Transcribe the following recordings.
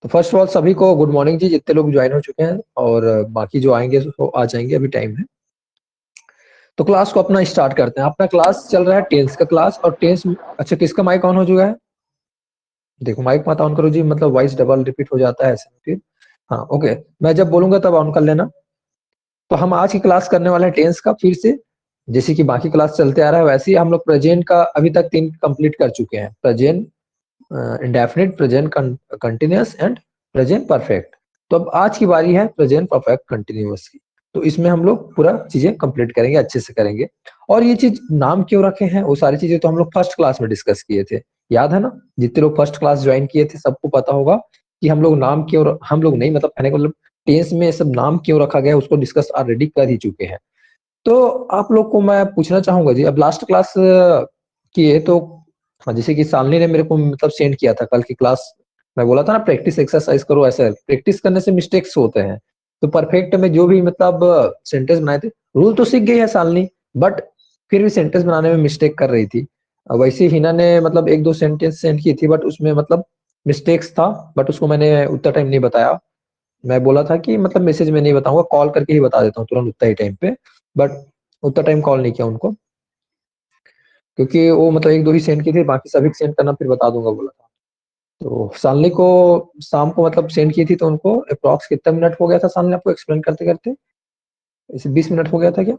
तो first of all सभी को गुड मॉर्निंग जी, जितने लोग ज्वाइन हो चुके हैं और बाकी जो आएंगे वो आ जाएंगे, अभी टाइम है। तो क्लास को अपना स्टार्ट करते हैं। अपना क्लास चल रहा है टेंस का क्लास, और टेंस अच्छा किसका माइक ऑन हो चुका है? देखो माइक मत ऑन करो जी, मतलब वॉइस डबल रिपीट हो जाता है ऐसे में फिर। हाँ ओके, मैं जब बोलूंगा तब ऑन कर लेना। तो हम आज की क्लास करने वाले हैं टेंस का फिर से। जैसे कि बाकी क्लास चलते आ रहा है वैसे ही हम लोग प्रेजेंट का अभी तक 3 कंप्लीट कर चुके हैं। Present indefinite, present continuous and present perfect. तो अब आज की बारी है प्रेजेंट परफेक्ट कंटिन्यूअस की। तो इसमें हम लोग पूरा चीजें कंप्लीट करेंगे, अच्छे से करेंगे। और ये चीज नाम क्यों रखे हैं वो सारी चीजें तो हम लोग फर्स्ट क्लास में डिस्कस किए थे, याद है ना? जितने लोग फर्स्ट क्लास ज्वाइन किए थे सबको पता होगा कि हम लोग नाम क्यों, हम लोग नहीं मतलब कहने का मतलब टेंस में सब नाम क्यों रखा गया उसको डिस्कस ऑलरेडी कर ही चुके हैं। तो आप लोग को मैं पूछना चाहूंगा जी, अब लास्ट क्लास किए तो हाँ, जैसे कि सालनी ने मेरे को मतलब सेंड किया था कल की क्लास। मैं बोला था ना प्रैक्टिस एक्सरसाइज करो, ऐसा प्रैक्टिस करने से मिस्टेक्स होते हैं। तो परफेक्ट में जो भी मतलब सेंटेंस बनाए थे, रूल तो सीख गई है सालनी, बट फिर भी सेंटेंस बनाने में मिस्टेक कर रही थी। वैसे हिना ने मतलब एक दो सेंटेंस सेंड की थी, बट उसमें मतलब मिस्टेक्स था, बट उसको मैंने उतना टाइम नहीं बताया। मैं बोला था कि मतलब मैसेज में नहीं बताऊंगा, कॉल करके ही बता देता हूँ तुरंत उतना ही टाइम पे। बट उतना टाइम कॉल नहीं किया उनको, क्योंकि वो मतलब एक दो ही सेंड की थी, बाकी सभी सेंड करना फिर बता दूंगा बोला था। तो सालनी को शाम को मतलब सेंड की थी, तो उनको अप्रॉक्स कितना मिनट हो गया था सालनी आपको एक्सप्लेन करते करते? इसे 20 मिनट हो गया था क्या?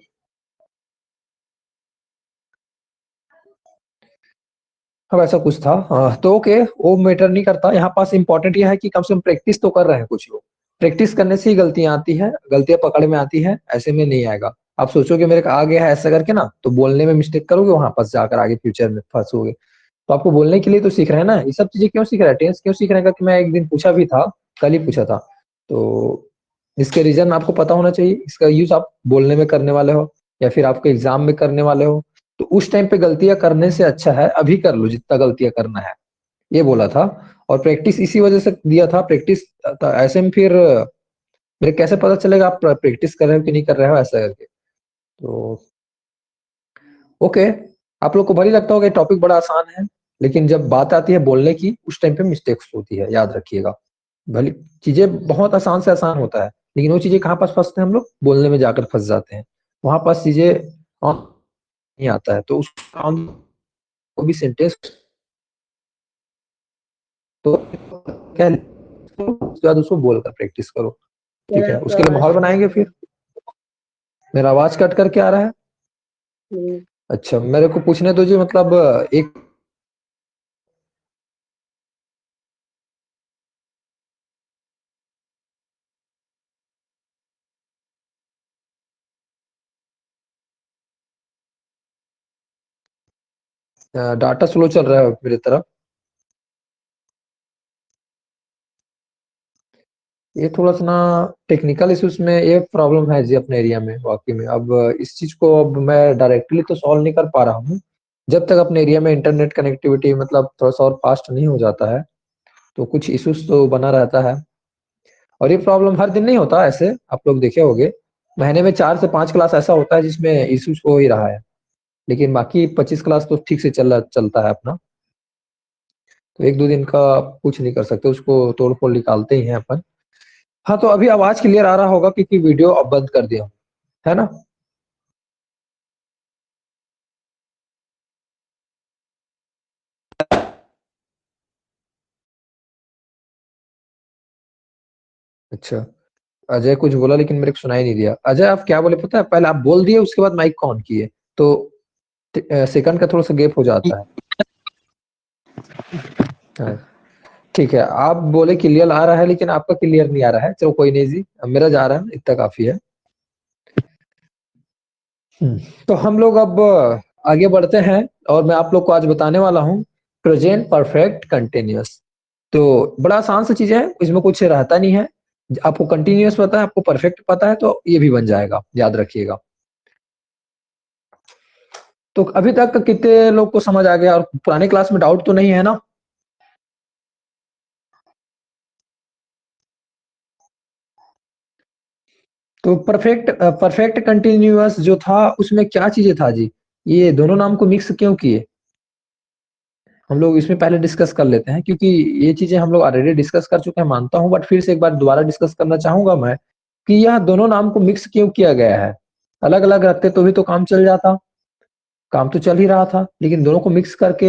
हाँ वैसा कुछ था। तो ओके, वो मैटर नहीं करता। यहाँ पास इंपॉर्टेंट यह है कि कम से कम प्रैक्टिस तो कर रहे हैं कुछ लोग। प्रैक्टिस करने से ही गलतियां आती है, गलतियां पकड़ में आती है, ऐसे में नहीं आएगा। आप सोचोगे मेरे को आ गया है ऐसा करके ना, तो बोलने में मिस्टेक करोगे, वहां पास जाकर आगे फ्यूचर में फंसोगे। तो आपको बोलने के लिए तो सीख रहे हैं ना, ये सब चीजें क्यों सीख रहे हैं, टेंस क्यों सीख रहे हैं? कि मैं एक दिन पूछा भी था, कल ही पूछा था। तो इसके रीजन आपको पता होना चाहिए। इसका यूज आप बोलने में करने वाले हो या फिर आपके एग्जाम में करने वाले हो, तो उस टाइम पे गलतियां करने से अच्छा है अभी कर लो जितना गलतियां करना है, ये बोला था। और प्रैक्टिस इसी वजह से दिया था, प्रैक्टिस ऐसे में फिर मेरे कैसे पता चलेगा आप प्रैक्टिस कर रहे हो कि नहीं कर रहे हो ऐसा करके। तो ओके, आप लोग को भले लगता होगा टॉपिक बड़ा आसान है, लेकिन जब बात आती है बोलने की उस टाइम पे मिस्टेक्स होती है, याद रखिएगा। भले चीजें बहुत आसान से आसान होता है, लेकिन वो चीजें कहाँ पास फंसते हैं हम लोग, बोलने में जाकर फंस जाते हैं। वहां पास चीजें नहीं आता है, तो उस को भी सेंटेंस तो क्या उसके बाद उसको बोलकर प्रैक्टिस करो। ठीक है, उसके लिए माहौल बनाएंगे फिर। मेरा आवाज कट करके आ रहा है? अच्छा मेरे को पूछने दो जी, मतलब एक डाटा स्लो चल रहा है मेरी तरफ। ये थोड़ा सा ना टेक्निकल इश्यूज में ये प्रॉब्लम है जी अपने एरिया में वाकई में। अब इस चीज को अब मैं डायरेक्टली तो सॉल्व नहीं कर पा रहा हूँ, जब तक अपने एरिया में इंटरनेट कनेक्टिविटी मतलब थोड़ा सा और फास्ट नहीं हो जाता है। तो कुछ इश्यूज तो बना रहता है। और ये प्रॉब्लम हर दिन नहीं होता ऐसे, आप लोग देखे होंगे महीने में 4 से 5 क्लास ऐसा होता है जिसमें इश्यूज हो ही रहा है, लेकिन बाकी 25 क्लास तो ठीक से चलता है अपना। तो एक दो दिन का कुछ नहीं कर सकते, उसको तोड़ फोड़ निकालते ही हैं अपन। हाँ तो अभी आवाज क्लियर आ रहा होगा क्योंकि वीडियो अब बंद कर दिया हूं, है ना? अच्छा, अजय कुछ बोला लेकिन मेरे को सुनाई नहीं दिया। अजय आप क्या बोले पता है? पहले आप बोल दिए उसके बाद माइक को ऑन किए, तो सेकंड का थोड़ा सा गैप हो जाता है। हाँ, ठीक है, आप बोले क्लियर आ रहा है लेकिन आपका क्लियर नहीं आ रहा है। चलो कोई नहीं जी, अब मेरा जा रहा है, इतना काफी है। तो हम लोग अब आगे बढ़ते हैं, और मैं आप लोग को आज बताने वाला हूँ प्रेजेंट परफेक्ट कंटिन्यूअस। तो बड़ा आसान सी चीजें है, इसमें कुछ रहता नहीं है। आपको कंटिन्यूअस पता है, आपको परफेक्ट पता है, तो ये भी बन जाएगा, याद रखिएगा। तो अभी तक कितने लोग को समझ आ गया, और पुराने क्लास में डाउट तो नहीं है ना? तो परफेक्ट परफेक्ट कंटिन्यूअस जो था उसमें क्या चीजें था जी? ये दोनों नाम को मिक्स क्यों किए? हम लोग इसमें पहले डिस्कस कर लेते हैं, क्योंकि ये चीजें हम लोग ऑलरेडी डिस्कस कर चुके हैं मानता हूँ, बट फिर से एक बार दोबारा डिस्कस करना चाहूंगा मैं कि यह दोनों नाम को मिक्स क्यों किया गया है। अलग अलग रखते तो भी तो काम चल जाता, काम तो चल ही रहा था, लेकिन दोनों को मिक्स करके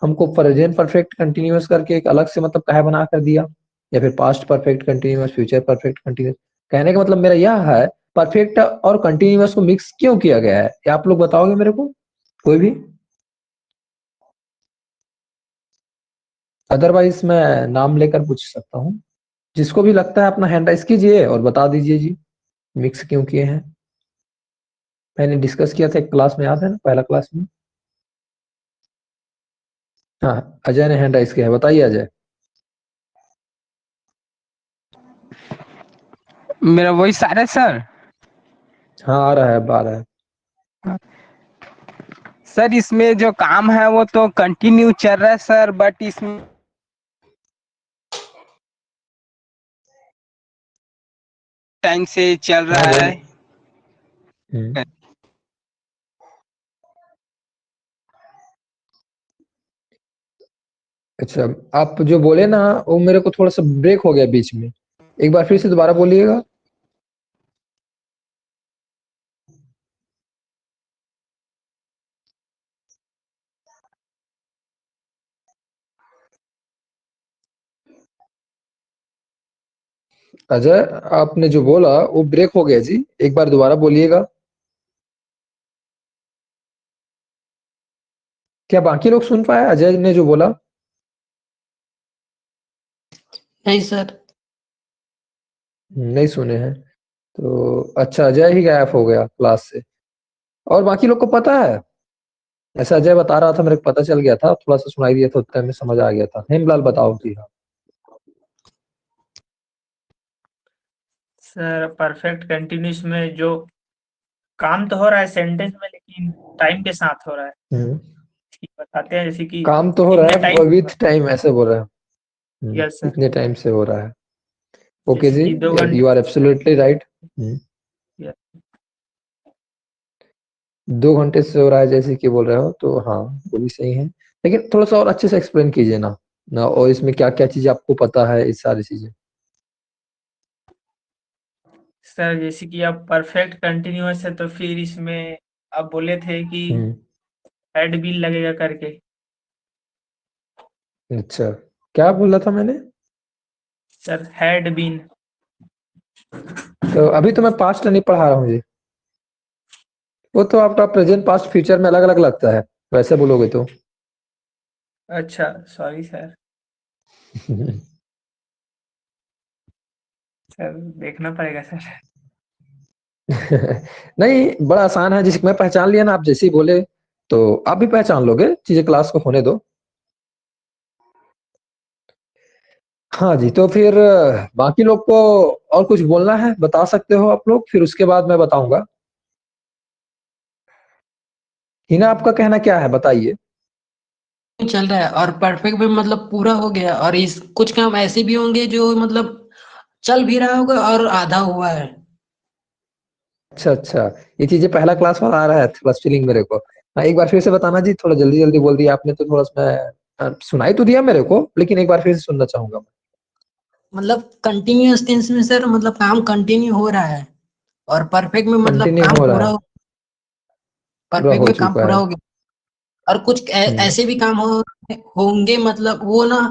हमको प्रेजेंट परफेक्ट कंटिन्यूअस करके एक अलग से मतलब काहे बना कर दिया, या फिर past perfect continuous, future perfect continuous. कहने का मतलब मेरा यह है, परफेक्ट और कंटिन्यूअस को मिक्स क्यों किया गया है, क्या आप लोग बताओगे मेरे को कोई भी? अदरवाइज मैं नाम लेकर पूछ सकता हूँ, जिसको भी लगता है अपना हैंड राइज कीजिए और बता दीजिए जी मिक्स क्यों किए हैं। मैंने डिस्कस किया था एक क्लास में, याद है ना, पहला क्लास में। हाँ, अजय ने हैंड राइज किया है, बताइए अजय। मेरा वॉइस आ रहा है सर? हाँ आ रहा है, अब आ रहा है। सर इसमें जो काम है वो तो कंटिन्यू चल रहा है सर, बट इसमें टाइम से चल हाँ रहा बोल। है। अच्छा, आप जो बोले ना वो मेरे को थोड़ा सा ब्रेक हो गया बीच में, एक बार फिर से दोबारा बोलिएगा। अजय, आपने जो बोला वो ब्रेक हो गया जी, एक बार दोबारा बोलिएगा। क्या बाकी लोग सुन पाए अजय ने जो बोला? नहीं सर। नहीं सुने हैं तो अच्छा, अजय ही गायब हो गया क्लास से। और बाकी लोग को पता है? ऐसा अजय बता रहा था, मेरे को पता चल गया था, थोड़ा सा सुनाई दिया था, उतना में समझ आ गया था। हेमलाल बताओ जी। हाँ, सर परफेक्ट कंटिन्यूस में जो काम तो हो रहा है सेंटेंस में, लेकिन टाइम के साथ हो रहा है। बताते हैं जैसे कि काम तो हो रहा इतने है टाइम। विथ टाइम, ऐसे बोल रहे हैं। Yes sir. इतने टाइम से हो रहा है। ओके जैसे जी, कि 2 यू आर घंटे। Absolutely right. 2 घंटे से हो रहा है जैसे कि बोल रहे हो, तो हाँ वो भी सही है, लेकिन थोड़ा सा और अच्छे से एक्सप्लेन कीजिए ना और इसमें क्या क्या चीजें आपको पता है, इस सारी चीजें। सर जैसे कि आप परफेक्ट कंटिन्यूअस है तो फिर इसमें आप बोले थे कि हेड बिल लगेगा करके। अच्छा, क्या बोला था मैंने? Sir had been. तो अभी तो मैं पास्ट नहीं पढ़ा रहा हूँ जी, वो तो आपका प्रेजेंट पास्ट फ्यूचर में अलग अलग लगता है, वैसे बोलोगे तो। अच्छा सॉरी सर। सर देखना पड़ेगा सर। नहीं, बड़ा आसान है, जिसे मैं पहचान लिया ना, आप जैसे ही बोले तो आप भी पहचान लोगे, चीजें क्लास को होने दो। हाँ जी, तो फिर बाकी लोग को और कुछ बोलना है बता सकते हो आप लोग, फिर उसके बाद मैं बताऊंगा। हिना, आपका कहना क्या है, बताइए। चल रहा है और परफेक्ट भी मतलब पूरा हो गया, और इस कुछ काम ऐसे भी होंगे जो मतलब चल भी रहा होगा और आधा हुआ है। अच्छा अच्छा, ये चीजें पहला क्लास वाला आ रहा है, थोड़ा फीलिंग मेरे को। हाँ, एक बार फिर से बताना जी, थोड़ा जल्दी जल्दी बोल दिया आपने तो, थोड़ा सा सुनाई तो दिया मेरे को, लेकिन एक बार फिर से सुनना चाहूंगा मैं। मतलब कंटिन्यूअस टेंस में सर मतलब काम कंटिन्यू हो रहा है, और परफेक्ट में मतलब कंटिन्यू काम हो रहा पूरा है, हो, पूरा परफेक्ट हो में काम चुका पूरा है। हो गया। और कुछ हम्म, ऐसे भी काम होंगे मतलब वो ना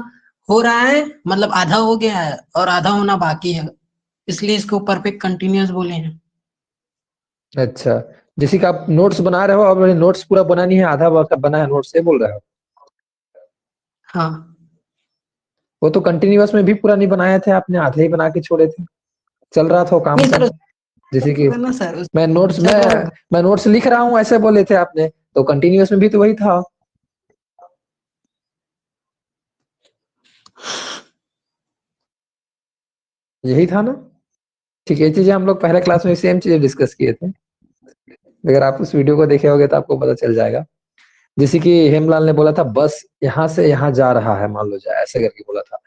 हो रहा है, मतलब आधा हो गया है और आधा होना बाकी है, इसलिए इसको परफेक्ट कंटिन्यूअस बोले हैं। अच्छा, जैसे कि आप नोट्स बना रहे हो और नोट्स पूरा बना नहीं है, आधा बना है नोट्स, से बोल रहे हो? हाँ वो तो कंटिन्यूअस में भी पूरा नहीं बनाए थे आपने, आधे ही बना के छोड़े थे, चल रहा था वो काम नहीं का। सर, जैसे कि ना सर मैं नोट्स चल मैं रहा होगा। मैं नोट्स लिख रहा हूँ ऐसे बोले थे आपने, तो कंटिन्यूअस में भी तो वही था। यही था ना? ठीक है, ये चीजें हम लोग पहले क्लास में सेम चीजें डिस्कस किए थे, अगर आप उस वीडियो को देखे होगे तो आपको पता चल जाएगा। जैसे कि हेमलाल ने बोला था बस यहाँ से यहाँ जा रहा है, मान लो जाए ऐसे करके बोला था,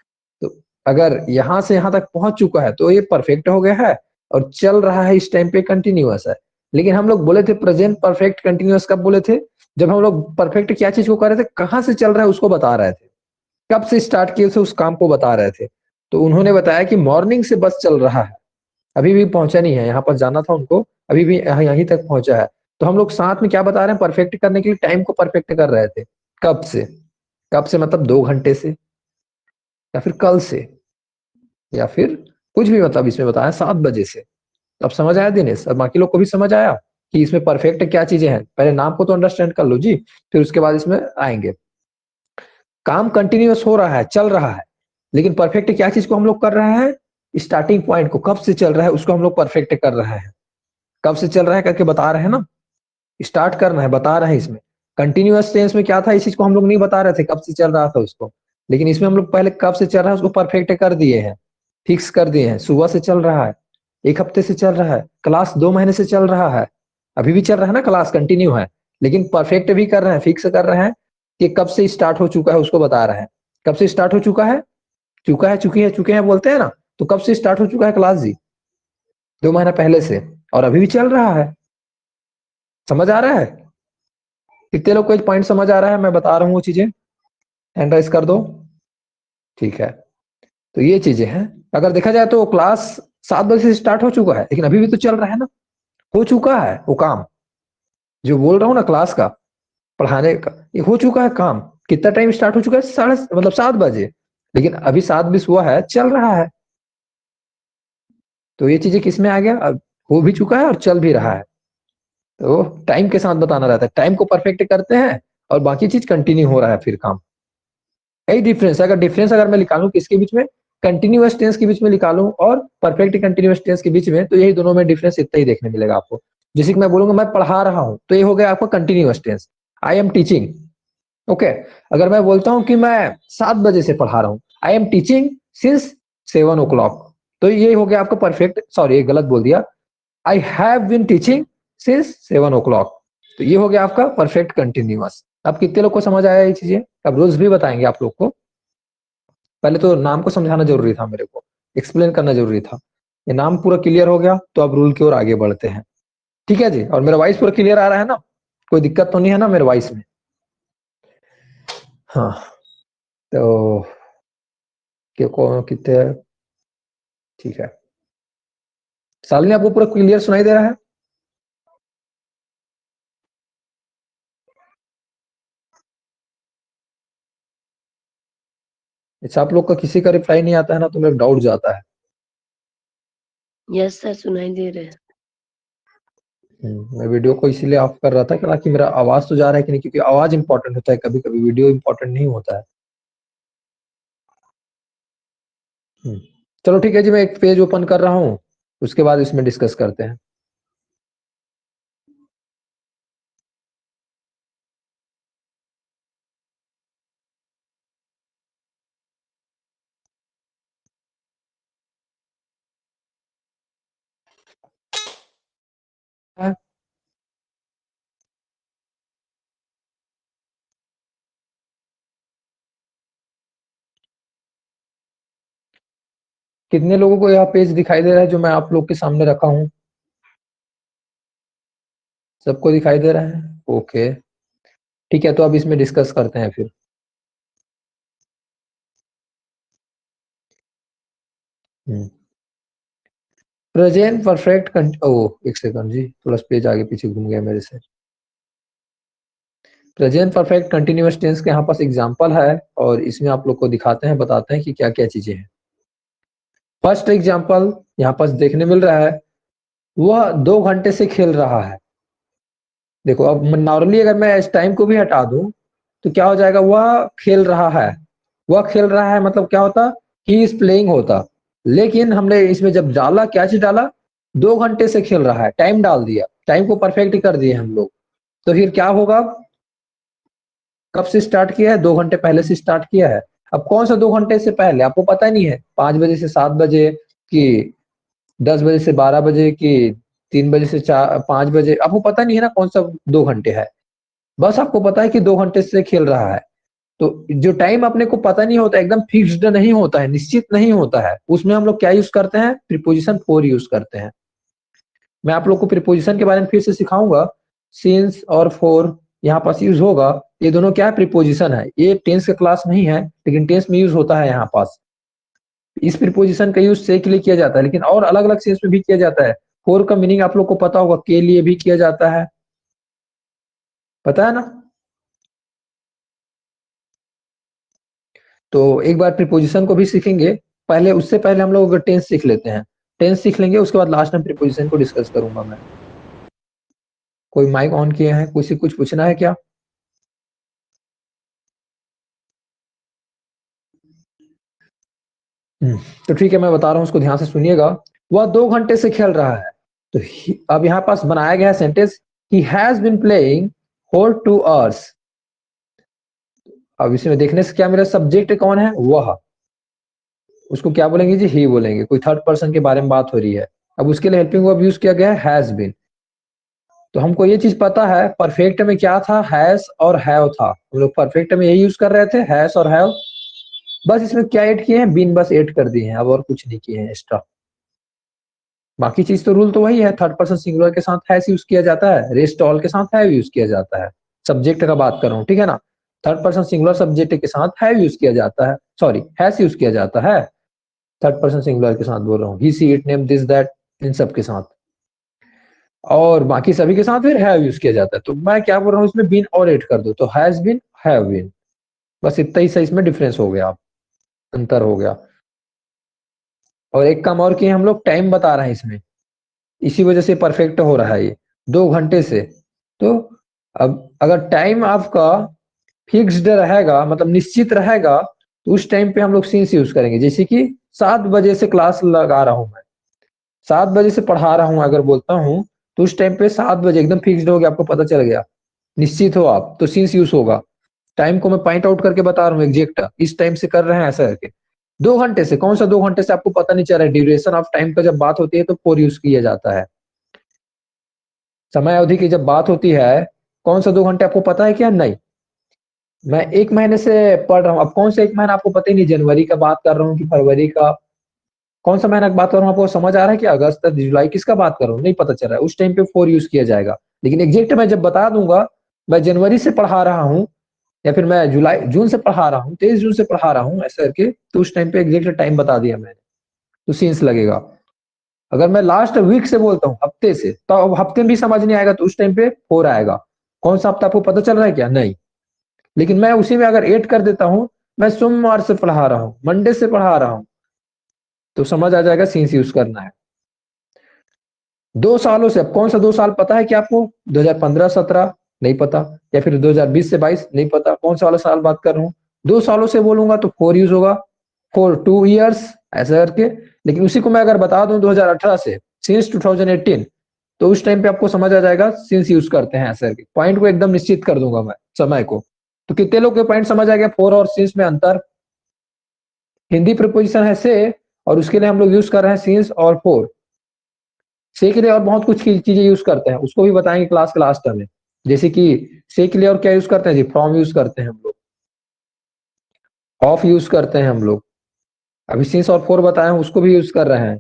तो अगर यहाँ से यहाँ तक पहुंच चुका है तो ये परफेक्ट हो गया है, और चल रहा है इस टाइम पे कंटिन्यूअस है। लेकिन हम लोग बोले थे प्रेजेंट परफेक्ट कंटिन्यूअस कब बोले थे? जब हम लोग परफेक्ट क्या चीज को कर रहे थे, कहाँ से चल रहा है उसको बता रहे थे, कब से स्टार्ट किए थे उस काम को बता रहे थे। तो उन्होंने बताया कि मॉर्निंग से बस चल रहा है, अभी भी पहुंचा नहीं है, यहाँ पर जाना था उनको, अभी भी यहीं तक पहुंचा है। तो हम लोग साथ में क्या बता रहे हैं, परफेक्ट करने के लिए टाइम को परफेक्ट कर रहे थे। कब से? कब से मतलब 2 घंटे से, या फिर कल से, या फिर कुछ भी, मतलब इसमें बताया 7 बजे से। अब समझ आया दिनेश, और बाकी लोग को भी समझ आया कि इसमें परफेक्ट क्या चीजें हैं? पहले नाम को तो अंडरस्टैंड कर लो जी, फिर उसके बाद इसमें आएंगे। काम कंटिन्यूअस हो रहा है, चल रहा है, लेकिन परफेक्ट क्या चीज को हम लोग कर रहे हैं? स्टार्टिंग पॉइंट को, कब से चल रहा है उसको हम लोग परफेक्ट कर रहे हैं। कब से चल रहा है करके बता रहे हैं ना, स्टार्ट करना है बता रहे हैं इसमें। कंटिन्यूअस टेंस में क्या था, इस चीज को हम लोग नहीं बता रहे थे कब से चल रहा था उसको, लेकिन इसमें हम लोग पहले कब से चल रहा है उसको परफेक्ट कर दिए हैं, फिक्स कर दिए हैं। सुबह से चल रहा है, 1 हफ्ते से चल रहा है, क्लास 2 महीने से चल रहा है, अभी भी चल रहा है ना, क्लास कंटिन्यू है, लेकिन परफेक्ट भी कर रहे हैं, फिक्स कर रहे हैं कि कब से स्टार्ट हो चुका है उसको बता रहे हैं। कब से स्टार्ट हो चुका है? चुके हैं बोलते हैं ना, तो कब से स्टार्ट हो चुका है क्लास जी? 2 महीना पहले से, और अभी भी चल रहा है। समझ आ रहा है? कितने लोग को पॉइंट समझ आ रहा है? मैं बता रहा हूँ वो चीजें, हैंड राइज कर दो। ठीक है, तो ये चीजें हैं। अगर देखा जाए तो क्लास 7 बजे से स्टार्ट हो चुका है, लेकिन अभी भी तो चल रहा है ना, हो चुका है वो काम जो बोल रहा हूँ ना, क्लास का पढ़ाने का, ये हो चुका है काम। कितना टाइम स्टार्ट हो चुका है? 7 बजे, लेकिन अभी 7:20 हुआ है, चल रहा है। तो ये चीजें किसमें आ गया? अब हो भी चुका है और चल भी रहा है। तो टाइम के साथ बताना रहता है, टाइम को परफेक्ट करते हैं और बाकी चीज कंटिन्यू हो रहा है फिर काम। यही डिफरेंस है। अगर मैं निकालूं किसके बीच में, कंटिन्यूअस टेंस के बीच में निकालूं और परफेक्ट कंटिन्यूअस टेंस के बीच में, तो यही दोनों में डिफरेंस इतना ही देखने मिलेगा आपको। जैसे कि मैं बोलूंगा मैं पढ़ा रहा हूं, तो ये हो गया आपका continuous tense, I am teaching. Okay, अगर मैं बोलता हूं कि मैं 7 बजे से पढ़ा रहा हूं, आई एम टीचिंग सिंस 7 o'clock, तो ये हो गया आपका परफेक्ट, सॉरी गलत बोल दिया, I have been teaching since 7 o'clock, तो ये हो गया आपका परफेक्ट कंटिन्यूअस। अब कितने लोग को समझ आया ये चीजें? अब रूल्स भी बताएंगे आप लोग को। पहले तो नाम को समझाना जरूरी था, मेरे को एक्सप्लेन करना जरूरी था। ये नाम पूरा क्लियर हो गया तो अब रूल की ओर आगे बढ़ते हैं। ठीक है जी, और मेरा वॉइस पूरा क्लियर आ रहा है ना? कोई दिक्कत तो नहीं है ना मेरे वॉइस में? हाँ, तो कितने? ठीक है, शालिनी आपको पूरा क्लियर सुनाई दे रहा है? अच्छा, आप लोग का किसी का रिप्लाई नहीं आता है ना, तो मेरा डाउट जाता है। यस सर, सुनाई दे रहे हैं। मैं वीडियो को इसीलिए ऑफ कर रहा था ताकि मेरा आवाज तो जा रहा है कि नहीं, क्योंकि आवाज इंपॉर्टेंट होता है, कभी कभी वीडियो इंपॉर्टेंट नहीं होता है। चलो ठीक है जी, मैं एक पेज ओपन कर रहा हूँ, उसके बाद इसमें डिस्कस करते हैं। कितने लोगों को यह पेज दिखाई दे रहा है जो मैं आप लोग के सामने रखा हूँ? सबको दिखाई दे रहा है? ओके, ठीक है, तो अब इसमें डिस्कस करते हैं फिर। प्रेजेंट परफेक्ट एक सेकंड जी, थोड़ा पेज आगे पीछे घूम गया मेरे से। प्रेजेंट परफेक्ट कंटिन्यूअस टेंस के यहाँ पास एग्जांपल है, और इसमें आप लोग को दिखाते हैं, बताते हैं कि क्या क्या चीजें हैं। फर्स्ट एग्जांपल यहाँ पास देखने मिल रहा है, वह 2 घंटे से खेल रहा है। देखो, अब नॉर्मली अगर मैं इस टाइम को भी हटा दूं तो क्या हो जाएगा, वह खेल रहा है। वह खेल रहा है मतलब क्या होता, ही इज प्लेइंग होता, लेकिन हमने इसमें जब डाला, क्या चीज डाला, 2 घंटे से खेल रहा है, टाइम डाल दिया, टाइम को परफेक्ट कर दिए हम लोग। तो फिर क्या होगा, कब से स्टार्ट किया है? 2 घंटे पहले से स्टार्ट किया है। अब कौन सा 2 घंटे से पहले आपको पता नहीं है, 5 बजे से 7 बजे कि 10 बजे से 12 बजे कि 3 बजे से 5 बजे, आपको पता नहीं है ना कौन सा 2 घंटे है। बस आपको पता है कि 2 घंटे से खेल रहा है। तो जो टाइम अपने को पता नहीं होता, एकदम फिक्स्ड नहीं होता है, निश्चित नहीं होता है, उसमें हम लोग क्या यूज करते हैं, प्रीपोजिशन फॉर यूज करते हैं। मैं आप लोग को प्रीपोजिशन के बारे में फिर से सिखाऊंगा, सिंस और फॉर, यहाँ पास यूज होगा। ये दोनों क्या है, प्रीपोजिशन है। ये टेंस का क्लास नहीं है, लेकिन टेंस में यूज होता है यहाँ पास। इस प्रीपोजिशन का यूज से के लिए किया जाता है, लेकिन और अलग अलग सेंस में भी किया जाता है। फॉर का मीनिंग आप लोग को पता होगा, के लिए भी किया जाता है, पता है ना। तो एक बार प्रीपोजिशन को भी सीखेंगे, पहले उससे पहले हम लोग टेंस सीख लेते हैं। टेंस सीख लेंगे, उसके बाद लास्ट में प्रीपोजिशन को डिस्कस करूंगा मैं। कोई माइक ऑन किए हैं, कुछ पूछना है क्या? तो ठीक है, मैं बता रहा हूं, उसको ध्यान से सुनिएगा। वह 2 घंटे से खेल रहा है। तो अब यहाँ पास बनाया गया है sentence, he has been playing for 2 hours। अब इसमें देखने से क्या, मेरा सब्जेक्ट कौन है, वह। उसको क्या बोलेंगे जी, ही बोलेंगे। कोई थर्ड पर्सन के बारे में बात हो रही है। अब उसके लिए हेल्पिंग वर्ब यूज किया गया है, हैज बीन। तो हमको ये चीज पता है, परफेक्ट में क्या था, हैज और हैव था। हम लोग परफेक्ट में यही यूज कर रहे थे, हैज और हैव। बस इसमें क्या ऐड किए हैं, बीन बस ऐड कर दिए हैं, अब और कुछ नहीं किए हैं एक्स्ट्रा। बाकी चीज तो रूल तो वही है, थर्ड पर्सन सिंगुलर के साथ हैज यूज किया जाता है, रेस्ट ऑल के साथ हैव यूज किया जाता है। सब्जेक्ट का बात कर रहा हूँ, ठीक है ना। थर्ड पर्सन सिंगुलर सब्जेक्ट के साथ हैव यूज किया जाता है, सॉरी हैज यूज किया जाता है। थर्ड पर्सन सिंगुलर के साथ बोल रहा हूँ, he see it name this that, इन सब के साथ। और बाकी सभी के साथ फिर हैव यूज किया जाता है। तो मैं क्या बोल रहा हूँ, इसमें बीन और ऐड कर दो, तो हैज बीन, हैव बीन। बस इतना ही सही, इसमें डिफरेंस हो गया, अंतर हो गया। और एक काम और किए हम लोग, टाइम बता रहे हैं इसमें, इसी वजह से परफेक्ट हो रहा है ये 2 घंटे से। तो अब अगर टाइम आपका फिक्स्ड रहेगा, मतलब निश्चित रहेगा, तो उस टाइम पे हम लोग सिंस यूज करेंगे। जैसे कि 7 बजे से क्लास लगा रहा हूं मैं, 7 बजे से पढ़ा रहा हूं अगर बोलता हूं, तो उस टाइम पे 7 बजे एकदम फिक्स्ड हो गया, आपको पता चल गया, निश्चित हो आप, तो सिंस यूज होगा। टाइम को मैं पॉइंट आउट करके बता रहा हूँ एग्जैक्ट, इस टाइम से कर रहे हैं ऐसा करके। 2 घंटे से, कौन सा 2 घंटे से आपको पता नहीं चल रहा है। ड्यूरेशन ऑफ टाइम का जब बात होती है तो फॉर यूज किया जाता है। समय अवधि की जब बात होती है, कौन सा 2 घंटे आपको पता है क्या, नहीं। मैं 1 महीने से पढ़ रहा हूँ, अब कौन सा 1 महीना आपको पता ही नहीं, जनवरी का बात कर रहा हूँ कि फरवरी का, कौन सा महीना की बात कर रहा हूँ, आपको समझ आ रहा है कि अगस्त, जुलाई, किसका बात कर रहा हूँ, नहीं पता चल रहा है। उस टाइम पे फॉर यूज किया जाएगा। लेकिन एग्जैक्ट मैं जब बता दूंगा, मैं जनवरी से पढ़ा रहा हूँ, या फिर मैं जून से पढ़ा रहा हूँ, 23 जून से पढ़ा रहा हूँ ऐसा करके, तो उस टाइम पे एग्जैक्ट टाइम बता दिया मैंने, तो सीन्स लगेगा। अगर मैं लास्ट वीक से बोलता हूँ, हफ्ते से, तो अब हफ्ते में भी समझ नहीं आएगा, तो उस टाइम पे फोर आएगा। कौन सा हफ्ता आपको पता चल रहा है क्या, नहीं। लेकिन मैं उसी में अगर ऐड कर देता हूँ, मैं सोमवार से पढ़ा रहा हूँ, मंडे से पढ़ा रहा हूँ, तो समझ आ जाएगा सीन्स यूज करना है। 2 सालों से, अब कौन सा 2 साल पता है क्या आपको, 2015-17 नहीं पता, या फिर 2020 से 22 नहीं पता, कौन सा वाला साल बात कर रहा हूँ। 2 सालों से बोलूंगा तो फोर यूज होगा, फॉर 2 years ऐसा करके। लेकिन उसी को मैं अगर बता दूं 2018 से, सिंस 2018, तो उस टाइम पे आपको समझ आ जाएगा सिंस यूज करते हैं ऐसा करके। पॉइंट को एकदम निश्चित कर दूंगा मैं, समय को। तो कितने लोग के पॉइंट समझ आ गया, फोर और सिंस में अंतर। हिंदी प्रीपोजिशन है से, और उसके लिए हम लोग यूज कर रहे हैं सिंस और फोर। से के लिए और बहुत कुछ चीजें यूज करते हैं, उसको भी बताएंगे क्लास के लास्ट में। जैसे कि से के लिए और क्या यूज करते हैं जी, फ्रॉम यूज करते हैं हम लोग, ऑफ यूज करते हैं हम लोग। अभी सिंस और फोर बताए हैं, उसको भी यूज कर रहे हैं।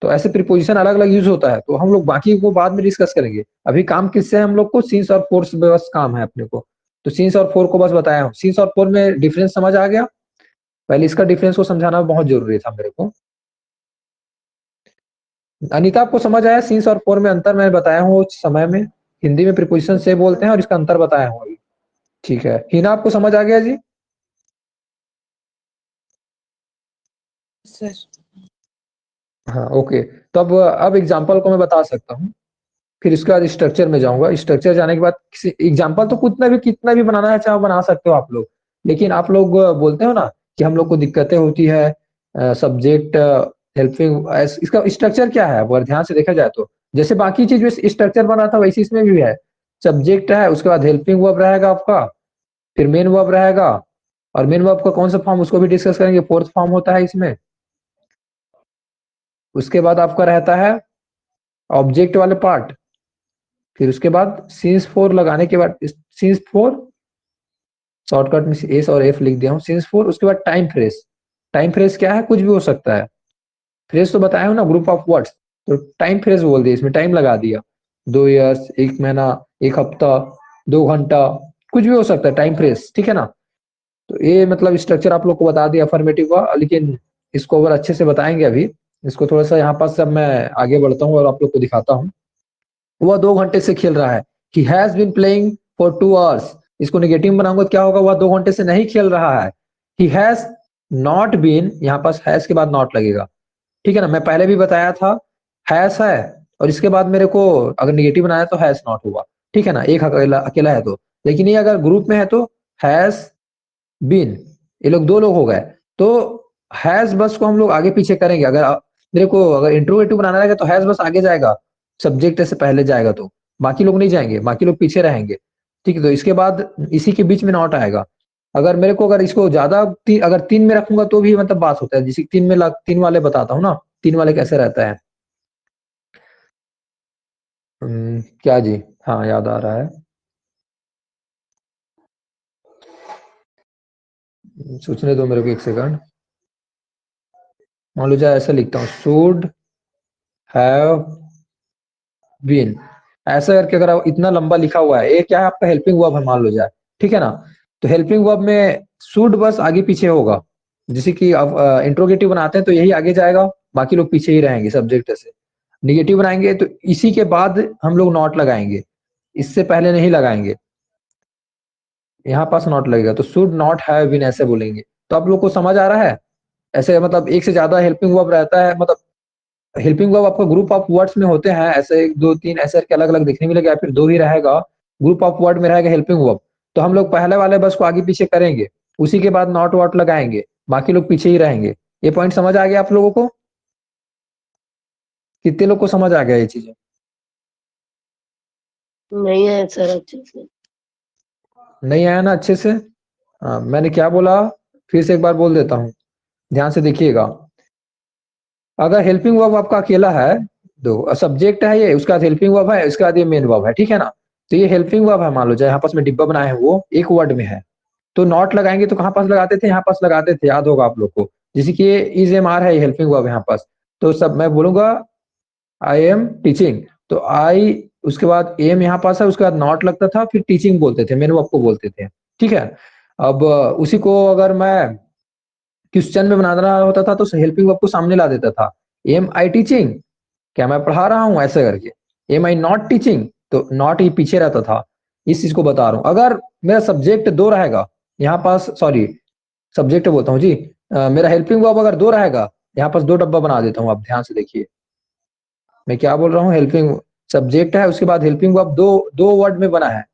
तो ऐसे प्रीपोजिशन अलग अलग यूज होता है, तो हम लोग बाकी को बाद में डिस्कस करेंगे। अभी काम किससे है हम लोग को, सिंस और फोर से बस काम है अपने को। तो सिंस और फोर को बस बताया हूँ। सिंस और फोर में डिफरेंस समझ आ गया, पहले इसका डिफरेंस को समझाना बहुत जरूरी था मेरे को। अनीता आपको समझ आया, सिंस और फोर में अंतर मैं बताया हूँ समय में। हिंदी में प्रीपोजिशन से बोलते हैं और इसका अंतर बताया हूँ अभी, ठीक है। हिना आपको समझ आ गया जी, सर हाँ ओके। तो अब एग्जाम्पल को मैं बता सकता हूँ, फिर इसके बाद स्ट्रक्चर में जाऊंगा। स्ट्रक्चर जाने के बाद एग्जाम्पल तो कितना भी बनाना है चाहे बना सकते हो आप लोग। लेकिन आप लोग बोलते हो ना कि हम लोग को दिक्कतें होती है सब्जेक्ट हेल्पिंग, इसका स्ट्रक्चर क्या है अगर ध्यान से देखा जाए तो, जैसे बाकी चीज में स्ट्रक्चर बना था वैसे इसमें भी है। सब्जेक्ट है, उसके बाद हेल्पिंग वर्ब रहेगा आपका, फिर मेन वर्ब रहेगा, और मेन वर्ब का कौन सा फॉर्म उसको भी डिस्कस करेंगे, फोर्थ फॉर्म होता है इसमें। उसके बाद आपका रहता है ऑब्जेक्ट वाले पार्ट, फिर उसके बाद सिंस फोर लगाने के बाद, सिंस फोर शॉर्टकट में एस और एफ लिख दिया हूँ, सिंस फोर। उसके बाद टाइम फ्रेज। टाइम फ्रेज क्या है, कुछ भी हो सकता है। फ्रेज तो बताया हूँ ना, ग्रुप ऑफ वर्ड्स। तो टाइम फ्रेज बोल दिया, इसमें टाइम लगा दिया, 2 years, 1 महीना, 1 हफ्ता, 2 घंटा, कुछ भी हो सकता है टाइम फ्रेज, ठीक है ना। तो ये मतलब स्ट्रक्चर आप लोग को बता दिया अफर्मेटिव का, लेकिन इसको और अच्छे से बताएंगे अभी। इसको थोड़ा सा यहाँ पास सब मैं आगे बढ़ता हूँ और आप लोग को दिखाता हूँ। वह 2 घंटे से खेल रहा है, he has been playing for 2 hours। इसको नेगेटिव बनाऊंगा तो क्या होगा, वह 2 घंटे से नहीं खेल रहा है। he has not been, यहाँ पास has के बाद not लगेगा, ठीक है ना। मैं पहले भी बताया था has है और इसके बाद मेरे को अगर नेगेटिव बनाया तो has not हुआ, ठीक है ना, एक अकेला अकेला है तो। लेकिन ये अगर ग्रुप में है तो has been, ये लोग 2 लोग हो गए। तो has बस को हम लोग आगे पीछे करेंगे। अगर मेरे को अगर इंट्रोगेटिव बनाना रहेगा तो has बस आगे जाएगा, सब्जेक्ट से पहले जाएगा, तो बाकी लोग नहीं जाएंगे, बाकी लोग पीछे रहेंगे, ठीक है। तो इसके बाद इसी के बीच में नॉट आएगा। अगर मेरे को अगर इसको ज्यादा अगर 3 में रखूंगा तो भी मतलब बात होता है, जैसे 3 में 3 वाले बताता हूँ ना, 3 वाले कैसे रहता है। क्या जी, हाँ याद आ रहा है, सोचने दो मेरे को 1 सेकंड। मान लो जाए ऐसा लिखता हूँ, शुड हैव बीन, ऐसा करके अगर इतना लंबा लिखा हुआ है, ये क्या है आपका हेल्पिंग वर्ब है मान लो जाए, ठीक है ना। तो हेल्पिंग वर्ब में शुड बस आगे पीछे होगा, जैसे कि अब इंट्रोगेटिव बनाते हैं तो यही आगे जाएगा, बाकी लोग पीछे ही रहेंगे सब्जेक्ट से। निगेटिव बनाएंगे तो इसी के बाद हम लोग नॉट लगाएंगे, इससे पहले नहीं लगाएंगे। यहाँ पास नॉट लगेगा तो शुड नॉट हैव बीन ऐसे बोलेंगे। तो आप लोग को समझ आ रहा है, ऐसे मतलब एक से ज्यादा हेल्पिंग वर्ब रहता है, मतलब हेल्पिंग वर्ब आपका ग्रुप ऑफ वर्ड्स में होते हैं, ऐसे 1 2 3 ऐसे करके अलग अलग दिखने मिलेगा, या फिर 2 ही रहेगा, ग्रुप ऑफ वर्ड में रहेगा हेल्पिंग वर्ब। तो हम लोग पहले वाले बस को आगे पीछे करेंगे, उसी के बाद नॉट वॉट लगाएंगे, बाकी लोग पीछे ही रहेंगे। ये पॉइंट समझ आ गया आप लोगों को? कितने लोग को समझ आ गया ये चीजें? नहीं है सर अच्छे से। नहीं आया ना अच्छे से? मैंने क्या बोला फिर से एक बार बोल देता हूँ, ध्यान से देखिएगा। अगर हेल्पिंग वर्ब आपका अकेला है, दो सब्जेक्ट है ये, उसके बाद हेल्पिंग वर्ब है, उसके बाद ये मेन वर्ब है, ठीक है ना। तो ये हेल्पिंग वर्ब है, मान लो जाए यहाँ पास में डिब्बा बनाए हैं वो एक वर्ड में है, तो नॉट लगाएंगे तो कहाँ पास लगाते थे, यहाँ पास लगाते थे, याद होगा आप लोग को। जैसे कि ये इज एम आर है, हेल्पिंग वर्ब यहाँ पास, तो सब मैं बोलूंगा आई एम टीचिंग, तो आई उसके बाद एम यहाँ पास है, उसके बाद नॉट लगता था, फिर टीचिंग बोलते थे, मेन वर्ब को बोलते थे, ठीक है। अब उसी को अगर मैं क्वेश्चन में बनाना होता था तो हेल्पिंग वर्ब को सामने ला देता था, एम आई टीचिंग, क्या मैं पढ़ा रहा हूं, ऐसे करके। एम आई नॉट टीचिंग, तो नॉट ही पीछे रहता था। इस चीज को बता रहा हूं। अगर मेरा सब्जेक्ट 2 रहेगा यहाँ पास, सॉरी सब्जेक्ट बोलता हूँ जी, मेरा हेल्पिंग वर्ब अगर 2 रहेगा, यहाँ पास 2 डब्बा बना देता हूँ, आप ध्यान से देखिए मैं क्या बोल रहा हूँ। हेल्पिंग सब्जेक्ट है, उसके बाद हेल्पिंग वर्ब दो वर्ड में बना है,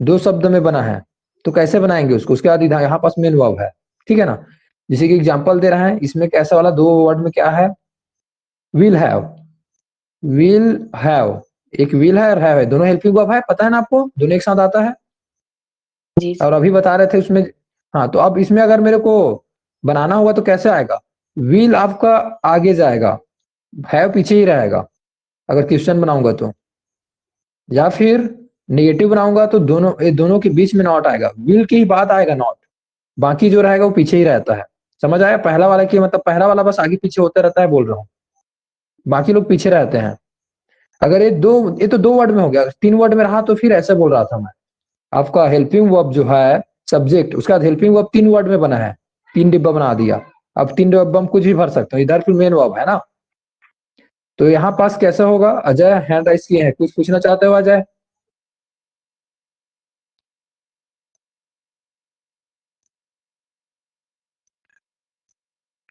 2 शब्द में बना है, तो कैसे बनाएंगे उसको, उसके बाद यहाँ पास मेन वर्ब है, ठीक है ना। जैसे कि एग्जांपल दे रहे हैं, इसमें कैसा वाला 2 वर्ड में क्या है, विल हैव, विल हैव, एक विल है और हैव है, दोनों हेल्पिंग वर्ब है, पता है ना आपको, दोनों एक साथ आता है। जी और अभी बता रहे थे उसमें, हाँ तो अब इसमें अगर मेरे को बनाना हुआ तो कैसे आएगा, विल आपका आगे जाएगा, हैव पीछे ही रहेगा अगर क्वेश्चन बनाऊंगा तो, या फिर नेगेटिव बनाऊंगा तो दोनों के बीच में नॉट आएगा, विल के ही बाद आएगा नॉट, बाकी जो रहेगा वो पीछे ही रहता है। समझ आया? पहला वाला की मतलब पहला वाला बस आगे पीछे होता रहता है बोल रहा हूँ, बाकी लोग पीछे रहते हैं। अगर ये तो 2 वर्ड में हो गया, 3 वर्ड में रहा तो फिर ऐसे बोल रहा था मैं, आपका हेल्पिंग वर्ब जो है सब्जेक्ट, उसका हेल्पिंग वर्ब 3 वर्ड में बना है, 3 डिब्बा बना दिया। अब 3 डिब्बा हम कुछ भी भर सकते हैं, इधर फिर मेन वर्ब है ना। तो यहाँ पास कैसा होगा, अजय हैंड राइज किए हैं, कुछ पूछना चाहते हो अजय?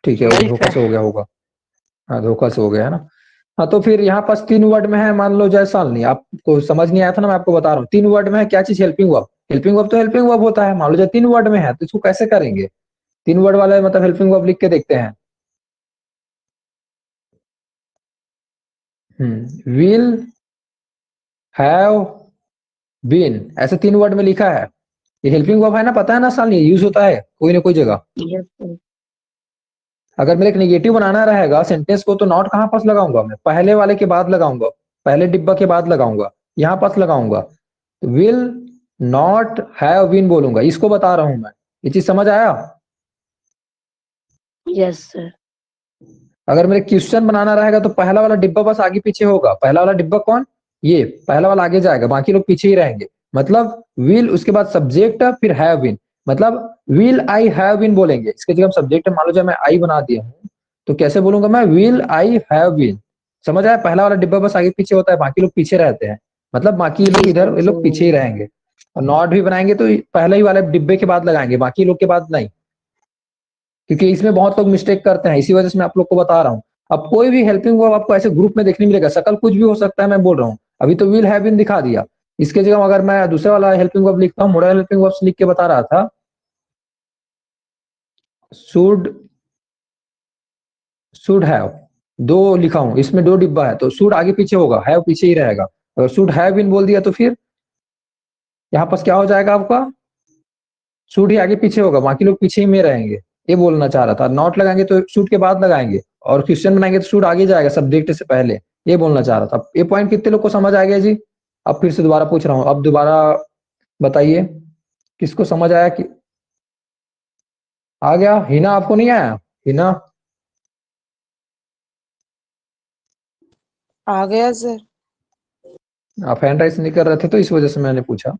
ठीक है, नहीं धोखा सर। से हो गया होगा, हाँ धोखा से हो गया है ना। हाँ तो फिर यहाँ पास 3 वर्ड में है, मान लो जय सालनी, आपको समझ नहीं आया था ना, मैं आपको बता रहा हूँ 3 वर्ड में है, क्या चीज हेल्पिंग वर्ब, हेल्पिंग वर्ब तो हेल्पिंग वर्ब होता है, मान लो जय 3 वर्ड में है तो इसको कैसे करेंगे, 3 वर्ड वाले मतलब हेल्पिंग वर्ब लिख के देखते हैं। विल हैव बीन, ऐसे 3 वर्ड में लिखा है, ये हेल्पिंग वर्ब है ना, पता है ना सालनी, यूज होता है कोई ना कोई जगह। Yes sir. अगर मेरे एक नेगेटिव बनाना रहेगा सेंटेंस को तो नॉट कहाँ पास लगाऊंगा मैं, पहले वाले के बाद लगाऊंगा, पहले डिब्बा के बाद लगाऊंगा, यहाँ पास लगाऊंगा, विल नॉट हैव बीन बोलूंगा, इसको बता रहा हूं मैं। ये चीज समझ आया? Yes sir. अगर मेरे क्वेश्चन बनाना रहेगा तो पहला वाला डिब्बा बस आगे पीछे होगा, पहला वाला डिब्बा कौन, ये पहला वाला आगे जाएगा, बाकी लोग पीछे ही रहेंगे। मतलब विल उसके बाद सब्जेक्ट फिर हैव बीन, मतलब विल आई हैव बीन बोलेंगे, इसके जगह सब्जेक्ट मान लो जब मैं आई बना दिया हूँ तो कैसे बोलूंगा मैं, विल आई हैव बीन। समझ आया, पहला वाला डिब्बा बस आगे पीछे होता है, बाकी लोग पीछे रहते हैं, मतलब बाकी लोग इधर, ये लोग पीछे ही रहेंगे। और नॉट भी बनाएंगे तो पहले ही वाले डिब्बे के बाद लगाएंगे, बाकी लोग के बाद नहीं, क्योंकि इसमें बहुत लोग मिस्टेक करते हैं, इसी वजह से मैं आप लोग को बता रहा हूँ। अब कोई भी हेल्पिंग वर्ब आपको ऐसे ग्रुप में देखने मिलेगा, शकल कुछ भी हो सकता है, मैं बोल रहा हूँ अभी तो विल हैव बीन दिखा दिया, इसके जगह अगर मैं दूसरे वाला हेल्पिंग वर्ब लिखता हूँ, मॉडल हेल्पिंग वर्ब्स लिख के बता रहा था, शुड हैव, दो लिखा हूं, इसमें दो डिब्बा है तो शुड आगे पीछे होगा, हैव पीछे ही रहेगा। अगर शुड हैव बीन बोल दिया तो फिर यहाँ पास क्या हो जाएगा आपका, शुड ही आगे पीछे होगा, बाकी लोग पीछे ही में रहेंगे, ये बोलना चाह रहा था। नॉट लगाएंगे तो शुड के बाद लगाएंगे, और क्वेश्चन बनाएंगे तो शुड आगे जाएगा सब्जेक्ट से पहले, ये बोलना चाह रहा था। ये पॉइंट कितने लोग को समझ आ गया जी? अब फिर से दोबारा पूछ रहा हूँ, अब दोबारा बताइए किसको समझ आया कि आ गया? हिना आपको नहीं आया? हिना आ गया सर। आप हैंड राइज नहीं कर रहे थे तो इस वजह से मैंने पूछा।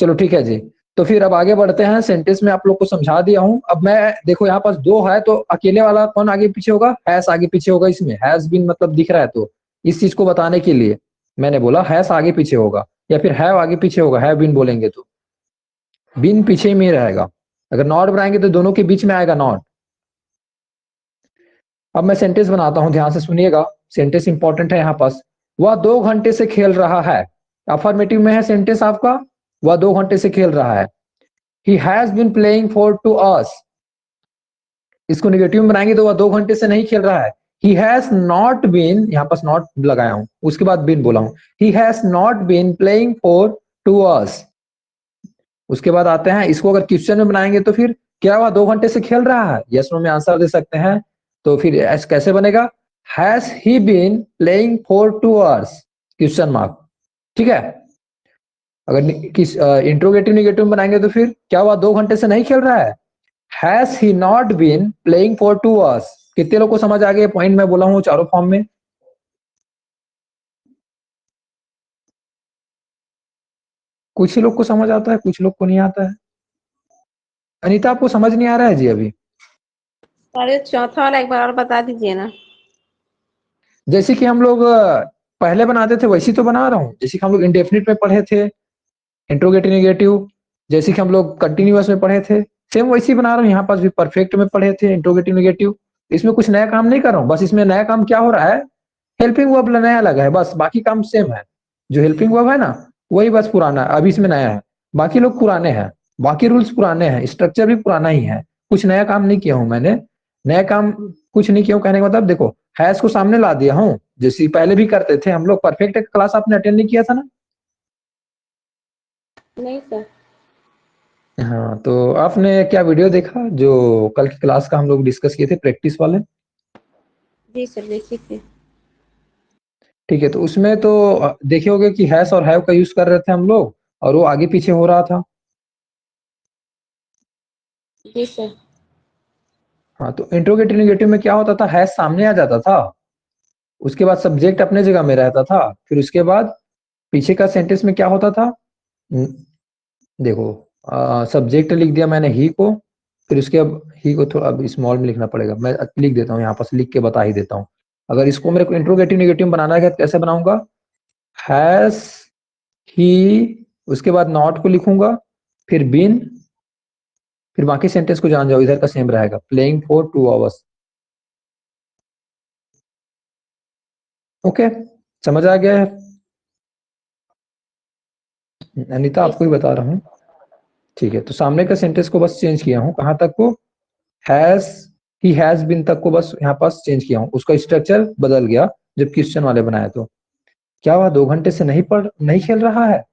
चलो ठीक है जी, तो फिर अब आगे बढ़ते हैं। सेंटेंस में आप लोग को समझा दिया हूं। अब मैं देखो यहाँ पास दो है तो अकेले वाला कौन आगे पीछे होगा? हैस आगे पीछे होगा, इसमें हैज बीन मतलब दिख रहा है, तो इस चीज को बताने के लिए मैंने बोला हैस आगे पीछे होगा, या फिर हैव आगे पीछे होगा, हैव बीन बोलेंगे तो बीन पीछे में रहेगा। अगर नॉट बनाएंगे तो दोनों के बीच में आएगा नॉट। अब मैं सेंटेंस बनाता हूं, ध्यान से सुनिएगा, सेंटेंस इंपॉर्टेंट है यहाँ पास। वह 2 घंटे से खेल रहा है, अफर्मेटिव में है सेंटेंस आपका, वह 2 घंटे से खेल रहा है। He has been playing for 2 hours, इसको निगेटिव में बनाएंगे तो वह 2 घंटे से नहीं खेल रहा है। He has not been, यहाँ पास नॉट लगाया हूं, उसके बाद बीन बोला हूं। He has not been playing for 2 hours, उसके बाद आते हैं, इसको अगर क्वेश्चन में बनाएंगे तो फिर क्या वह 2 घंटे से खेल रहा है? यस नो में आंसर दे सकते हैं। तो फिर कैसे बनेगा? Has he been playing for 2 hours, question mark, ठीक है। अगर किस इंट्रोगेटिव निगेटिव बनाएंगे तो फिर क्या वह 2 घंटे से नहीं खेल रहा है? Has he not been playing for 2 hours? कितने लोग को समझ आ गया पॉइंट मैं बोला हूँ चारों फॉर्म में? कुछ ही लोग को समझ आता है, कुछ लोग को नहीं आता है। अनीता आपको समझ नहीं आ रहा है जी अभी? अरे चौथा वाला एक बार और बता दीजिए ना। जैसे कि हम लोग पहले बनाते थे वैसी तो बना रहा हूँ, जैसे कि हम लोग इंडेफिनिट में पढ़े थे इंट्रोगेटिव निगेटिव, जैसे कि हम लोग कंटिन्यूअस में पढ़े थे, सेम वैसे ही बना रहा हूँ। यहाँ पास भी परफेक्ट में पढ़े थे इंट्रोगेटिव निगेटिव, इसमें कुछ नया काम नहीं कर रहा हूँ। बस इसमें नया काम क्या हो रहा है, हेल्पिंग वर्ब नया लगा है, बस बाकी काम सेम है। जो हेल्पिंग वर्ब है ना वही बस पुराना है, अभी इसमें नया है, बाकी लोग पुराने हैं, बाकी रूल्स पुराने हैं, स्ट्रक्चर भी पुराना ही है, कुछ नया काम नहीं किया हूँ मैंने। नया काम कुछ नहीं किया हूँ कहने का मतलब देखो, हैज को सामने ला दिया हूँ, जैसे पहले भी करते थे हम लोग। परफेक्ट क्लास आपने अटेंड नहीं किया था ना? नहीं सर। हाँ, तो आपने क्या वीडियो देखा जो कल की क्लास का हम लोग डिस्कस किए थे प्रैक्टिस वाले? जी सर देखिए थे। ठीक है, तो उसमें तो देखे होगे कि हैश और हैव का यूज कर रहे थे हम लोग, और वो आगे पीछे हो रहा था। जी सर। हाँ, तो इंट्रोगेटिव निगेटिव में क्या होता था, हैश सामने आ जाता था, उसके बाद सब्जेक्ट अपने जगह में रहता था, फिर उसके बाद पीछे का सेंटेंस में क्या होता था, देखो सब्जेक्ट लिख दिया मैंने ही को, फिर उसके अब ही को थोड़ा अब स्मॉल में लिखना पड़ेगा, मैं लिख देता हूँ यहाँ पास, लिख के बता ही देता हूँ। अगर इसको मेरे को इंट्रोगेटिव निगेटिव बनाना है कैसे बनाऊंगा, हैज ही, उसके बाद नॉट को लिखूंगा, फिर बीन, फिर बाकी सेंटेंस को जान जाओ, इधर का सेम रहेगा, प्लेइंग फॉर 2 आवर्स। ओके, समझ आ गया है? अनीता आपको ही बता रहा हूँ, ठीक है। तो सामने का सेंटेंस को बस चेंज किया हूँ, कहाँ तक को, हैज ही हैज बीन तक को बस यहाँ पास चेंज किया हूँ, उसका स्ट्रक्चर बदल गया जब क्वेश्चन वाले बनाए। तो क्या वह 2 घंटे से नहीं खेल रहा है?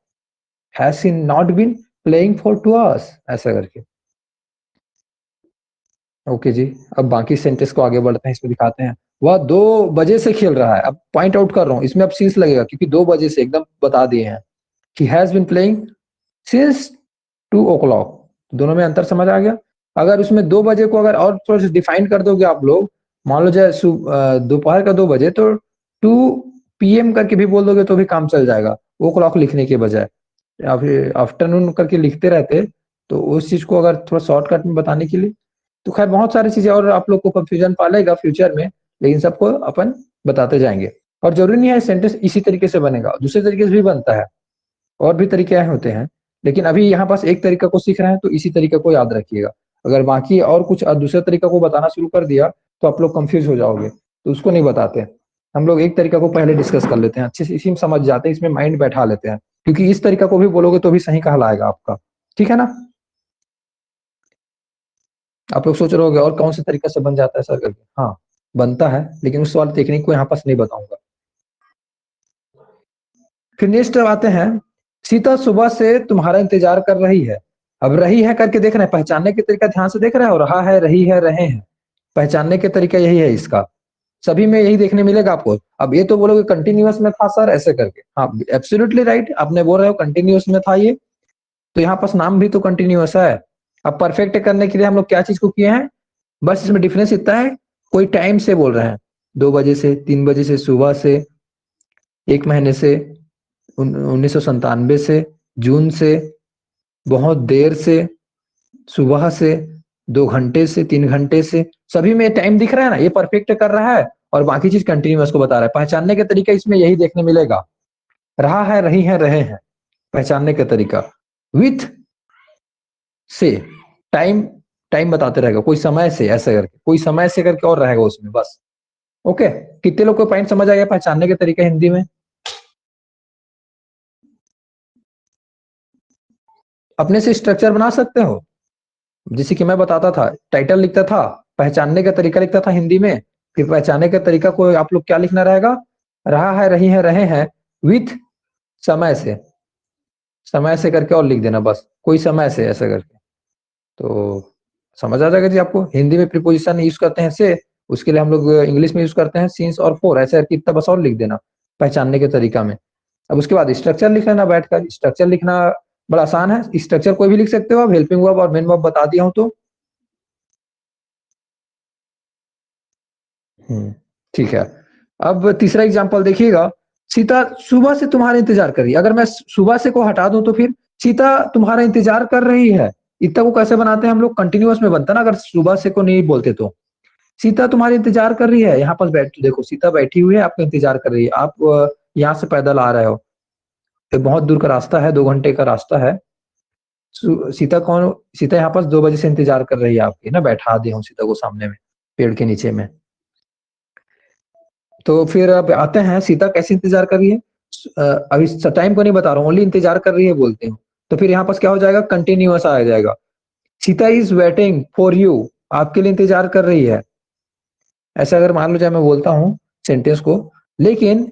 Has he not been playing for 2 hours, ऐसा करके। ओके जी, अब बाकी सेंटेंस को आगे बढ़ते हैं, इसमें दिखाते हैं। वह 2 बजे से खेल रहा है, अब पॉइंट आउट कर रहा हूँ, इसमें अब सींस लगेगा क्योंकि 2 बजे से एकदम बता दिए हैं। He has been playing since 2 o'clock, दोनों में अंतर समझ आ गया। अगर उसमें 2 बजे को अगर और थोड़ा सा डिफाइन कर दोगे आप लोग, मान लो जैसे दोपहर का 2 बजे, तो 2 PM करके भी बोल दोगे तो भी काम चल जाएगा, ओ क्लॉक लिखने के बजाय। या फिर आफ्टरनून करके लिखते रहते, तो उस चीज को अगर थोड़ा शॉर्टकट में बताने के लिए, तो खैर बहुत सारी चीजें और आप लोग को कंफ्यूजन पालेगा फ्यूचर में, लेकिन सबको अपन बताते जाएंगे। और जरूरी नहीं है सेंटेंस इसी तरीके से बनेगा, दूसरे तरीके से भी बनता है, और भी तरीके होते हैं, लेकिन अभी यहाँ पास एक तरीका को सीख रहे हैं तो इसी तरीके को याद रखिएगा। अगर बाकी और कुछ दूसरे तरीका को बताना शुरू कर दिया तो आप लोग कंफ्यूज हो जाओगे, तो उसको नहीं बताते। हम लोग एक तरीका को पहले डिस्कस कर लेते हैं, अच्छे से इसी में समझ जाते हैं, इसमें माइंड बैठा लेते हैं, क्योंकि इस तरीका को भी बोलोगे तो भी सही कहलाएगा आपका। ठीक है ना? आप लोग सोच रहे होगे और कौन से तरीका से बन जाता है सर करके। हाँ बनता है, लेकिन उस वाले टेक्निक को यहाँ पास नहीं बताऊंगा। फिर नेक्स्ट आते हैं, सीता सुबह से तुम्हारा इंतजार कर रही है। अब रही है करके देख रहे हैं, पहचानने के तरीका ध्यान से देख रहे हैं, रहा है, रही है, रहे हैं, पहचानने के तरीका यही है इसका, सभी में यही देखने मिलेगा आपको। अब ये तो बोलोगे कंटिन्यूअस में था सर ऐसे करके, हाँ एब्सोल्युटली राइट, आपने बोल रहे हो कंटिन्यूअस में था ये, तो यहाँ पास नाम भी तो कंटिन्यूअस है। अब परफेक्ट करने के लिए हम लोग क्या चीज को किए हैं, बस इसमें डिफरेंस इतना है, कोई टाइम से बोल रहे हैं, 2 बजे से, 3 बजे से, सुबह से, 1 महीने से, 1997 से, जून से, बहुत देर से, सुबह से, 2 घंटे से, 3 घंटे से, सभी में टाइम दिख रहा है ना, ये परफेक्ट कर रहा है और बाकी चीज कंटिन्यूअस को बता रहा है। पहचानने का तरीका इसमें यही देखने मिलेगा, रहा है, रही है, रहे हैं, पहचानने का तरीका। विथ से टाइम, टाइम बताते रहेगा, कोई समय से ऐसा करके, कोई समय से करके और रहेगा उसमें बस। ओके, कितने लोग को पॉइंट समझ आ गया पहचानने के तरीका हिंदी में? अपने से स्ट्रक्चर बना सकते हो, जैसे कि मैं बताता था, टाइटल लिखता था, पहचानने का तरीका लिखता था हिंदी में, फिर पहचानने का तरीका को आप लोग क्या लिखना रहेगा, रहा है, रही है, रहे हैं, विथ समय से, समय से करके और लिख देना बस, कोई समय से ऐसा करके, तो समझ आ जाएगा जी आपको। हिंदी में प्रीपोजिशन यूज करते हैं से, उसके लिए हम लोग इंग्लिश में यूज करते हैं सिंस और फॉर, ऐसा करके इतना बस और लिख देना पहचानने के तरीका में। अब उसके बाद स्ट्रक्चर लिख लेना बैठकर, स्ट्रक्चर लिखना बड़ा आसान है, स्ट्रक्चर कोई भी लिख सकते हो आप, हेल्पिंग वर्ब और मेन वर्ब बता दिया हूं तो। ठीक है। अब तीसरा एग्जांपल देखिएगा, सीता सुबह से तुम्हारा इंतजार कर रही है। अगर मैं सुबह से को हटा दूं तो फिर सीता तुम्हारा इंतजार कर रही है, इतना को कैसे बनाते हैं हम लोग, कंटिन्यूअस में बनता ना, अगर सुबह से को नहीं बोलते तो। सीता तुम्हारा इंतजार कर रही है, यहाँ पर बैठ देखो सीता बैठी हुई है, आपका इंतजार कर रही है, आप यहाँ से पैदल आ रहे हो, तो बहुत दूर का रास्ता है, 2 घंटे का रास्ता है। सीता यहाँ पास 2 बजे से इंतजार कर रही है आपकी ना, बैठा दिया हूँ सीता को सामने में, पेड़ के नीचे में। तो फिर अब आते हैं, सीता कैसे इंतजार कर रही है, अभी टाइम को नहीं बता रहा हूँ, ओनली इंतजार कर रही है बोलते हैं, तो फिर यहाँ पास क्या हो जाएगा, कंटिन्यूअस आ जाएगा। Sita is waiting for you, आपके लिए इंतजार कर रही है, ऐसा अगर मान लो चाहे मैं बोलता हूँ सेंटेंस को, लेकिन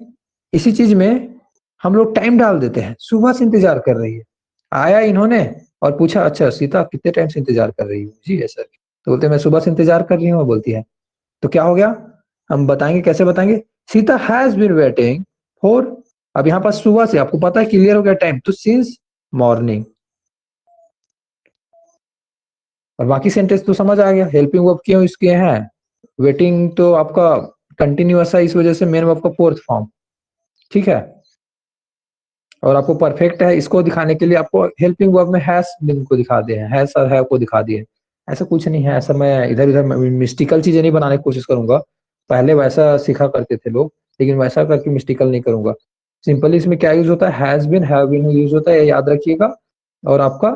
इसी चीज में हम लोग टाइम डाल देते हैं, सुबह से इंतजार कर रही है, आया इन्होंने और पूछा अच्छा सीता कितने टाइम से इंतजार कर रही हूँ जी ऐसा, तो बोलते मैं सुबह से इंतजार कर रही हूँ, बोलती है, तो क्या हो गया, हम बताएंगे कैसे बताएंगे, Sita has been waiting for, अब यहाँ पास सुबह से आपको पता है क्लियर हो गया टाइम, तो सिंस मॉर्निंग, और बाकी सेंटेंस तो समझ आ गया, हेल्पिंग वर्ब क्यों इसके हैं, वेटिंग तो आपका कंटिन्यूअस है, इस वजह से मेन वर्ब का फोर्थ फॉर्म। ठीक है, और आपको परफेक्ट है इसको दिखाने के लिए आपको हेल्पिंग वर्ब में हैज बीन को दिखा दिए हैं, हैज और हैव को दिखा दिए, ऐसा कुछ नहीं है, ऐसा मैं इधर उधर मिस्टिकल चीजें नहीं बनाने की कोशिश करूंगा, पहले वैसा सीखा करते थे लोग, लेकिन वैसा करके मिस्टिकल नहीं करूंगा। सिंपली इसमें क्या यूज होता है, has been, have been use होता है, याद रखिएगा, और आपका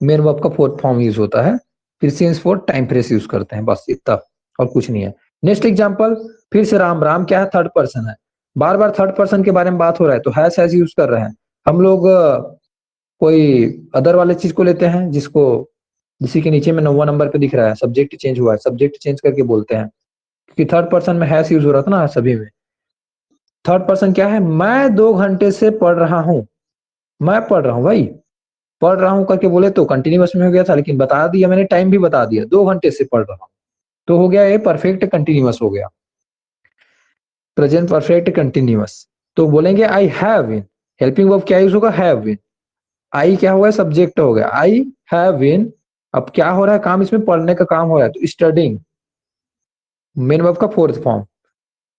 मेन वर्ब का फोर्थ फॉर्म यूज होता है, फिर since for time phrase use करते हैं, बस इतना और कुछ नहीं है। नेक्स्ट एग्जांपल, फिर से राम, राम क्या है, थर्ड पर्सन है, बार बार थर्ड पर्सन के बारे में बात हो रहा है, तो हैज यूज कर रहे हैं हम लोग। कोई अदर वाले चीज को लेते हैं जिसको, जिसी के नीचे में 9वां नंबर पे दिख रहा है, सब्जेक्ट चेंज हुआ है, सब्जेक्ट चेंज करके बोलते हैं, क्योंकि थर्ड पर्सन में हैज यूज हो रहा था ना सभी में। थर्ड पर्सन क्या है, मैं 2 घंटे से पढ़ रहा हूँ, मैं पढ़ रहा हूँ भाई, पढ़ रहा हूँ करके बोले तो कंटिन्यूअस में हो गया था, लेकिन बता दिया मैंने, टाइम भी बता दिया, 2 घंटे से पढ़ रहा हूँ, तो हो गया ये परफेक्ट कंटिन्यूअस हो गया, प्रेजेंट परफेक्ट कंटिन्यूअस। तो बोलेंगे I have been, helping verb क्या यूज होगा, हैव बीन, आई क्या होगा, सब्जेक्ट हो गया, आई हैव बीन, अब क्या हो रहा है काम, इसमें पढ़ने का काम हो रहा है, तो स्टडिंग, मेन वर्ब का फोर्थ फॉर्म।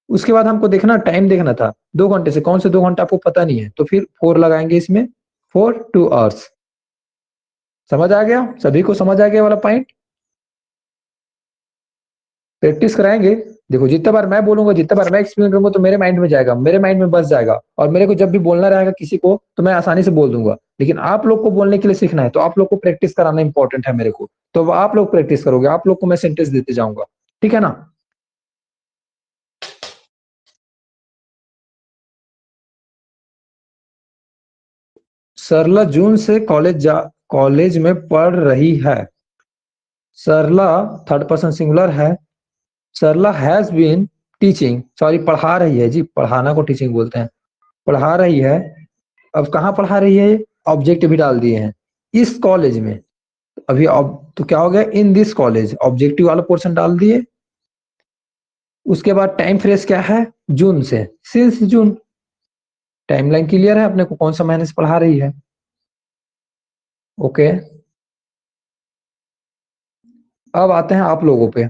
उसके बाद हमको देखना, टाइम देखना था, 2 घंटे से, कौन से 2 घंटा आपको पता नहीं है, तो फिर 4 लगाएंगे इसमें, for 2 hours। समझ आ गया? सभी को समझ आ गया वाला पॉइंट? प्रैक्टिस कराएंगे। देखो जितने बार मैं बोलूंगा, जितने बार मैं एक्सप्लेन करूंगा तो मेरे माइंड में जाएगा, मेरे माइंड में बस जाएगा, और मेरे को जब भी बोलना रहेगा किसी को तो मैं आसानी से बोल दूंगा। लेकिन आप लोग को बोलने के लिए सीखना है तो आप लोग को प्रैक्टिस कराना इंपॉर्टेंट है मेरे को। तो आप लोग प्रैक्टिस करोगे, आप लोग को मैं सेंटेंस देते जाऊंगा, ठीक है ना? सरला जून से कॉलेज में पढ़ रही है। सरला थर्ड पर्सन सिंगुलर है। सरला हैज बीन टीचिंग, सॉरी पढ़ा रही है जी, पढ़ाना को टीचिंग बोलते हैं। पढ़ा रही है। अब कहाँ पढ़ा रही है? ऑब्जेक्ट भी डाल दिए हैं, इस कॉलेज में। अभी अब तो क्या हो गया? इन दिस कॉलेज, ऑब्जेक्टिव वाला पोर्शन डाल दिए। उसके बाद टाइम फ्रेज क्या है? जून से, सिंस जून। टाइमलाइन क्लियर है अपने को, कौन सा महीने से पढ़ा रही है। ओके, अब आते हैं आप लोगों पे।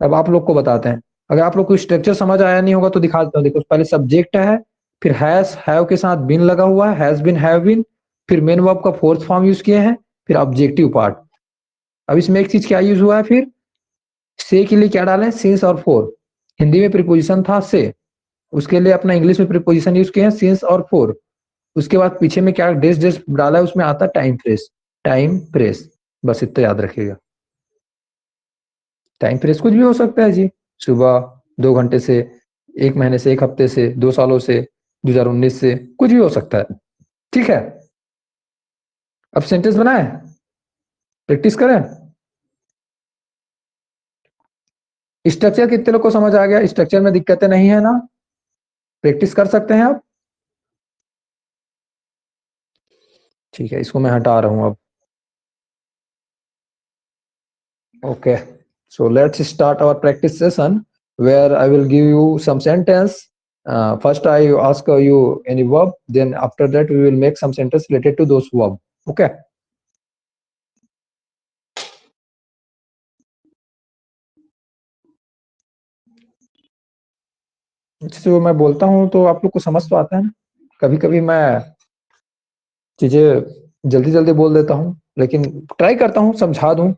अब आप लोग को बताते हैं। अगर आप लोग को स्ट्रक्चर समझ आया नहीं होगा तो दिखा देता हूँ। देखो पहले सब्जेक्ट है, फिर हैज, हैव के साथ बीन लगा हुआ है, हैज बीन, हैव बीन, फिर मेन वर्ब का फोर्थ फॉर्म यूज किए हैं, फिर ऑब्जेक्टिव पार्ट। अब इसमें एक चीज क्या यूज हुआ है? फिर से के लिए क्या डालें? सिंस और फोर। हिंदी में प्रीपोजिशन था से, उसके लिए अपना इंग्लिश में प्रीपोजिशन यूज किए हैं सिंस और फोर। उसके बाद पीछे में क्या डेस डेस डाला है, उसमें आता है टाइम फ्रेस। टाइम फ्रेस, बस इतना याद रखिएगा। टाइम फ्रेस कुछ भी हो सकता है जी, सुबह, 2 घंटे से, 1 महीने से, 1 हफ्ते से, 2 सालों से, 2019 से, कुछ भी हो सकता है, ठीक है? अब सेंटेंस बनाए, प्रैक्टिस करें। स्ट्रक्चर कितने लोग को समझ आ गया? स्ट्रक्चर में दिक्कतें नहीं है ना? प्रैक्टिस कर सकते हैं आप? ठीक है, इसको मैं हटा रहा हूं अब। Okay, so let's start our practice session where I will give you some sentence. First I ask you any verb, then after that we will make some sentence related to those verb. Okay. जो मैं बोलता हूँ तो आप लोग को समझ तो आता है ना? कभी कभी मैं चीजें जल्दी जल्दी बोल देता हूँ, लेकिन ट्राई करता हूँ समझा दूं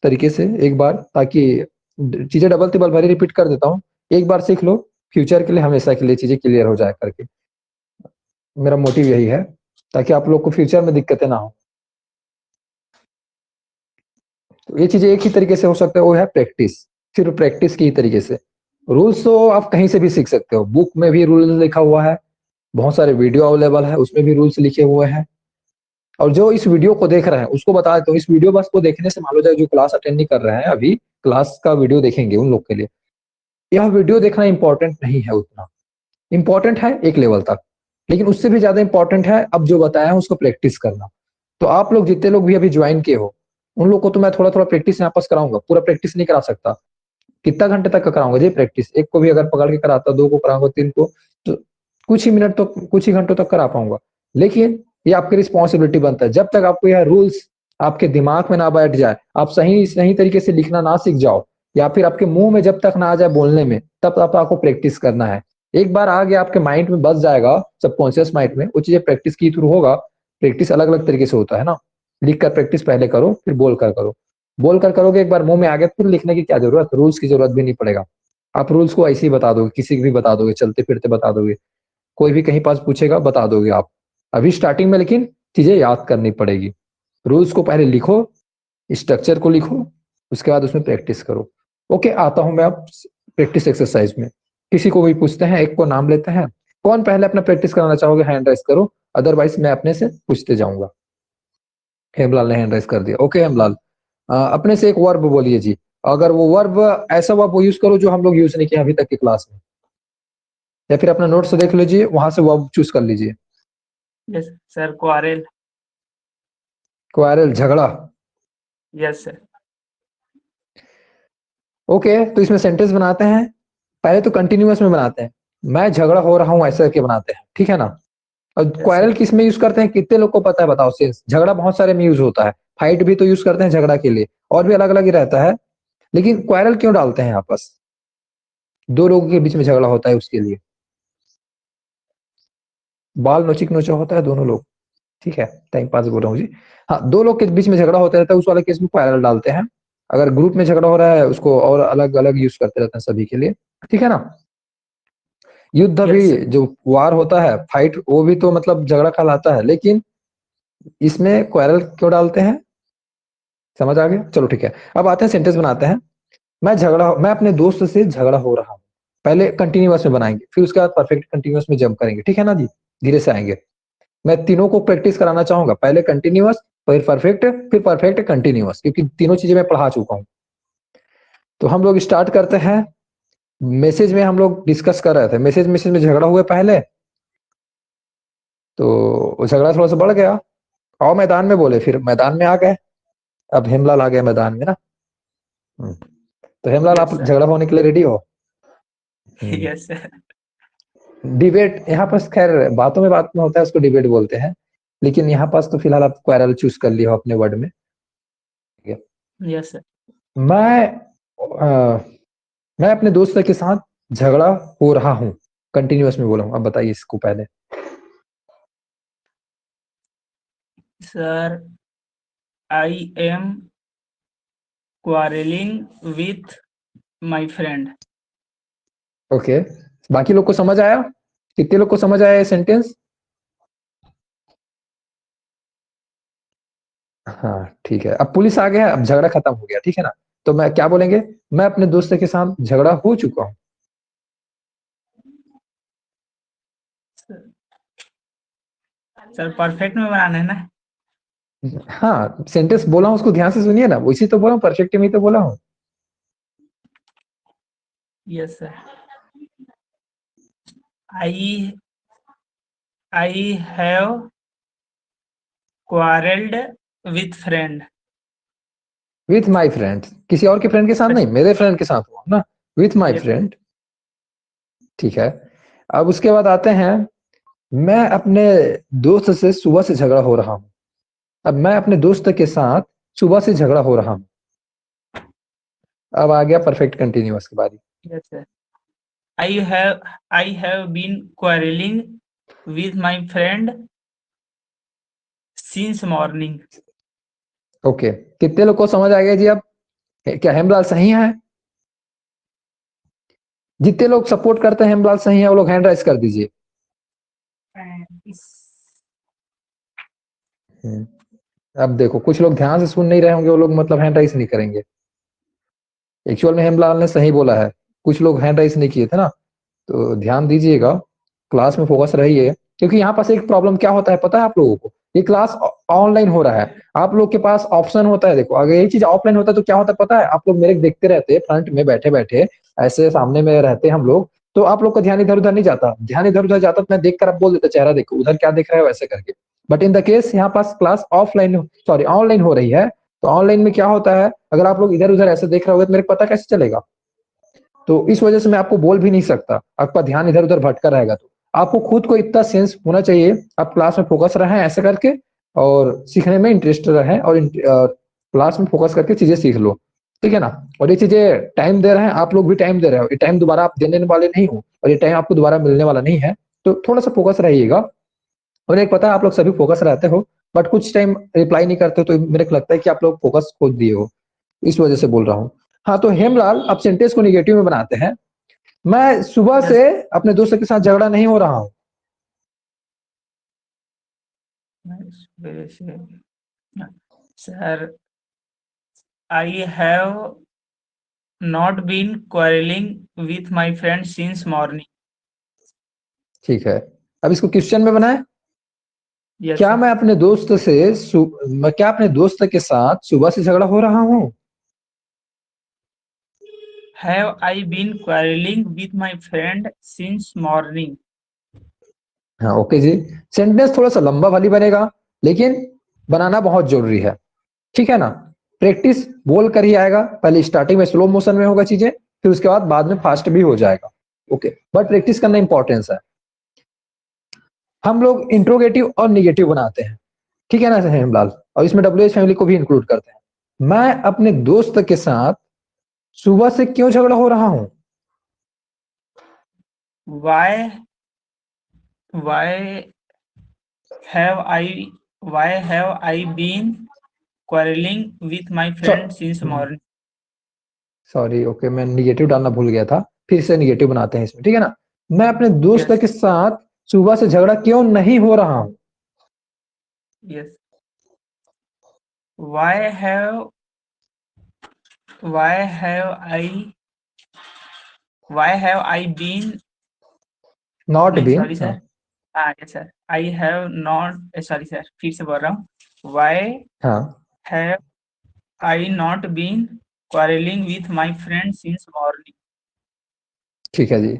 तरीके से एक बार, ताकि चीजें डबल तिबल भरी रिपीट कर देता हूँ। एक बार सीख लो, फ्यूचर के लिए, हमेशा के लिए चीजें क्लियर हो जाए करके। मेरा मोटिव यही है, ताकि आप लोग को फ्यूचर में दिक्कतें ना हो। तो ये चीजें एक ही तरीके से हो सकता है, वो है प्रैक्टिस। सिर्फ प्रैक्टिस की ही तरीके से। रूल्स तो आप कहीं से भी सीख सकते हो, बुक में भी रूल्स लिखा हुआ है, बहुत सारे वीडियो अवेलेबल है, उसमें भी रूल्स लिखे हुए हैं। और जो इस वीडियो को देख रहे हैं उसको बता देता हूँ, इस वीडियो बस को देखने से मान लो जाए जो क्लास अटेंड नहीं कर रहे हैं, अभी क्लास का वीडियो देखेंगे उन लोग के लिए यह वीडियो देखना इंपॉर्टेंट नहीं है उतना। इंपॉर्टेंट है एक लेवल तक, लेकिन उससे भी ज्यादा इंपॉर्टेंट है अब जो बताया है उसको प्रैक्टिस करना। तो आप लोग जितने लोग भी अभी ज्वाइन किए हो उन लोग को तो मैं थोड़ा थोड़ा प्रैक्टिस यहाँ पास कराऊंगा, पूरा प्रैक्टिस नहीं करा सकता। कितना घंटे तक का कराऊंगा जी प्रैक्टिस? एक को भी अगर पकड़ के कराता, 2 को कराऊंगा, 3 को, तो कुछ ही मिनट तो, कुछ ही घंटों तक करा पाऊंगा। लेकिन ये आपकी रिस्पॉन्सिबिलिटी बनता है, जब तक आपको यह रूल्स आपके दिमाग में ना बैठ जाए, आप सही सही तरीके से लिखना ना सीख जाओ, या फिर आपके मुंह में जब तक ना आ जाए बोलने में, तब तक आपको प्रैक्टिस करना है। एक बार आ गया आपके माइंड में बस जाएगा, सबकॉन्शियस माइंड में, वो चीजें प्रैक्टिस की थ्रू होगा। प्रैक्टिस अलग अलग तरीके से होता है ना, लिख कर प्रैक्टिस पहले करो, फिर बोल कर करो। बोल कर करोगे, एक बार मुंह में आ गया, फिर लिखने की क्या जरूरत, रूल्स की जरूरत भी नहीं पड़ेगा। आप रूल्स को ऐसे ही बता दोगे, किसी को भी बता दोगे, चलते फिरते बता दोगे, कोई भी कहीं पास पूछेगा बता दोगे आप। अभी स्टार्टिंग में लेकिन चीजें याद करनी पड़ेगी। रूल्स को पहले लिखो, स्ट्रक्चर को लिखो, उसके बाद उसमें प्रैक्टिस करो। ओके, आता हूं मैं अब प्रैक्टिस एक्सरसाइज में। किसी को भी पूछते हैं, एक को नाम लेते हैं। कौन पहले अपना प्रैक्टिस कराना चाहोगे हैंड राइज करो, अदरवाइज मैं अपने से पूछते जाऊंगा। हेमलाल ने हैंड राइज कर दिया। ओके हेमलाल, अपने से एक वर्ब बोलिए जी। अगर वो वर्ब ऐसा वर्ब यूज करो जो हम लोग यूज नहीं किए अभी तक की क्लास में, या फिर अपना नोट्स देख लीजिए, वहां से वर्ब चूज कर लीजिए। Yes sir, क्वारेल। क्वारल, झगड़ा। Yes sir. ओके, तो इसमें सेंटेंस बनाते हैं। पहले तो कंटिन्यूअस में बनाते हैं, मैं झगड़ा हो रहा हूं ऐसा करके बनाते हैं, ठीक है ना? और क्वारल किस में यूज करते हैं, कितने लोग को पता है बताओ? सेंस झगड़ा बहुत सारे में यूज होता है, फाइट भी तो यूज करते हैं झगड़ा के लिए, और भी अलग अलग ही रहता है। लेकिन क्वारल क्यों डालते हैं आपस? 2 लोगों के बीच में झगड़ा होता है उसके लिए, बाल नोचिक नोचा होता है दोनों लोग, ठीक है, टाइम पास बोल रहा हूँ जी। हाँ, दो लोग के बीच में झगड़ा होता रहता है, उस वाले केस में पैरेलल डालते हैं। अगर ग्रुप में झगड़ा हो रहा है उसको और अलग अलग यूज करते रहते हैं सभी के लिए, ठीक है ना। युद्ध Yes, भी sir. जो वार होता है, फाइट, वो भी तो मतलब झगड़ा कहलाता है, लेकिन इसमें क्वेरल क्यों डालते हैं, समझ आ गया। चलो ठीक है, अब आते हैं सेंटेंस बनाते हैं। मैं अपने दोस्त से झगड़ा हो रहा हूँ। पहले कंटिन्यूअस में बनाएंगे, फिर उसके बाद परफेक्ट कंटिन्यूअस में जंप करेंगे, ठीक है ना जी, धीरे से आएंगे। मैं तीनों को प्रैक्टिस कराना चाहूंगा, पहले कंटिन्यूअस, फिर परफेक्ट कंटिन्यूअस, क्योंकि तीनों चीजें मैं पढ़ा चुका हूँ। तो हम लोग स्टार्ट करते हैं। मैसेज में हम लोग डिस्कस कर रहे थे, मैसेज में झगड़ा हुए पहले, तो झगड़ा थोड़ा सा बढ़ गया, आओ मैदान में बोले, फिर मैदान में आ गए। अब हेमलाल आ गया मैदान में ना। तो हेमलाल, Yes, आप sir. झगड़ा होने के लिए रेडी हो? Yes, sir. डिबेट यहाँ पर खैर बातों में बात में होता है, उसको डिबेट बोलते हैं, लेकिन यहाँ पास तो फिलहाल आप क्वेरल चूज कर लिया हो अपने वर्ड में। Yes, sir. मैं मैं अपने दोस्त के साथ झगड़ा हो रहा हूँ, कंटिन्यूअस में बोला हूँ। अब बताइए इसको पहले। Sir, I am quarreling with my friend. Okay, बाकी लोग को समझ आया? कितने लोग को समझ आया ये सेंटेंस? हाँ ठीक है, अब पुलिस आ गया, अब झगड़ा खत्म हो गया, ठीक है ना। तो मैं क्या बोलेंगे, मैं अपने दोस्त के साथ झगड़ा हो चुका हूँ। सर परफेक्ट में बनाना है ना? हाँ, सेंटेंस बोला हूँ उसको ध्यान से सुनिए ना, उसी तो बोला हूँ, परफेक्ट में ही तो बोला हूँ। Yes, sir. I have quarreled with friend. With my friend, किसी और के फ्रेंड के साथ नहीं, मेरे फ्रेंड के साथ हुआ ना, विथ माई Yes. फ्रेंड, ठीक है। अब उसके बाद आते हैं, मैं अपने दोस्त से सुबह से झगड़ा हो रहा हूँ। अब मैं अपने दोस्त के साथ सुबह से झगड़ा हो रहा हूँ। अब आ गया परफेक्ट कंटिन्यूअस की बारी। Yes, sir. I have been quarreling with my friend since morning. Okay, कितने लोग को समझ आ गया जी? अब क्या हेमलाल सही है? जितने लोग सपोर्ट करते हैं हेमलाल सही है, वो लोग हैंड राइज कर दीजिए। अब देखो, कुछ लोग ध्यान से सुन नहीं रहे होंगे, वो लोग मतलब हैंड राइज नहीं करेंगे। एक्चुअल में हेमलाल ने सही बोला है, कुछ लोग हैंड राइज नहीं किए थे ना, तो ध्यान दीजिएगा, क्लास में फोकस रहिए। क्योंकि यहाँ पास एक प्रॉब्लम क्या होता है पता है आप लोगों को, ये क्लास ऑनलाइन हो रहा है, आप लोग के पास ऑप्शन होता है। देखो, अगर ये चीज ऑफलाइन होता है तो क्या होता है पता है, आप लोग मेरे देखते रहते फ्रंट में बैठे बैठे, ऐसे सामने में रहते हम लोग, तो आप लोग का ध्यान इधर उधर नहीं जाता, ध्यान इधर उधर जाता तो मैं देख कर आप बोल देता, चेहरा देखो उधर क्या देख रहा है, वैसे करके। बट इन द केस यहाँ पास क्लास ऑफलाइन, सॉरी ऑनलाइन हो रही है, तो ऑनलाइन में क्या होता है, अगर आप लोग इधर उधर ऐसे देख रहे होगे तो मेरे को पता कैसे चलेगा। तो इस वजह से मैं आपको बोल भी नहीं सकता, आपका ध्यान इधर उधर भटका रहेगा। तो आपको खुद को इतना सेंस होना चाहिए, आप क्लास में फोकस रहें ऐसे करके, और सीखने में इंटरेस्ट रहें, और क्लास में फोकस करके चीजें सीख लो, ठीक है ना। और ये चीजें टाइम दे रहे हैं, आप लोग भी टाइम दे रहे हो, ये टाइम दोबारा आप देने वाले नहीं हो, और ये टाइम आपको दोबारा मिलने वाला नहीं है, तो थोड़ा सा फोकस रहिएगा। और एक पता है, आप लोग सभी फोकस रहते हो, बट कुछ टाइम रिप्लाई नहीं करते हो, तो मेरे को लगता है कि आप लोग फोकस खो दिए हो, इस वजह से बोल रहा हूँ। हाँ, तो हेमलाल, अब सेंटेंस को निगेटिव में बनाते हैं। मैं सुबह Yes. से अपने दोस्त के साथ झगड़ा नहीं हो रहा हूँ। Sir, I have not been quarreling with my friend since morning. ठीक है, अब इसको क्वेश्चन में बनाए। Yes, क्या sir. मैं अपने दोस्त से मैं क्या अपने दोस्त के साथ सुबह से झगड़ा हो रहा हूँ? Have I been quarreling with my friend since morning? हाँ ओके जी, सेंटेंस थोड़ा सा लंबा वाली बनेगा, लेकिन बनाना बहुत जरूरी है, ठीक है ना। प्रैक्टिस बोल कर ही आएगा, पहले स्टार्टिंग में स्लो मोशन में होगा चीजें, फिर उसके बाद में फास्ट भी हो जाएगा, ओके। बट प्रैक्टिस करना इंपॉर्टेंस है। हम लोग इंट्रोगेटिव और निगेटिव बनाते हैं, ठीक है ना हेमलाल, और इसमें WH फैमिली को भी इंक्लूड करते हैं। मैं अपने दोस्त के साथ सुबह से क्यों झगड़ा हो रहा हूं? Why have I why have I been quarreling with my friend since morning? Sorry, okay, मैं निगेटिव डालना भूल गया था, फिर से निगेटिव बनाते हैं इसमें, ठीक है ना। मैं अपने दोस्त Yes. के साथ सुबह से झगड़ा क्यों नहीं हो रहा हूँ। Yes. Why have I been not नहीं बीन, सॉरी सर, हाँ yes sir, I have not sorry sir, फिर से बोल रहा हूँ, why हाँ have I not been quarreling with my friend since morning? ठीक है जी,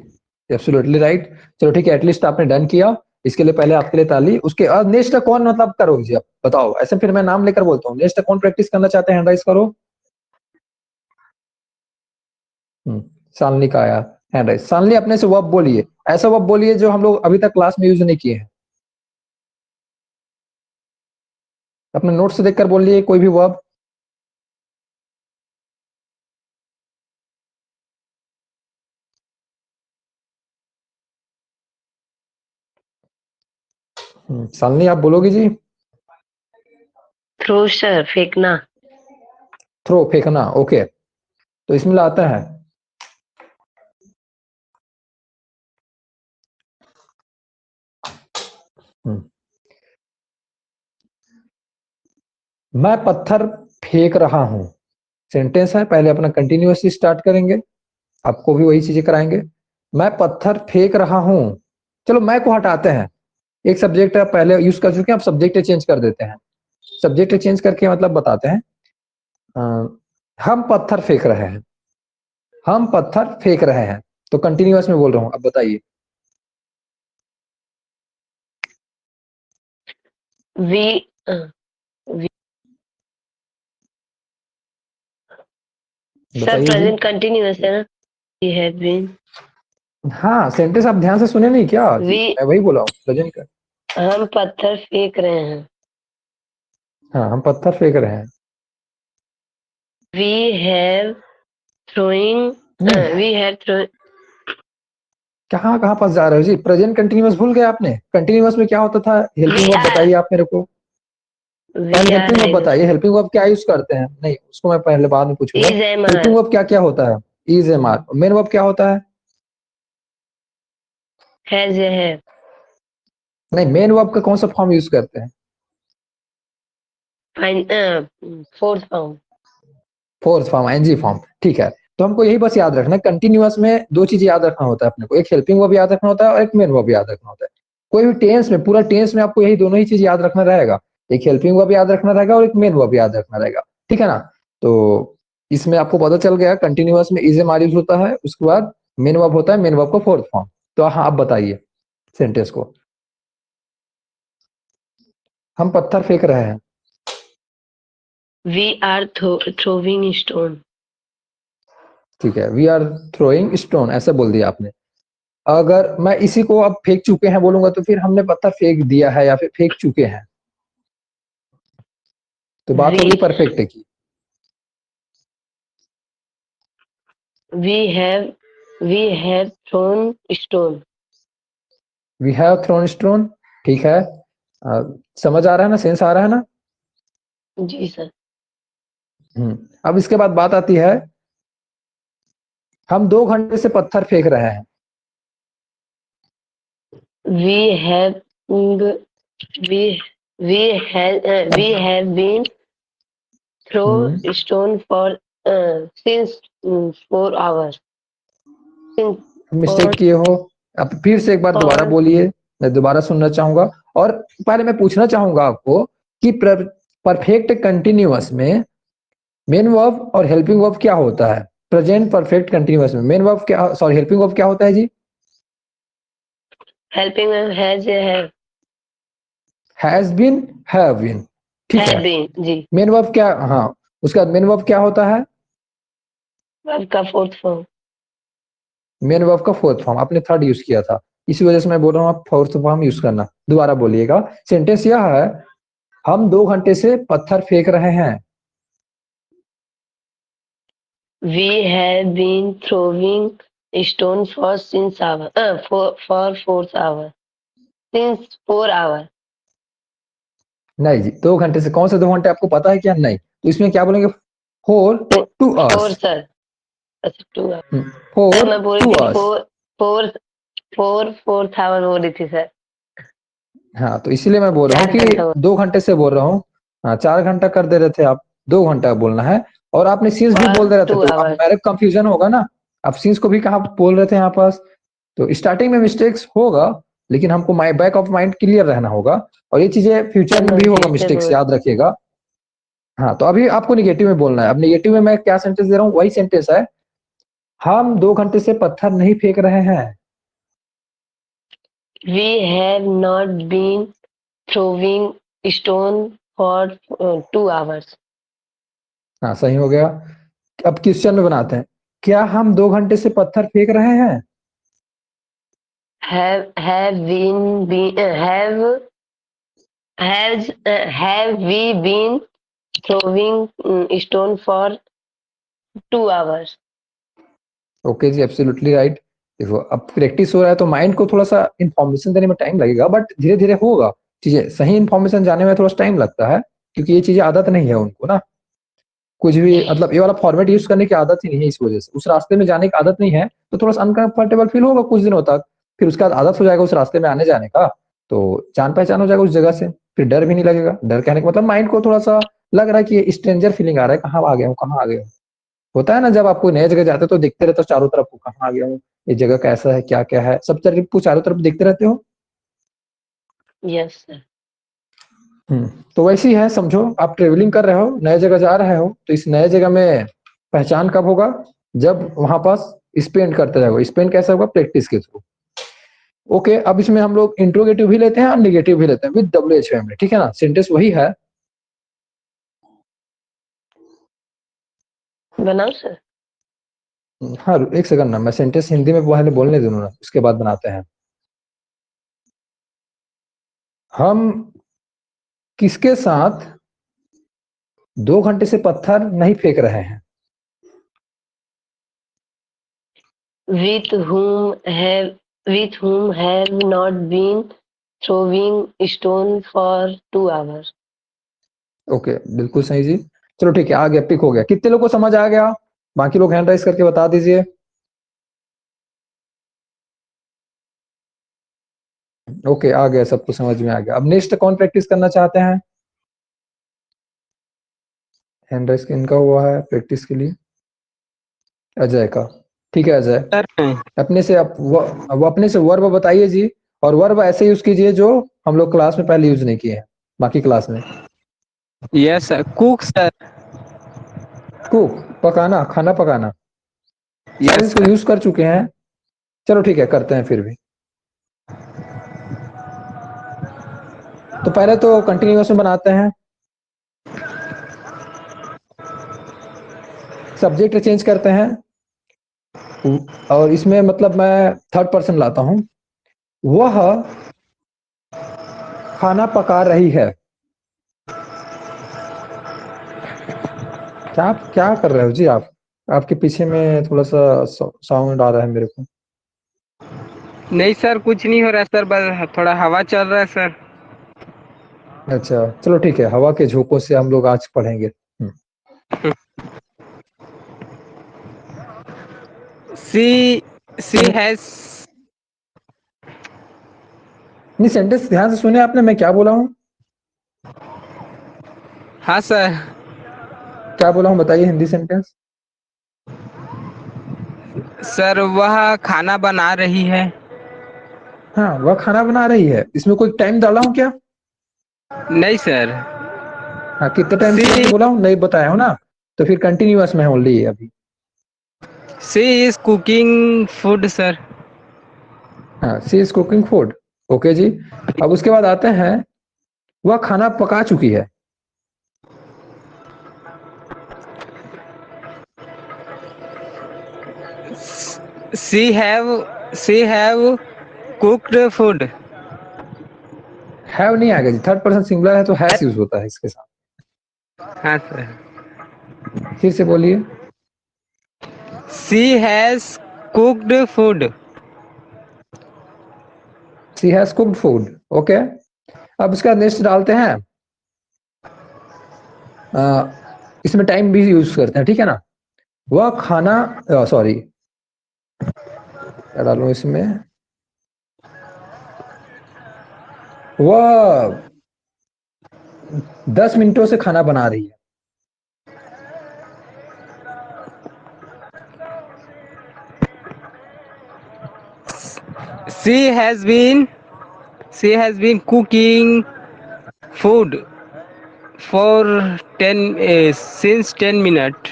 एब्सोल्युटली राइट। चलो ठीक है, एटलीस्ट आपने डन किया, इसके लिए पहले आपके लिए ताली। उसके बाद नेक्स्ट कौन मतलब करोगे जी, आप बताओ, ऐसे फिर मैं नाम लेकर बोलता हूँ। नेक्स्ट कौन प्रैक्टिस करना चाहते हैं, हैंड राइज करो। शालिनी का आया हैंड राइज। शालिनी अपने से वर्ब बोलिए, ऐसा वर्ब बोलिए जो हम लोग अभी तक क्लास में यूज नहीं किए हैं। अपने नोट से देखकर बोलिए कोई भी वर्ब। शालिनी आप बोलोगी जी। थ्रो सर, फेंकना। थ्रो, फेंकना, ओके। तो इसमें लाता है मैं पत्थर फेंक रहा हूं। सेंटेंस है, पहले अपना कंटिन्यूअसली स्टार्ट करेंगे, आपको भी वही चीजें कराएंगे। मैं पत्थर फेंक रहा हूं। चलो मैं को हटाते हैं, एक सब्जेक्ट पहले यूज कर चुके हैं, अब सब्जेक्ट चेंज कर देते हैं। सब्जेक्ट चेंज करके मतलब बताते हैं, हम पत्थर फेंक रहे हैं, हम पत्थर फेंक रहे हैं। तो कंटिन्यूअस में बोल रहा हूं, अब बताइए। वी वी सर, बताइए जी। प्रेजेंट कंटिन्यूअस है ना। वी हैव बीन, हाँ, सेंटेंस आप ध्यान से सुने नहीं क्या जी? वी मैं वही बोला हूँ, प्रेजेंट का। हम पत्थर फेंक रहे हैं। हाँ, हम पत्थर फेंक रहे हैं। We have throwing, we have throw. कहाँ कहाँ फंस जा रहे हो जी, प्रेजेंट कंटिन्यूअस भूल गए आपने। कंटिन्यूअस में क्या होता था, हेल्पिंग वर्ब बताइए आप मेरे को। वी पहले आर हेल्पिंग वर्ब हैविंग। बताइए, हेल्पिंग वर्ब क्या यूज करते हैं। नहीं, उसको मैं पहले बाद में पूछूंगा। Is am are. Helping verb क्या क्या होता है। Is am are. Main verb क्या होता है। हैज है। नहीं, मेन वर्ब का कौन सा फॉर्म यूज करते हैं। Fourth form. Fourth form, ing form, ठीक है। तो हमको यही बस याद रखना है, कंटिन्यूअस में दो चीज याद रखना होता है अपने को, एक हेल्पिंग वर्ब याद रखना होता है और एक मेन वर्ब याद रखना होता है। कोई भी टेंस में, पूरा टेंस में आपको यही दोनों ही चीज याद रखना रहेगा, एक हेल्पिंग वर्ब याद रखना रहेगा और एक मेन वर्ब याद रखना रहेगा, ठीक है ना। तो इसमें आपको पता चल गया, कंटिन्यूअस में इज एम आर यूज होता है, उसके बाद मेन वर्ब होता है, मेन वर्ब का फोर्थ फॉर्म। तो हाँ, आप बताइए सेंटेंस को। हम पत्थर फेंक रहे हैं। We are throwing stone. ठीक है, वी आर थ्रोइंग स्टोन, ऐसे बोल दिया आपने। अगर मैं इसी को अब फेंक चुके हैं बोलूंगा तो फिर हमने पत्थर फेंक दिया है या फिर फेंक चुके हैं, तो बात होगी परफेक्ट की। We have thrown stone. We have thrown stone, ठीक है। समझ आ रहा है ना, सेंस आ रहा है ना। जी सर। अब इसके बाद बात आती है, हम 2 घंटे से पत्थर फेंक रहे हैं। We have we we have been throw stone for since 4 hours। Mistake किए हो, अब फिर से एक बार दोबारा बोलिए, मैं दोबारा सुनना चाहूंगा। और पहले मैं पूछना चाहूंगा आपको कि परफेक्ट कंटिन्यूअस में मेन वर्ब और हेल्पिंग वर्ब क्या होता है। प्रेजेंट परफेक्ट कंटिन्यूअस में मेन वर्ब क्या, सॉरी, हेल्पिंग वर्ब क्या होता है जी। Helping has been, have been, ठीक है। Been ji. मेन वर्ब क्या, हाँ, उसके बाद मेन वर्ब क्या होता है। वर्ब का फोर्थ फॉर्म। मेन वर्ब का फोर्थ फॉर्म, आपने थर्ड यूज किया था, इसी वजह से मैं बोल रहा हूँ आप फोर्थ फॉर्म यूज करना। दोबारा बोलिएगा, सेंटेंस यह है, हम 2 घंटे से पत्थर फेंक रहे हैं। We have been throwing stone for since hour for 4 hours। Since 4 hours। नहीं जी, 2 घंटे से कौन से 2 घंटे आपको पता है क्या? नहीं, तो इसमें क्या बोलेंगे? 4 2 4 आवर्स। सर, अच्छा 2 सर 4 मैं बोल 2 रही थी आवर्स। 4 आवर बोल रही थी सर। हाँ, तो इसीलिए मैं बोल रहा हूँ 4 घंटा कि 2 घंटे से बोल रहा हूँ। हाँ, 4 घंटा कर दे रहे थे आप, 2 घंटा बोलना है। और आपने सीन्स भी बोल और दे रहे थे, 2 तो अब आवर्स। मेरे कंफ्यूजन होगा ना। आप सीन्स को भी कहाँ बोल रहे थे यहाँ पास? तो स्टार्टिंग में मिस्टेक्स होगा, लेकिन हमको my back of mind clear रहना होगा। और ये चीजें फ्यूचर में भी होगा, जैसे मिस्टेक्स याद रखिएगा। हाँ, तो अभी आपको निगेटिव में बोलना है। अब निगेटिव में मैं क्या सेंटेंस दे रहा हूँ? वही सेंटेंस है, हम 2 घंटे से पत्थर नहीं फेंक रहे हैं। we have not been throwing stone for 2 hours. हाँ, सही हो गया। अब क्वेश्चन में बनाते हैं, क्या हम 2 घंटे से पत्थर फेंक रहे हैं? Have we been throwing stone for 2 hours? Okay जी, एब्सोल्युटली राइट। देखो, अब प्रैक्टिस हो रहा है तो माइंड को थोड़ा सा इन्फॉर्मेशन देने में टाइम लगेगा, बट धीरे धीरे होगा। चीजें सही इन्फॉर्मेशन जाने में थोड़ा टाइम लगता है, क्योंकि ये चीजें आदत नहीं है उनको ना। कुछ भी मतलब ये वाला फॉर्मेट यूज करने की आदत ही नहीं है, इस वजह से उस रास्ते में जाने की आदत नहीं है, तो थोड़ा सा अनकंफर्टेबल फील होगा कुछ दिनों तक। फिर उसके बाद आदत हो जाएगा उस रास्ते में आने जाने का, तो जान पहचान हो जाएगा उस जगह से। फिर डर भी नहीं लगेगा। डर कहने का मतलब माइंड को थोड़ा सा लग रहा है कि स्ट्रेंजर फीलिंग आ रहा है, कहाँ आ गया हूँ, कहाँ आ गया हूँ। होता है ना, जब आप कोई नए जगह जाते हो तो देखते रहते हो चारों तरफ को, कहाँ आ गया हूँ, ये जगह कैसा है, क्या क्या है, सब तरफ चारों तरफ देखते रहते हो। Yes sir. तो वैसे ही है, समझो आप ट्रेवलिंग कर रहे हो, नए जगह जा रहे हो, तो इस नए जगह में पहचान कब होगा? जब वहां पास स्पेंड करते जाओगे। स्पेंड कैसे होगा? प्रैक्टिस के थ्रू। ओके, अब इसमें हम लोग इंट्रोगेटिव भी लेते हैं और निगेटिव भी लेते हैं विद WH फैमिली, ठीक है ना? सेंटेंस वही है। बनाओ सर। हाँ, एक सेकंड ना, मैं सेंटेंस हिंदी में पहले बोलने दूं ना, उसके बाद बनाते हैं। हम किसके साथ 2 घंटे से पत्थर नहीं फेंक रहे हैं? with whom have not been throwing stone for 2 hours. Okay, बिल्कुल सही जी। चलो ठीक है, आ गया, पिक हो गया। कितने लोग को समझ आ गया? बाकी लोग हैंड राइज करके बता दीजिए। ओके, आ गया, सबको समझ में आ गया। अब नेक्स्ट कौन प्रैक्टिस करना चाहते हैं? हैंड राइज इनका हुआ है प्रैक्टिस के लिए, अजय का। ठीक है अजय, सर अपने से वो अपने से वर्ब बताइए जी। और वर्ब ऐसे यूज कीजिए जो हम लोग क्लास में पहले यूज नहीं किए हैं, बाकी क्लास में। Yes sir, cook sir. Cook, पकाना, खाना पकाना। शायद यस इसको सर। यूज कर चुके हैं। चलो ठीक है, करते हैं फिर भी। तो पहले तो कंटिन्यूअस में बनाते हैं। सब्जेक्ट चेंज करते हैं, और इसमें मतलब मैं थर्ड पर्सन लाता हूं। वह खाना पका रही है। क्या कर रहे हो जी आप? आपके पीछे में थोड़ा सा साउंड आ रहा है मेरे को। नहीं सर, कुछ नहीं हो रहा सर, बस थोड़ा हवा चल रहा है सर। अच्छा, चलो ठीक है, हवा के झोंकों से हम लोग आज पढ़ेंगे। सी हैज। नहीं, सेंटेंस ध्यान से सुने आपने, मैं क्या बोला हूँ? हाँ सर। क्या बोला हूँ बताइए, हिंदी सेंटेंस। सर वह खाना बना रही है। हाँ, वह खाना बना रही है। इसमें कोई टाइम डाला हूँ क्या? नहीं सर। हाँ, कितने टाइम से करके सी बोला हूँ? नहीं बताया हूँ ना, तो फिर कंटिन्यूअस में ओनली है अभी। सी इज कुकिंग फूड सर। हाँ, सी इज कुकिंग फूड। ओके जी। अब उसके बाद आते हैं, वह खाना पका चुकी है। सी हैव कुक्ड फूड। हैव नहीं आएगा जी, थर्ड पर्सन सिंगुलर है तो हैज यूज होता है इसके साथ। हाँ सर। फिर से बोलिए। She has cooked food. She has cooked food. Okay, अब उसका नेक्स्ट डालते हैं, इसमें टाइम भी यूज करते हैं, ठीक है ना। वह खाना, सॉरी क्या डालूं इसमें, वह 10 मिनटों से खाना बना रही है। She has been cooking food for since 10 minutes.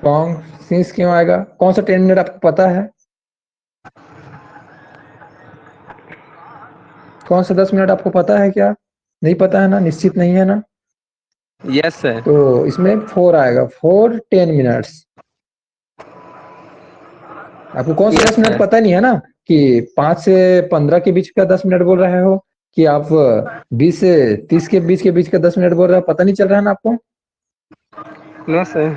कौन सिंस क्यों आएगा, कौन सा 10 मिनट आपको पता है, कौन सा 10 मिनट आपको पता है क्या, नहीं पता है ना, निश्चित नहीं है ना। Yes sir. तो इसमें 4 आएगा, 4 10 मिनट्स। आपको कौन सा Yes 10 मिनट sir. पता नहीं है ना, कि 5 से 15 के बीच का 10 मिनट बोल रहे हो, कि आप 20 से 30 के बीच का 10 मिनट बोल रहे हो, पता नहीं चल रहा है ना आपको। No sir.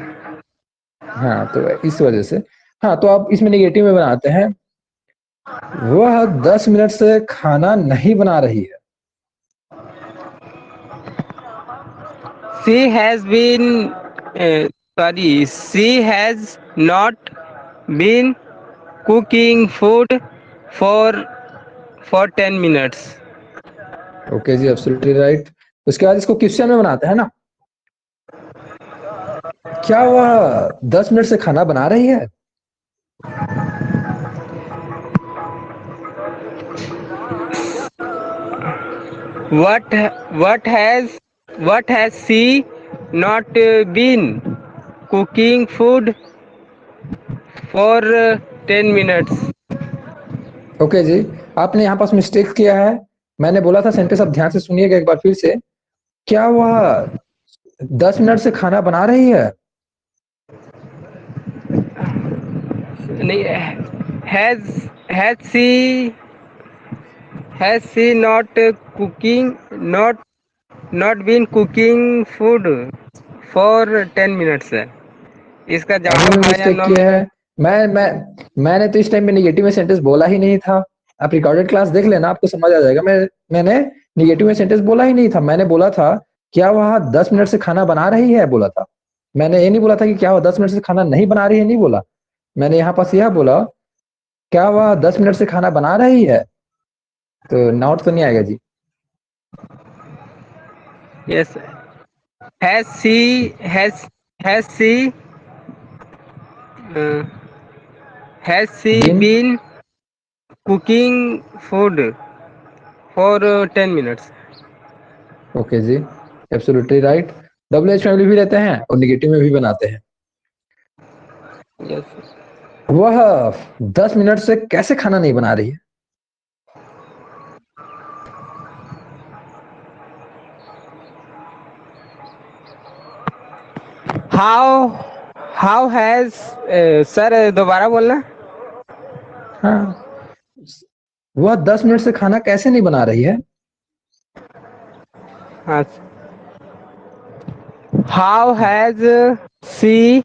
हाँ तो इस वजह से, हाँ तो आप इसमें नेगेटिव में बनाते हैं, वह 10 मिनट से खाना नहीं बना रही है। She has been she has not been cooking food for 10 minutes. Okay जी, एब्सोल्युटली राइट। उसके बाद इसको क्वेश्चन में बनाते हैं ना, क्या वह 10 मिनट से खाना बना रही है। What has she not been cooking food for 10 minutes? Okay जी, आपने यहाँ पास मिस्टेक किया है। मैंने बोला था सेंटेंस, आप ध्यान से सुनिएगा एक बार फिर से, क्या वह 10 मिनट से खाना बना रही है। नहीं, has she not been cooking food for 10 minutes है। इसका अभी जवाब में है या मिस्टेक नो किया में? है। मैंने तो इस टाइम में निगेटिव में सेंटेंस बोला ही नहीं था। आप रिकॉर्डेड क्लास देख लेना, आपको समझ आ जाएगा। मैंने निगेटिव में सेंटेंस बोला ही नहीं था। मैंने बोला था क्या वह 10 मिनट से खाना बना रही है, बोला था। मैंने ये नहीं बोला था कि क्या वह 10 मिनट से खाना नहीं बना रही है, नहीं बोला। मैंने यहाँ पास यह बोला, क्या वह 10 मिनट से खाना बना रही है। तो नाउट तो नहीं आएगा जी। Yes. Has she uh, has she been, been cooking food for 10 minutes? Okay जी, absolutely right. W H family भी रहते हैं और निगेटिव में भी बनाते हैं। Yes. वह 10 मिनट से कैसे खाना नहीं बना रही है। How has सर दोबारा बोलना। हाँ, वह 10 मिनट से खाना कैसे नहीं बना रही है। हाँ। How has she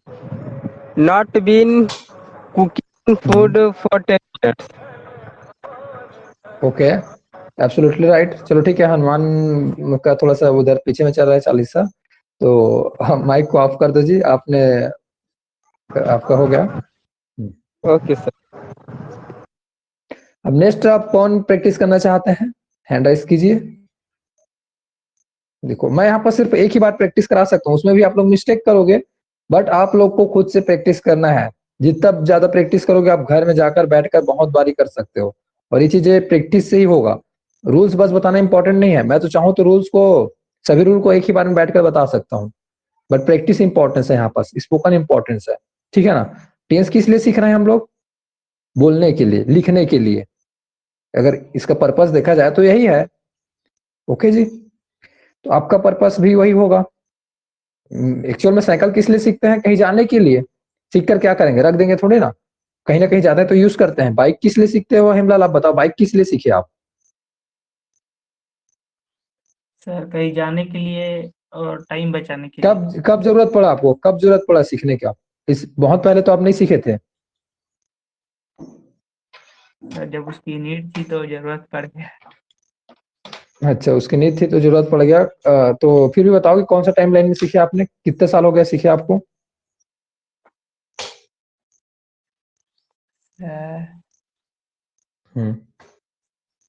not been cooking food for 10 minutes? Okay, absolutely right. चलो ठीक है, हनुमान का थोड़ा सा उधर पीछे में चल रहा है 40सा, तो माइक को ऑफ कर दो जी। आपका हो गया। Okay sir. अब नेक्स्ट आप कौन प्रैक्टिस करना चाहते हैं, हैंड राइज कीजिए। देखो, मैं यहाँ पर सिर्फ एक ही बार प्रैक्टिस करा सकता हूँ, उसमें भी आप लोग मिस्टेक करोगे, बट आप लोग को खुद से प्रैक्टिस करना है। जितना ज्यादा प्रैक्टिस करोगे, आप घर में जाकर बैठकर बहुत बारी कर सकते हो, और ये चीजें प्रैक्टिस से ही होगा। रूल्स बस बताना इंपॉर्टेंट नहीं है। मैं तो चाहूँ तो रूल्स को, सभी रूल को एक ही बार में बैठकर बता सकता हूँ, बट प्रैक्टिस इंपॉर्टेंस है यहाँ पास, स्पोकन इंपॉर्टेंस है, ठीक है ना। टेंस किस लिए सीख रहे हैं हम लोग, बोलने के लिए, लिखने के लिए। अगर इसका पर्पस देखा जाए तो यही है। ओके जी, तो आपका पर्पस भी वही होगा। एक्चुअल में साइकिल किस लिए सीखते हैं, कहीं जाने के लिए। सीख कर क्या करेंगे, रख देंगे थोड़ी ना, कहीं ना कहीं जाते हैं तो यूज करते हैं। बाइक किस लिए सीखते हो हेमलाल, आप बताओ, बाइक किस लिए सीखे आप। सर कहीं जाने के लिए और टाइम बचाने के लिए। कब जरूरत पड़ा आपको, कब जरूरत पड़ा सीखने का। इस बहुत पहले तो आप नहीं सीखे थे। जब उसकी नीड थी तो जरूरत पड़ गया। अच्छा, उसकी नहीं थी तो जरूरत पड़ गया। तो फिर भी बताओ कि कौन सा टाइम लाइन में सीखे आपने, कितने साल हो गए सीखे आपको? हम्म।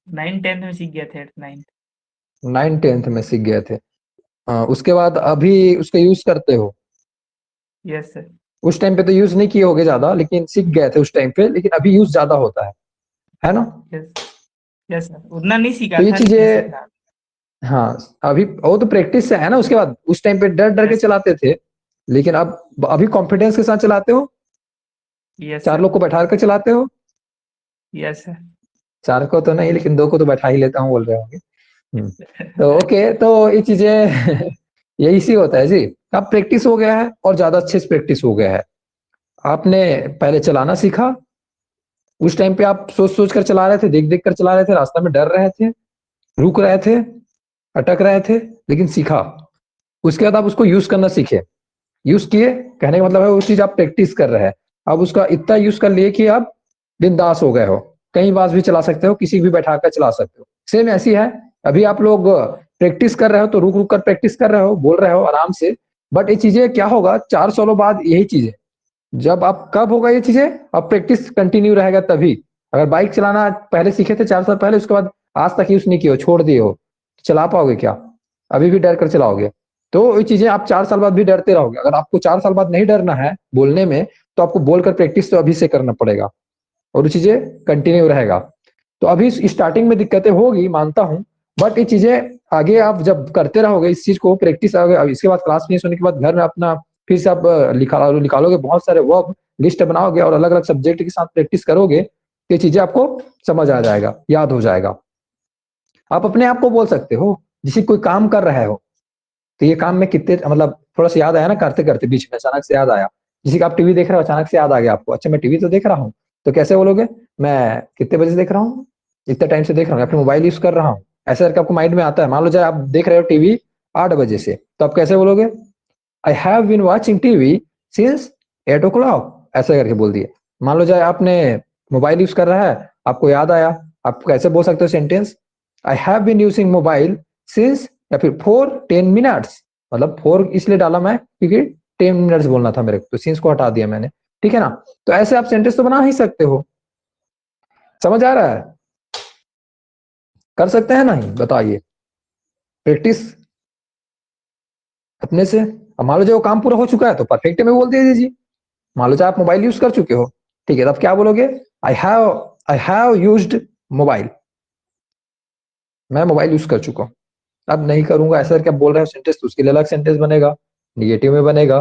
9th 10th में सीख गए थे, 9th। 9th 10th में सीख गए थे। उसके बाद अभी उसका यूज करते हो? Yes sir. उस टाइम पे तो यूज नहीं किए होगे ज्यादा, लेकिन सीख गए थे उस टाइम पे, लेकिन अभी यूज ज्यादा होता है ना? यस। यस सर, उतना नहीं सीखा तो ये था लेकिन चीजें, सीखा। हाँ, अभी वो तो प्रैक्टिस से है ना। उसके बाद उस टाइम पे डर डर के यस। चलाते थे, लेकिन अब अभी कॉन्फिडेंस के साथ चलाते हो? यस चार सर। लोग को बैठा कर चलाते हो? Yes sir. चार को तो नहीं, लेकिन दो को तो बैठा ही लेता हूँ बोल रहे होंगे। तो ओके, तो ये चीजें यही सी होता है जी। अब प्रैक्टिस हो गया है और ज्यादा अच्छे से प्रैक्टिस हो गया है। आपने पहले चलाना सीखा, उस टाइम पे आप सोच सोच कर चला रहे थे, देख देख कर चला रहे थे, रास्ते में डर रहे थे, रुक रहे थे, अटक रहे थे, लेकिन सीखा। उसके बाद आप उसको यूज करना सीखे। यूज किए, कहने का मतलब है वो चीज आप प्रैक्टिस कर रहे हैं। अब उसका इतना यूज कर लिए कि आप बिंदास हो गए हो, कहीं बास भी चला सकते हो, किसी भी बैठा कर चला सकते हो। सेम ऐसी है, अभी आप लोग प्रैक्टिस कर रहे हो तो रुक रुक कर प्रैक्टिस कर रहे हो, बोल रहे हो आराम से। बट ये चीजें क्या होगा, 4 सालों बाद यही चीजें, जब आप कब होगा ये चीजें, अब प्रैक्टिस कंटिन्यू रहेगा तभी। अगर बाइक चलाना पहले सीखे थे 4 साल पहले, उसके बाद आज तक यूज नहीं किए हो, छोड़ दिए हो, चला पाओगे क्या? अभी भी डर कर चलाओगे। तो ये चीजें आप 4 साल बाद भी डरते रहोगे। अगर आपको 4 साल बाद नहीं डरना है बोलने में, तो आपको बोलकर प्रैक्टिस तो अभी से करना पड़ेगा, और वो चीजें कंटिन्यू रहेगा। तो अभी स्टार्टिंग में दिक्कतें होगी, मानता हूं, बट ये चीजें आगे आप जब करते रहोगे इस चीज को, प्रैक्टिस, इसके बाद क्लास फिनिश होने के बाद घर में अपना फिर से आप निकालोगे बहुत सारे वर्ब, लिस्ट बनाओगे और अलग अलग सब्जेक्ट के साथ प्रैक्टिस करोगे, तो ये चीजें आपको समझ आ जाएगा, याद हो जाएगा। आप अपने आप को बोल सकते हो, जैसे कोई काम कर रहे हो, तो ये काम में कितने, मतलब थोड़ा सा याद आया ना करते करते, बीच में अचानक से याद आया। जैसे कि आप टीवी देख रहे हो, अचानक से याद आ गया आपको, अच्छा मैं टीवी तो देख रहा हूँ, तो कैसे बोलोगे? मैं कितने बजे देख रहा हूँ, इतने टाइम से देख रहा हूँ, अपने मोबाइल यूज कर रहा हूँ। ऐसा करके आपको माइंड में आता है। मान लो जाए आप देख रहे हो टीवी 8 बजे से, तो आप कैसे बोलोगे? I have been watching TV since 8 o'clock, ऐसा करके बोल दिए। मान लो जाए आपने मोबाइल यूज कर रहा है, आपको याद आया, आप कैसे बोल सकते हो sentence? I have been using mobile since, या फिर फॉर 10 मिनट्स। मतलब फोर इसलिए डाला मैं क्योंकि 10 मिनट्स बोलना था मेरे को, तो सिंस को हटा दिया मैंने। ठीक है ना? तो ऐसे आप सेंटेंस तो बना ही सकते हो। समझ आ रहा है? कर सकते हैं नहीं, बताइए। प्रैक्टिस अपने से। अब मान लो जो काम पूरा हो चुका है तो परफेक्ट में बोल दे दीजिए। मान लो चाहे आप मोबाइल यूज कर चुके हो, ठीक है, तब क्या बोलोगे? आई हैव यूज्ड मोबाइल, मैं मोबाइल यूज कर चुका हूँ। अब नहीं करूंगा ऐसा करके आप बोल रहे हो सेंटेंस, तो उसके लिए अलग सेंटेंस बनेगा, निगेटिव में बनेगा।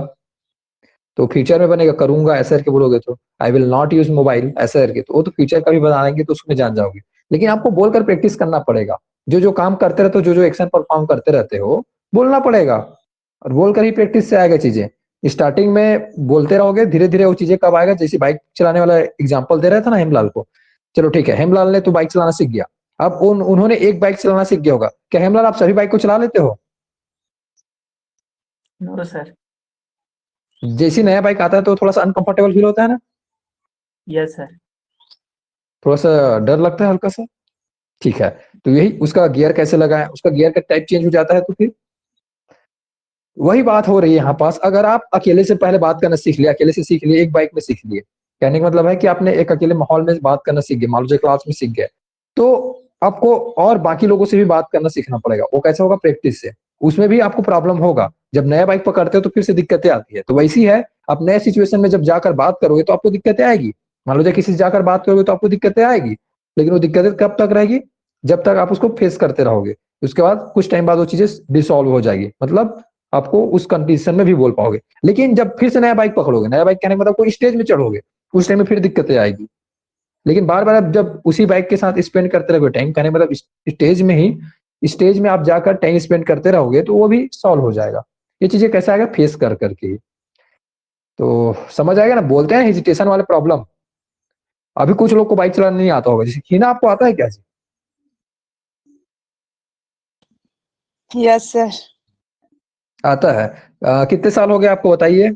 तो फ्यूचर में बनेगा, करूंगा ऐसा करके बोलोगे तो I will not use mobile ऐसा करके, तो वो तो फ्यूचर का भी बनाएंगे तो उसमें जान जाओगे। लेकिन आपको बोलकर प्रैक्टिस करना पड़ेगा। जो जो काम करते रहते हो, जो जो एक्शन परफॉर्म करते रहते हो, बोलना पड़ेगा। और बोलकर ही प्रैक्टिस से आएगा चीजें। स्टार्टिंग में बोलते रहोगे, धीरे धीरे वो चीजें कब आएगा, जैसे बाइक चलाने वाला एग्जाम्पल दे रहा था ना हेमलाल को। चलो ठीक है, हेमलाल ने तो बाइक चलाना सीख गया। अब उन्होंने एक बाइक चलाना सीख गया होगा, क्या हेमलाल आप सभी बाइक को चला लेते हो? No sir. जैसी नया बाइक आता है तो थोड़ा सा अनकंफर्टेबल फील होता है ना, यस सर। थोड़ा सा डर लगता है हल्का सा। ठीक है, तो यही उसका गियर कैसे लगा है, उसका गियर का टाइप चेंज हो जाता है, तो फिर वही बात हो रही है यहाँ पास। अगर आप अकेले से पहले बात करना सीख लिया, अकेले से सीख लिए, एक बाइक में सीख लिए, कहने का मतलब है कि आपने एक अकेले माहौल में बात करना सीख गए, मान लो क्लास में सीख गए, तो आपको और बाकी लोगों से भी बात करना सीखना पड़ेगा। वो कैसे होगा? प्रैक्टिस से। उसमें भी आपको प्रॉब्लम होगा, जब नया बाइक पकड़ते हो तो फिर से दिक्कतें आती है, तो वैसी है। आप नए सिचुएशन में जब जाकर बात करोगे तो आपको दिक्कतें आएगी। मान लो जब किसी से जाकर बात करोगे तो आपको दिक्कतें आएगी, लेकिन वो दिक्कतें कब तक रहेगी? जब तक आप उसको फेस करते रहोगे। उसके बाद कुछ टाइम बाद वो चीजें डिसॉल्व हो जाएगी, मतलब आपको उस कंडीशन में भी बोल पाओगे। लेकिन जब फिर से नया बाइक पकड़ोगे, नया बाइक कहने का मतलब कोई स्टेज में चढ़ोगे, उस टाइम में फिर दिक्कतें आएगी। लेकिन बार बार आप जब उसी बाइक के साथ स्पेंड करते रहोगे टाइम, कहने का मतलब स्टेज में ही, स्टेज में आप जाकर टाइम स्पेंड करते रहोगे तो वो भी सॉल्व हो जाएगा। ये चीजें कैसे आएगा? फेस कर करके ही। तो समझ आएगा ना, बोलते हैं हेजिटेशन वाले प्रॉब्लम। अभी कुछ लोग को बाइक चलाना नहीं आता होगा, जैसे खीना आपको आता है क्या जी? Yes sir. आता है। कितने साल हो गए आपको, बताइए?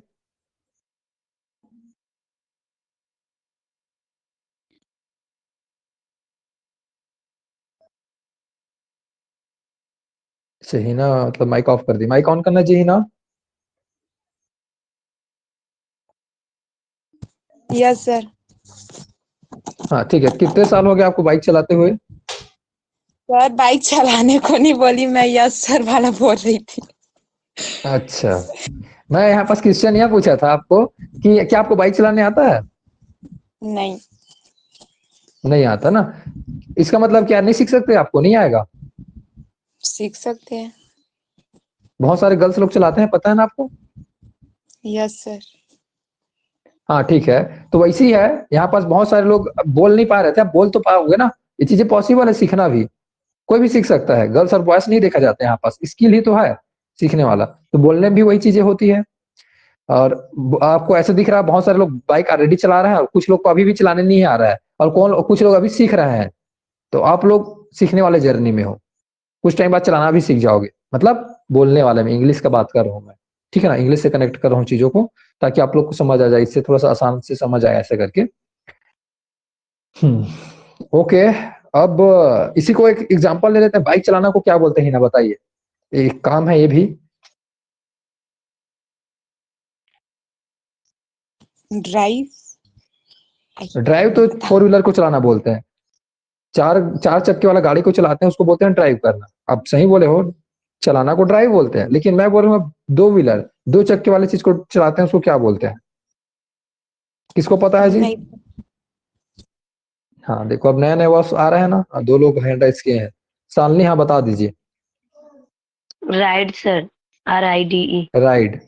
अच्छा हिना मतलब माइक ऑफ कर दी, माइक ऑन करना चाहिए हिना। Yes sir. हाँ ठीक है, कितने साल हो गए आपको बाइक चलाते हुए? सर बाइक चलाने को नहीं बोली मैं, यस सर वाला बोल रही थी। अच्छा, मैं यहाँ पास क्वेश्चन यह पूछा था आपको कि क्या आपको बाइक चलाने आता है? नहीं। नहीं आता ना, इसका मतलब क्या नहीं सीख सकते, आपको नहीं आएगा? सीख सकते हैं। बहुत सारे गर्ल्स लोग चलाते हैं, पता है ना आपको? Yes sir. हाँ ठीक है, तो वैसे ही है, यहाँ पास बहुत सारे लोग बोल नहीं पा रहे थे, आप बोल तो पाओगे ना। ये चीजें पॉसिबल है, सीखना भी कोई भी सीख सकता है, गर्ल्स और बॉयज नहीं देखा जाता है, यहाँ पास स्किल ही तो है सीखने वाला। तो बोलने में भी वही चीजें होती है। और आपको ऐसे दिख रहा है बहुत सारे लोग बाइक ऑलरेडी चला रहे हैं और कुछ लोग को अभी भी चलाने नहीं आ रहा है, और कुछ लोग अभी सीख रहे हैं। तो आप लोग सीखने वाले जर्नी में हो, कुछ टाइम बाद चलाना भी सीख जाओगे, मतलब बोलने वाले में इंग्लिश का बात कर रहा हूँ मैं, ठीक है ना, इंग्लिश से कनेक्ट कर रहा हूँ चीजों को, ताकि आप लोग को समझ आ जाए, इससे थोड़ा सा आसान से समझ आए ऐसे करके। ओके, अब इसी को एक एग्जांपल ले लेते हैं, बाइक चलाना को क्या बोलते हैं ना, बताइए, एक काम है ये भी। ड्राइव। ड्राइव तो फोर व्हीलर को चलाना बोलते हैं, चार चार चक्के वाला गाड़ी को चलाते हैं उसको बोलते हैं ड्राइव करना। आप सही बोले हो, चलाना को ड्राइव बोलते हैं, लेकिन मैं बोल रहा हूँ दो व्हीलर, दो चक्के वाले चीज को चलाते हैं उसको क्या बोलते हैं? किसको पता है जी? नहीं। हाँ देखो, अब नया नया वर्ड्स आ रहे हैं ना, दो लोग हैंड राइज किए हैं। सालनी, हाँ बता दीजिए। Ride sir, RIDE। Ride,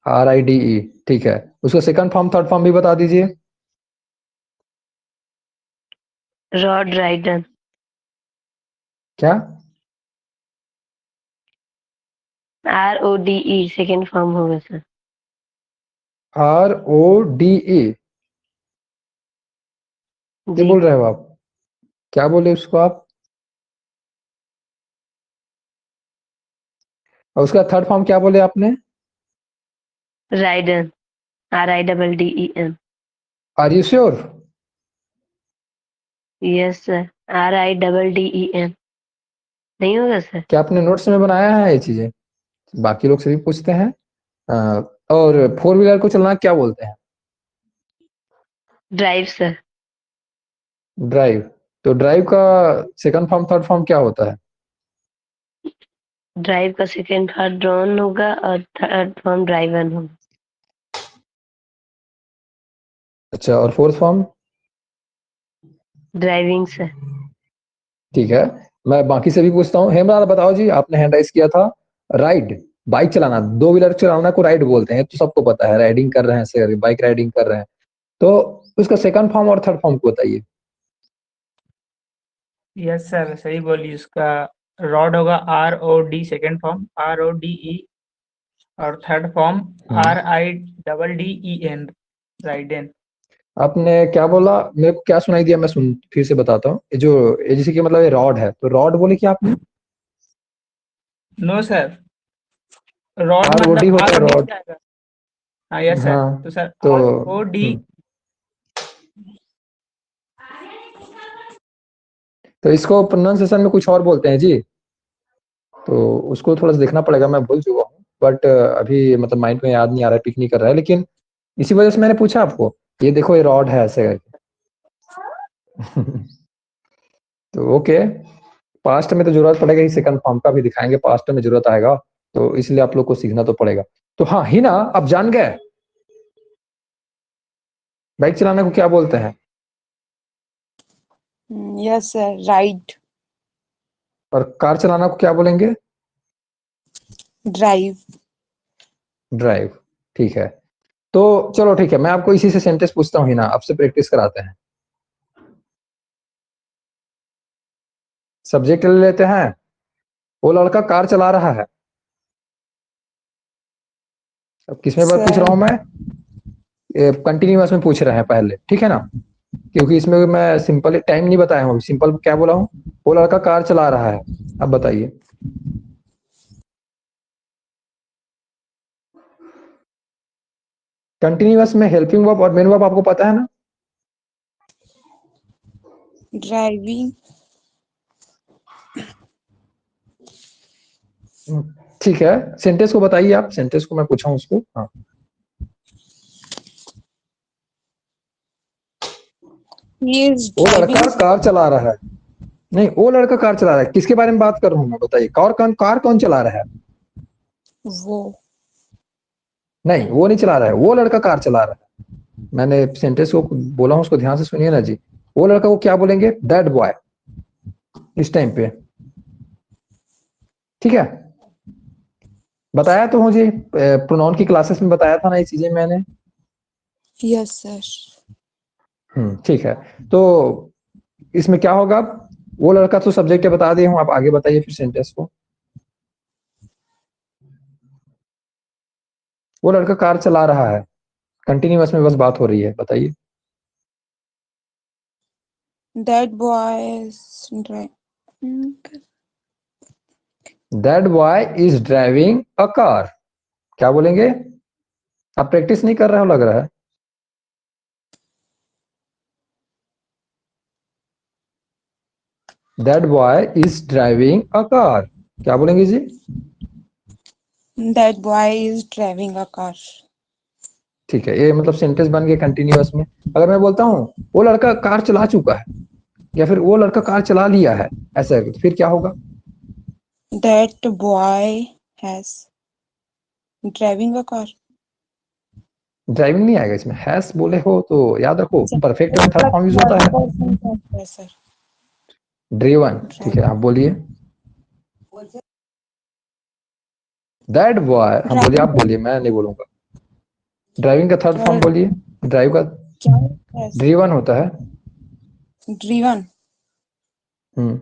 RIDE, ठीक है, उसका सेकंड फॉर्म थर्ड फॉर्म भी बता दीजिए। Rode rider. क्या? RODE सेकेंड फॉर्म होगा सर। RODE, ये जी। बोल रहे हो आप? क्या बोले उसको आप? और उसका थर्ड फॉर्म क्या बोले आपने? Ridden, RIDDEN। Are you sure? Yes sir, RIDDEN। नहीं होगा सर? क्या आपने नोट्स में बनाया है ये चीजें? बाकी लोग से भी पूछते हैं। और फोर व्हीलर को चलाना क्या बोलते हैं? Drive sir. ड्राइव, तो ड्राइव का सेकंड फॉर्म थर्ड फॉर्म क्या होता है? ड्राइव का सेकेंड फॉर्म ड्रोन होगा और थर्ड फॉर्म ड्राइवन होगा। अच्छा, और फोर्थ फॉर्म? Driving sir. ठीक है, मैं बाकी से भी पूछता हूँ। हेमराज बताओ जी, आपने हैंड राइज किया था। राइड, बाइक चलाना, दो व्हीलर चलाना को राइड बोलते हैं, तो सबको पता है, राइडिंग कर रहे हैं ऐसे, बाइक राइडिंग कर रहे हैं। तो उसका सेकंड फॉर्म और थर्ड फॉर्म को बताइए। यस सर, सही बोली, उसका रॉड होगा ROD सेकेंड फॉर्म, RODE, और थर्ड फॉर्म RIDDEN, राइडेन। आपने क्या बोला, मेरे को क्या सुनाई दिया, मैं सुन फिर से बताता हूँ। ये जैसे कि मतलब ये रॉड है, तो रॉड बोले क्या आपने? नो सर, रॉड ROD मतलब होता है ROD रॉड। जाएगा। हाँ यस सर, हाँ, तो सर तो ROD। तो इसको प्रोनाउंसिएशन में कुछ और बोलते हैं जी, तो उसको थोड़ा सा देखना पड़ेगा, मैं भूल चुका हूँ, बट अभी मतलब माइंड में याद नहीं आ रहा है, पिक नहीं कर रहा है, लेकिन इसी वजह से मैंने पूछा आपको। ये देखो, ये रॉड है ऐसे करके। तो ओके, पास्ट में तो जरूरत पड़ेगा ही, सेकंड फॉर्म का भी दिखाएंगे, पास्ट में जरूरत आएगा, तो इसलिए आप लोग को सीखना तो पड़ेगा। तो हाँ ही ना, आप जान गए बाइक चलाने को क्या बोलते हैं? Yes sir, ride. और कार चलाना को क्या बोलेंगे? ड्राइव। ड्राइव, ठीक है। तो चलो ठीक है, मैं आपको इसी से सेंटेंस पूछता हूँ ही ना, आपसे प्रैक्टिस कराते हैं। सब्जेक्ट ले लेते हैं, वो लड़का कार चला रहा है। अब किसमें बार पूछ रहा हूं सर। मैं? कंटिन्यूअस में पूछ रहे हैं पहले, ठीक है ना, क्योंकि इसमें मैं सिंपल टाइम नहीं बताया हूँ, सिंपल क्या बोला हूँ, वो लड़का कार चला रहा है। अब बताइए। कंटिन्यूअस में हेल्पिंग वर्ब और मेन वर्ब आपको पता है ना? ड्राइविंग। ठीक है, सेंटेंस को बताइए आप, सेंटेंस को मैं पूछा हूँ उसको। हाँ, He is वो लड़का driving. कार चला रहा है। नहीं, वो लड़का कार चला रहा है, किसके बारे में बात कर रहा हूँ मैं, बताइए। कार कौन चला रहा है? वो नहीं, वो नहीं चला रहा है, वो लड़का कार चला रहा है। मैंने सेंटेंस को बोला हूँ, उसको ध्यान से सुनिए ना जी। वो लड़का को क्या बोलेंगे? दैट बॉय, इस टाइम पे। ठीक है, बताया तो मुझे प्रोनाउन की क्लासेस में बताया था ना ये चीजें मैंने। yes sir. ठीक है, तो इसमें क्या होगा? वो लड़का तो सब्जेक्ट बता दिए हूँ, आप आगे बताइए फिर सेंटेंस को। वो लड़का कार चला रहा है, कंटिन्यूअस में बस बात हो रही है, बताइए। That boy is driving. That boy is driving a car. क्या बोलेंगे? आप प्रैक्टिस नहीं कर रहे हो लग रहा है। That boy is driving a car. क्या बोलेंगे जी? That boy is driving a car. ठीक है, ये मतलब सेंटेंस बन गया कंटिन्यूअस में। अगर मैं बोलता हूँ वो लड़का कार चला चुका है, या फिर वो लड़का कार चला लिया है, ऐसा है, तो फिर क्या होगा? That boy has driving a car. Driving नहीं आएगा इसमें, हैस बोले हो तो याद रखो, परफेक्ट में थर्ड फॉर्म यूज होता है, Yes sir. ड्रिवन। ठीक है, आप बोलिए। दैट बॉय, हम बोलिए, आप बोलिए, मैं नहीं बोलूंगा। ड्राइविंग का थर्ड फॉर्म बोलिए। ड्राइव का क्या है? ड्रिवन होता है। Driven. Hmm,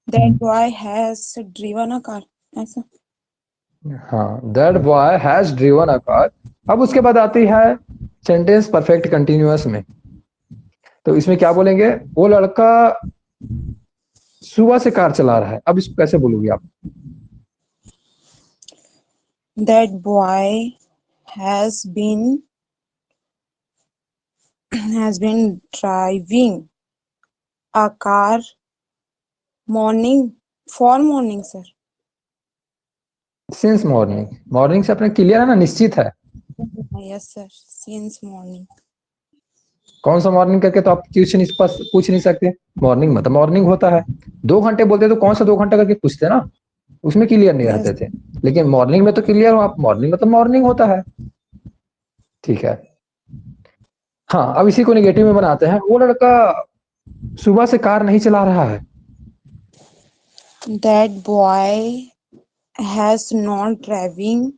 That boy has driven a car. ऐसा. हाँ, that boy has driven a car. अब उसके बाद आती है सेंटेंस परफेक्ट कंटिन्यूअस में। तो इसमें क्या बोलेंगे? वो लड़का सुबह से कार चला रहा है। अब इसको कैसे बोलोगे आप? That boy has been driving a car morning sir. Since morning. Morning से अपने क्लियर है ना, निश्चित है। Yes sir. Since morning. कौन सा मॉर्निंग करके तो आप पूछ नहीं सकते। मॉर्निंग मतलब मॉर्निंग होता है। 2 घंटे बोलते तो कौन सा 2 घंटा करके पूछते ना, उसमें क्लियर नहीं Yes. रहते थे। लेकिन मॉर्निंग में तो क्लियर हो आप, मॉर्निंग मतलब मॉर्निंग होता है। ठीक है, हाँ, अब इसी को निगेटिव में बनाते हैं। वो लड़का सुबह से कार नहीं चला रहा है। That boy has not driving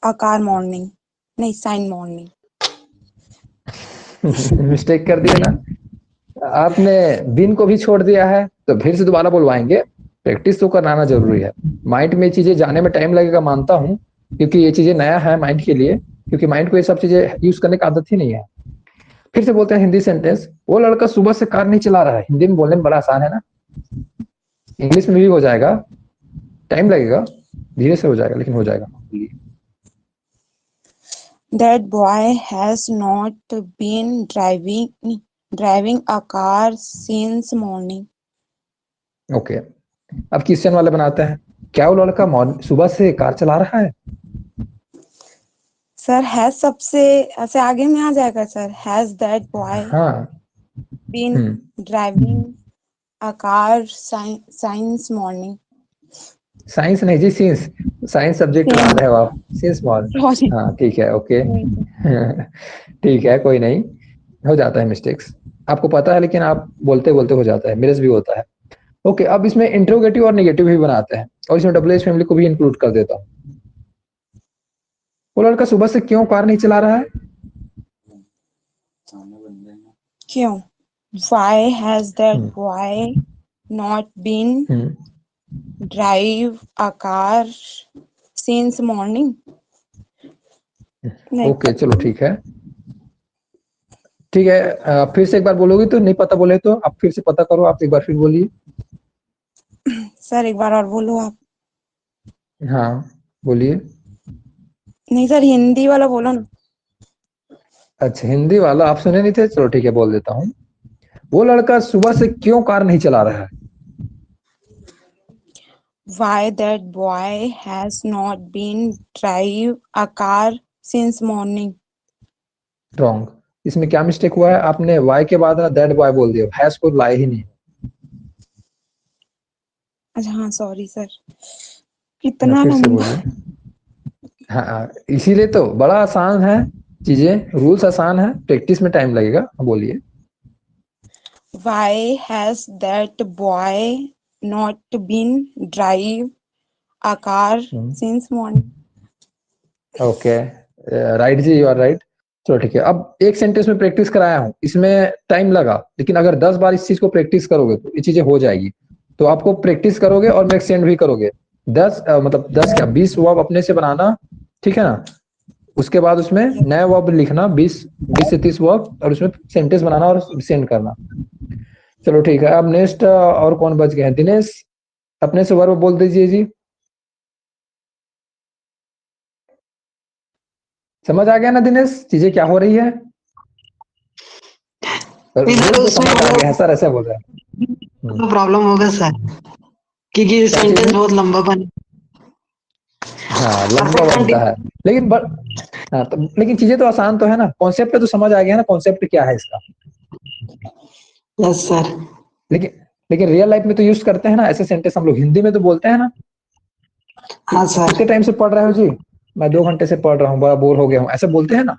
a car morning. नहीं sign morning. मिस्टेक कर दिया ना आपने, दिन को भी छोड़ दिया है, तो फिर से दोबारा बुलवाएंगे। प्रैक्टिस तो कराना जरूरी है। माइंड में चीजें जाने में टाइम लगेगा, मानता हूँ, क्योंकि ये चीजें नया है माइंड के लिए, क्योंकि माइंड को ये सब चीजें यूज करने की आदत ही नहीं है। फिर से बोलते हैं हिंदी सेंटेंस। वो लड़का सुबह से कार नहीं चला रहा है। हिंदी में बोलने में बड़ा आसान है ना, इंग्लिश में भी हो जाएगा, टाइम लगेगा, धीरे से हो जाएगा, लेकिन हो जाएगा। That boy has not been driving a car since morning. Okay, अब क्वेश्चन वाले बनाते हैं। क्या वो लड़का सुबह से कार चला रहा है? सर हैज सबसे ऐसे आगे में आ जाएगा सर। हैज दैट बॉय हाँ, been driving a car science morning. Science नहीं जी, सींस। साइंस सब्जेक्ट पढ़ा रहे हो आप, सींस मॉर्निंग। हाँ ठीक है, ओके। ठीक है, कोई नहीं, हो जाता है मिस्टेक्स, आपको पता है, लेकिन आप बोलते बोलते हो जाता है, मेरे से भी होता है। ओके, अब इसमें इंट्रोगेटिव और नेगेटिव भी बनाते हैं, और इसमें डबल एच फैमिली को भी इंक्लूड कर देता हूँ। वो लड़का सुबह से क्यों कार नहीं चला रहा है? क्यों? Why has that boy not been drive a car since morning? Okay, चलो ठीक है, ठीक है। फिर से एक बार बोलोगी तो, नहीं पता बोले तो आप फिर से पता करो, आप एक बार फिर बोलिए। सर एक बार और बोलो आप। हाँ बोलिए। नहीं सर, हिंदी वाला बोलो ना। अच्छा, हिंदी वाला आप सुने नहीं थे, चलो ठीक है, बोल देता हूँ। वो लड़का सुबह से क्यों कार नहीं चला रहा है? why that boy has not been drive a car since morning. Wrong. इसमें क्या मिस्टेक हुआ है, आपने वाई के बाद ना दैट बॉय बोल दिया, हैज को लाए ही नहीं। अच्छा हाँ सॉरी सर, मैं कितना फिर से लंबा। बोलिए। हाँ, इसीलिए तो बड़ा आसान है चीजें, रूल्स आसान है, प्रैक्टिस में टाइम लगेगा। बोलिए। Why has that boy not been drive a car since morning? Okay, right जी, यू आर राइट। चलो ठीक है, अब एक सेंटेंस में प्रैक्टिस कराया हूँ, इसमें टाइम लगा, लेकिन अगर 10 बार इस चीज को प्रैक्टिस करोगे तो ये चीजें हो जाएगी। तो आपको प्रैक्टिस करोगे और मैं सेंड भी करोगे। 10 मतलब 10 क्या 20 वर्ब अपने से बनाना, ठीक है ना। उसके बाद उसमें नए वर्ब लिखना, 20 से 30 वर्ब, और उसमें सेंटेंस बनाना और सेंड करना। चलो ठीक है, अब नेक्स्ट और कौन बच गए हैं? दिनेश, अपने से वर्ब बोल दीजिए जी। समझ आ गया ना दिनेश, चीजें क्या हो रही है? तो समझ आ गया है सर, ऐसा बोल रहा है। प्रॉब्लम होगा सर, क्योंकि सेंटेंस बहुत लंबा बन। हाँ, लंबा बनता है, लेकिन हाँ, तो लेकिन चीजें तो आसान तो है ना, कॉन्सेप्ट तो समझ आ गया ना, कॉन्सेप्ट क्या है इसका। Yes sir. लेकिन रियल लाइफ में तो यूज करते हैं ना ऐसे सेंटेंस, हम लोग हिंदी में तो बोलते हैं ना। हाँ सर। कितने टाइम से पढ़ रहे हो जी? मैं 2 घंटे से पढ़ रहा हूँ, बड़ा बोर हो गया हूँ, ऐसे बोलते हैं ना।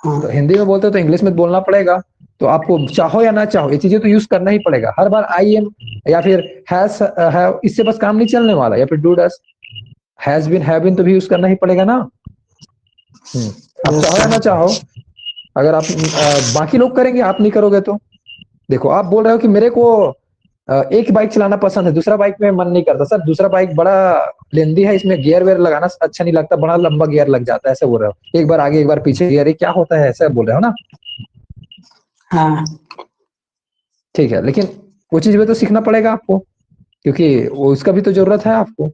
तो हिंदी में बोलते हो तो इंग्लिश में बोलना पड़ेगा। तो आपको चाहो या ना चाहो ये चीजें तो यूज करना ही पड़ेगा। हर बार आई एम या फिर हैज हैव, इससे बस काम नहीं चलने वाला, या फिर do does, has been have been तो भी यूज करना ही पड़ेगा ना। आप चाहो या ना चाहो, अगर आप बाकी लोग करेंगे आप नहीं करोगे तो। देखो आप बोल रहे हो कि मेरे को एक बाइक चलाना पसंद है, दूसरा बाइक में मन नहीं करता। सर दूसरा बाइक बड़ा लेंदी है, इसमें गियर वेयर लगाना अच्छा नहीं लगता, बड़ा लंबा गियर लग जाता है, ऐसे बोल रहे हो। एक बार आगे एक बार पीछे गियर, क्या होता है, ऐसा बोल रहे हो ना। हाँ ठीक है, लेकिन वो चीज में तो सीखना पड़ेगा आपको, क्योंकि वो उसका भी तो जरूरत है आपको।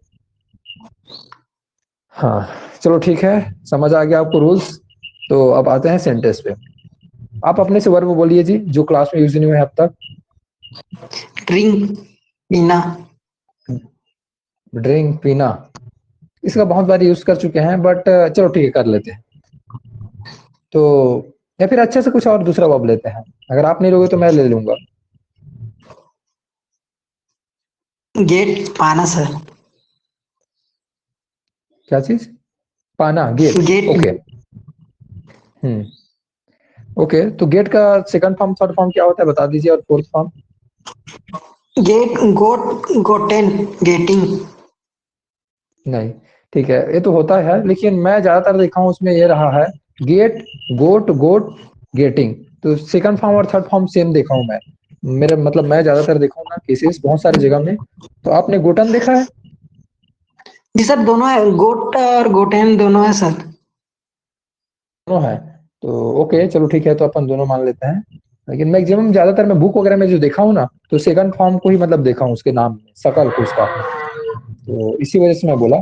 हाँ चलो ठीक है, समझ आ गया आपको रूल्स। तो अब आते हैं सेंटेंस पे। आप अपने से वर्ब बोलिए जी, जो क्लास में यूज नहीं हुए अब तक। ड्रिंक, पीना। ड्रिंक, पीना, इसका बहुत बार यूज कर चुके हैं, बट चलो ठीक है कर लेते हैं। तो या फिर अच्छे से कुछ और दूसरा वर्ब लेते हैं, अगर आप नहीं लोगे तो मैं ले लूंगा। गेट, पाना सर। क्या चीज? पाना, गेट। गेट। ओके। ओके, तो गेट का सेकंड फॉर्म थर्ड फॉर्म क्या होता है बता दीजिए, और फोर्थ फॉर्म? गेट, गोट, गोटेन, गेटिंग। नहीं, ठीक है, ये तो होता है, लेकिन मैं ज्यादातर देखा हूँ उसमें ये रहा है गेट, गोट, गोट, गेटिंग। तो सेकंड फॉर्म और थर्ड फॉर्म सेम देखा हूँ मैं, मेरा मतलब मैं ज्यादातर देखा हूँ ना केसेस बहुत सारी जगह में। तो आपने गोटन देखा है? जी सर, दोनों है, गोट और गोटेन दोनों है सर। दोनों है, तो ओके चलो ठीक है, तो अपन दोनों मान लेते हैं। लेकिन मैक्सिमम ज्यादातर मैं बुक वगैरह में जो देखा हूँ ना, तो सेकंड फॉर्म को ही मतलब देखा हूँ उसके नाम में, शकल को उसका। तो इसी वजह से मैं बोला,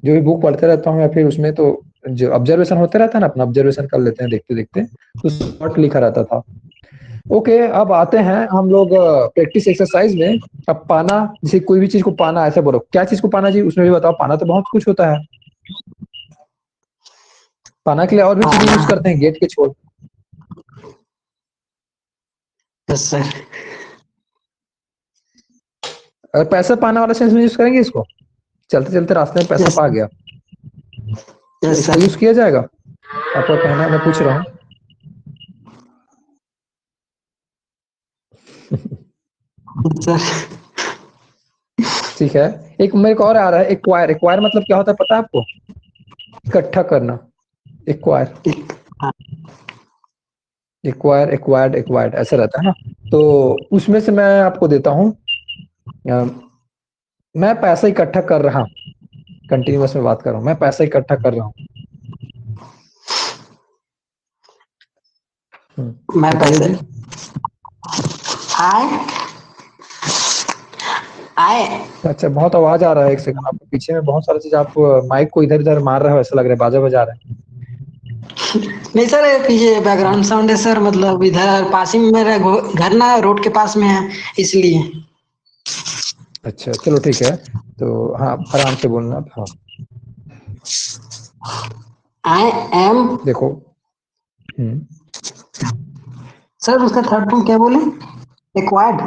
जो भी बुक पढ़ते रहता हूँ या फिर उसमें तो जो ऑब्जर्वेशन होते रहता है ना, अपना ऑब्जर्वेशन कर लेते हैं देखते देखते, तो शॉर्ट लिखा रहता था। ओके, अब आते हैं हम लोग प्रैक्टिस एक्सरसाइज में। अब पाना, जैसे कोई भी चीज को पाना, ऐसे बोलो क्या चीज को पाना जी, उसमें भी बताओ। पाना तो बहुत कुछ होता है, पाना के लिए और भी चीजें यूज करते हैं गेट के छोड़। Yes sir. अगर पैसा पाना वाला सेंस में यूज करेंगे इसको, चलते चलते रास्ते में पैसा पा गया, यस इसको सर। यूज किया जाएगा? आपका कहना है, मैं पूछ रहा हूँ। सर ठीक है, एक मेरे को और आ रहा है, एक्वायर। एक्वायर मतलब क्या होता है पता है आपको? इकट्ठा करना, एक्वायर। एक्वायर, एक्वायर्ड, एक्वायर्ड ऐसा रहता है ना। तो उसमें से मैं आपको देता हूँ, मैं पैसा इकट्ठा कर रहा हूँ, कंटिन्यूअस में बात कर रहा हूँ, मैं पैसा इकट्ठा कर रहा हूँ। मैं पैसे, आए। अच्छा, बहुत आवाज आ रहा है, एक सेकंड, आपके पीछे में बहुत सारी चीज, आप माइक को इधर इधर मार रहे हो, ऐसा लग रहा है बाजा बजा रहे हैं। नहीं सर, पीछे बैकग्राउंड साउंड है सर, मतलब इधर पास ही में मेरा घर ना रोड के पास में है, इसलिए। अच्छा चलो ठीक है, तो हाँ आराम से बोलना। हाँ आई एम, देखो, सर उसका थर्ड फॉर्म क्या बोले? एक्वायर्ड।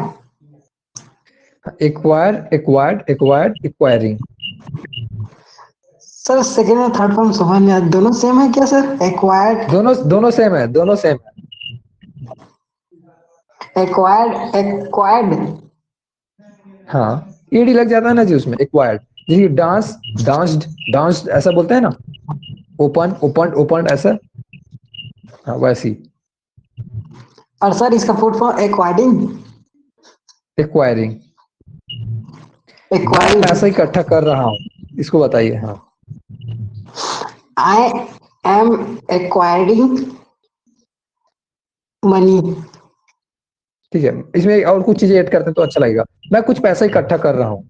एक्वायरिंग। सर सेकेंड और थर्ड फॉर्म समझ नहीं आता, दोनों सेम है क्या सर? एक्वायर्ड, दोनों सेम है, दोनों सेम है। Acquired, acquired. हाँ ईडी लग जाता है ना जी उसमें, एक्वायर्ड। जैसे डांस्ड ऐसा बोलते हैं ना, ओपन ऐसा, हाँ वैसी। और सर इसका फुल फॉर्म एक्वायर्डिंग, एक्वायरिंग। मैं एक्वायरिंग। पैसा इकट्ठा कर रहा हूँ, इसको बताइए। हाँ आई एम एक्वायरिंग मनी। ठीक है, इसमें और कुछ चीजें ऐड करते हैं तो अच्छा लगेगा। मैं कुछ पैसा इकट्ठा कर रहा हूँ।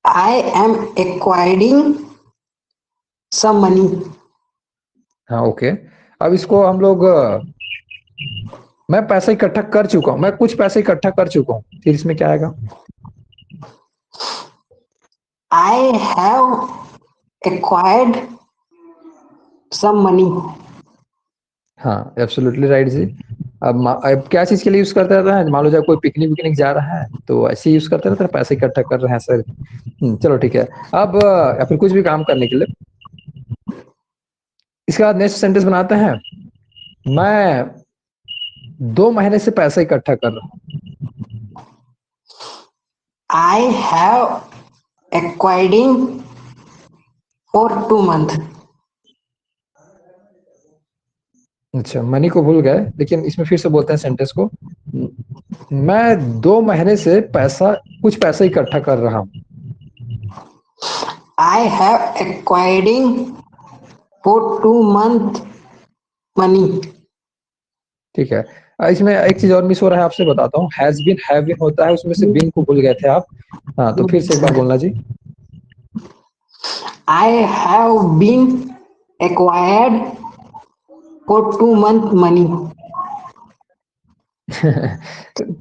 I am acquiring some money. हाँ ओके, अब इसको हम लोग मैं पैसा इकट्ठा कर चुका हूँ, मैं कुछ पैसा इकट्ठा कर चुका हूँ, फिर इसमें क्या आएगा? I have acquired some money. हाँ एब्सोल्युटली राइट जी। अब क्या चीज के लिए यूज करते रहता है? मान लो जब कोई पिकनिक विकनिक जा रहा है तो ऐसे यूज करते रहता है, पैसे इकट्ठा कर रहे हैं सर। चलो ठीक है। अब या फिर कुछ भी काम करने के लिए, इसके बाद नेक्स्ट सेंटेंस बनाते हैं। मैं 2 महीने से पैसा इकट्ठा कर रहा हूँ। I have acquiring for 2 months। अच्छा मनी को भूल गए, लेकिन इसमें फिर से बोलते हैं सेंटेंस को। मैं 2 महीने से कुछ पैसा इकट्ठा कर रहा हूँ। I have acquiring for 2 months money. ठीक है, इसमें एक चीज और मिस हो रहा है, आपसे बताता हूँ। हैज बीन, हैव बीन होता है, उसमें से बीन को भूल गए थे आप। हाँ तो फिर से एक बार बोलना जी। I have been acquired for 2 months money.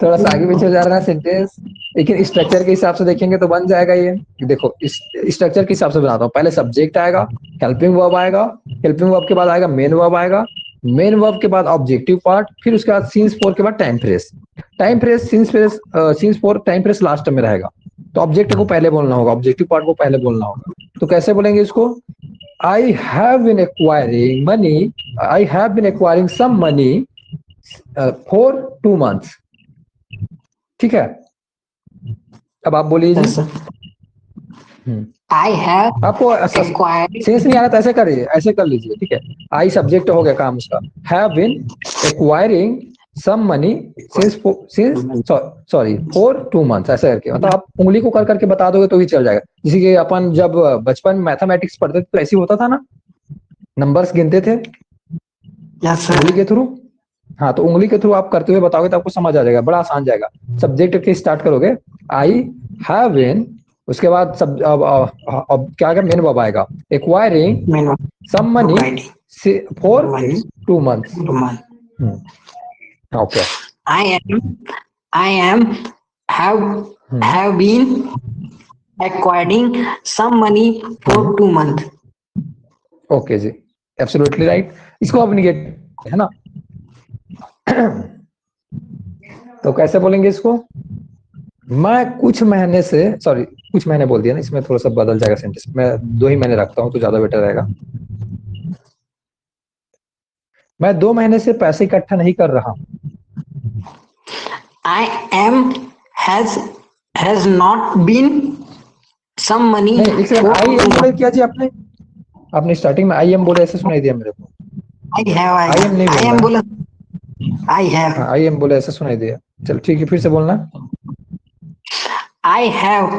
थोड़ा सा आगे पीछे हो जा रहा है सेंटेंस, लेकिन स्ट्रक्चर के हिसाब से देखेंगे तो बन जाएगा ये। देखो इस स्ट्रक्चर के हिसाब से बनाता हूँ। पहले सब्जेक्ट आएगा, हेल्पिंग वर्ब आएगा, हेल्पिंग वर्ब के बाद आएगा मेन वर्ब आएगा, मेन वर्ब के बाद ऑब्जेक्टिव पार्ट, फिर उसके बाद सीन्स फोर के बाद time fresh. Scenes four time fresh last में रहेगा। तो ऑब्जेक्ट को पहले बोलना होगा, ऑब्जेक्टिव पार्ट को पहले बोलना होगा। तो कैसे बोलेंगे इसको? I have been acquiring money, I have been acquiring some money for 2 months। ठीक है, अब आप बोलिए जी। आई हैव आपको एक्वायर्ड, सेंस नहीं आ रहा तो ऐसे करिए, ऐसे कर लीजिए। ठीक है, आई सब्जेक्ट हो गया काम उसका, have been acquiring some money sorry for 2 months, ऐसा करके। मतलब आप उंगली को कर करके बता दोगे तो भी चल जाएगा। जैसे कि अपन जब बचपन में मैथमेटिक्स पढ़ते थे तो ऐसे ही होता था ना, नंबर्स गिनते थे यस उंगली सर। के थ्रू। हाँ तो उंगली के थ्रू आप करते हुए बताओगे तो आपको समझ आ जाएगा, बड़ा आसान जाएगा। सब्जेक्ट के स्टार्ट करोगे, आई हैव बीन, उसके बाद सब अब क्या आएगा? मेन वर्ब आएगा, acquiring some money for 2 months। Okay, I am have been acquiring some money for 2 months। Okay जी, एब्सोल्युटली राइट। इसको अब निगेट है ना, तो कैसे बोलेंगे इसको? मैं कुछ महीने से, सॉरी कुछ महीने बोल दिया ना, इसमें थोड़ा सा बदल जाएगा सेंटेंस। मैं 2 ही महीने रखता हूँ तो ज्यादा बेटर रहेगा। मैं 2 महीने से पैसे इकट्ठा नहीं कर रहा हूँ। I am has not been some money नहीं एक सेकंड, for आई 2 एम बोले months। क्या जी आपने स्टार्टिंग में आई एम बोले, ऐसे सुनाई दिया मेरे को। I am नहीं am बोलना बोला, I have। हाँ, आई एम बोले ऐसे सुनाई दिया। चल ठीक है, फिर से बोलना। I have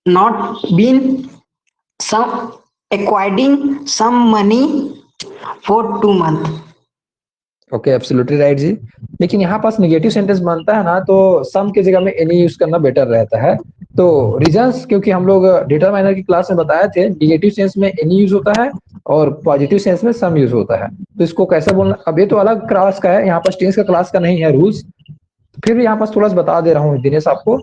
not been some acquiring some money for 2 months। Okay absolutely right जी। लेकिन यहाँ पास नेगेटिव सेंटेंस बनता है ना, तो सम की जगह में एनी यूज करना बेटर रहता है। तो रीजंस, क्योंकि हम लोग डिटरमाइनर की क्लास में बताए थे, नेगेटिव सेंस में एनी यूज होता है और पॉजिटिव सेंस में सम यूज होता है। तो इसको कैसे बोलना? अब ये तो अलग क्लास का है, यहाँ पर टेंस का क्लास का नहीं है रूल्स। तो फिर भी यहाँ पास थोड़ा सा बता दे रहा हूँ दिनेश आपको,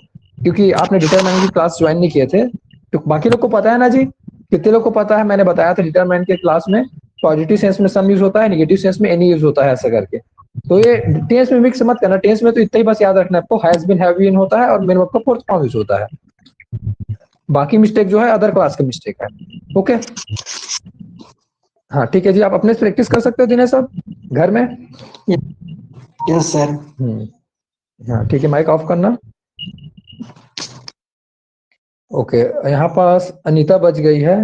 क्योंकि आपने डिटरमिनेंट की क्लास ज्वाइन नहीं किए थे। तो बाकी लोग को पता है ना जी, कितने लोग को पता है? मैंने बताया था डिटरमिनेंट के क्लास में पॉजिटिव सेंस में सम यूज होता है, नेगेटिव सेंस में एनी यूज होता है, ऐसा करके। तो ये टेंस में मिक्स मत करना, टेंस में तो इतना ही बस याद रखना आपको, हैज बीन, हैव बीन होता है और मेन वर्ब का फोर्थ फॉर्म यूज होता है। बाकी मिस्टेक जो है अदर क्लास का मिस्टेक है। ओके, हाँ ठीक है जी, आप अपने से प्रैक्टिस कर सकते हो दिनेश साहब घर में। Yes sir. हाँ ठीक है, माइक ऑफ करना। ओके, यहाँ पास अनीता बच गई है।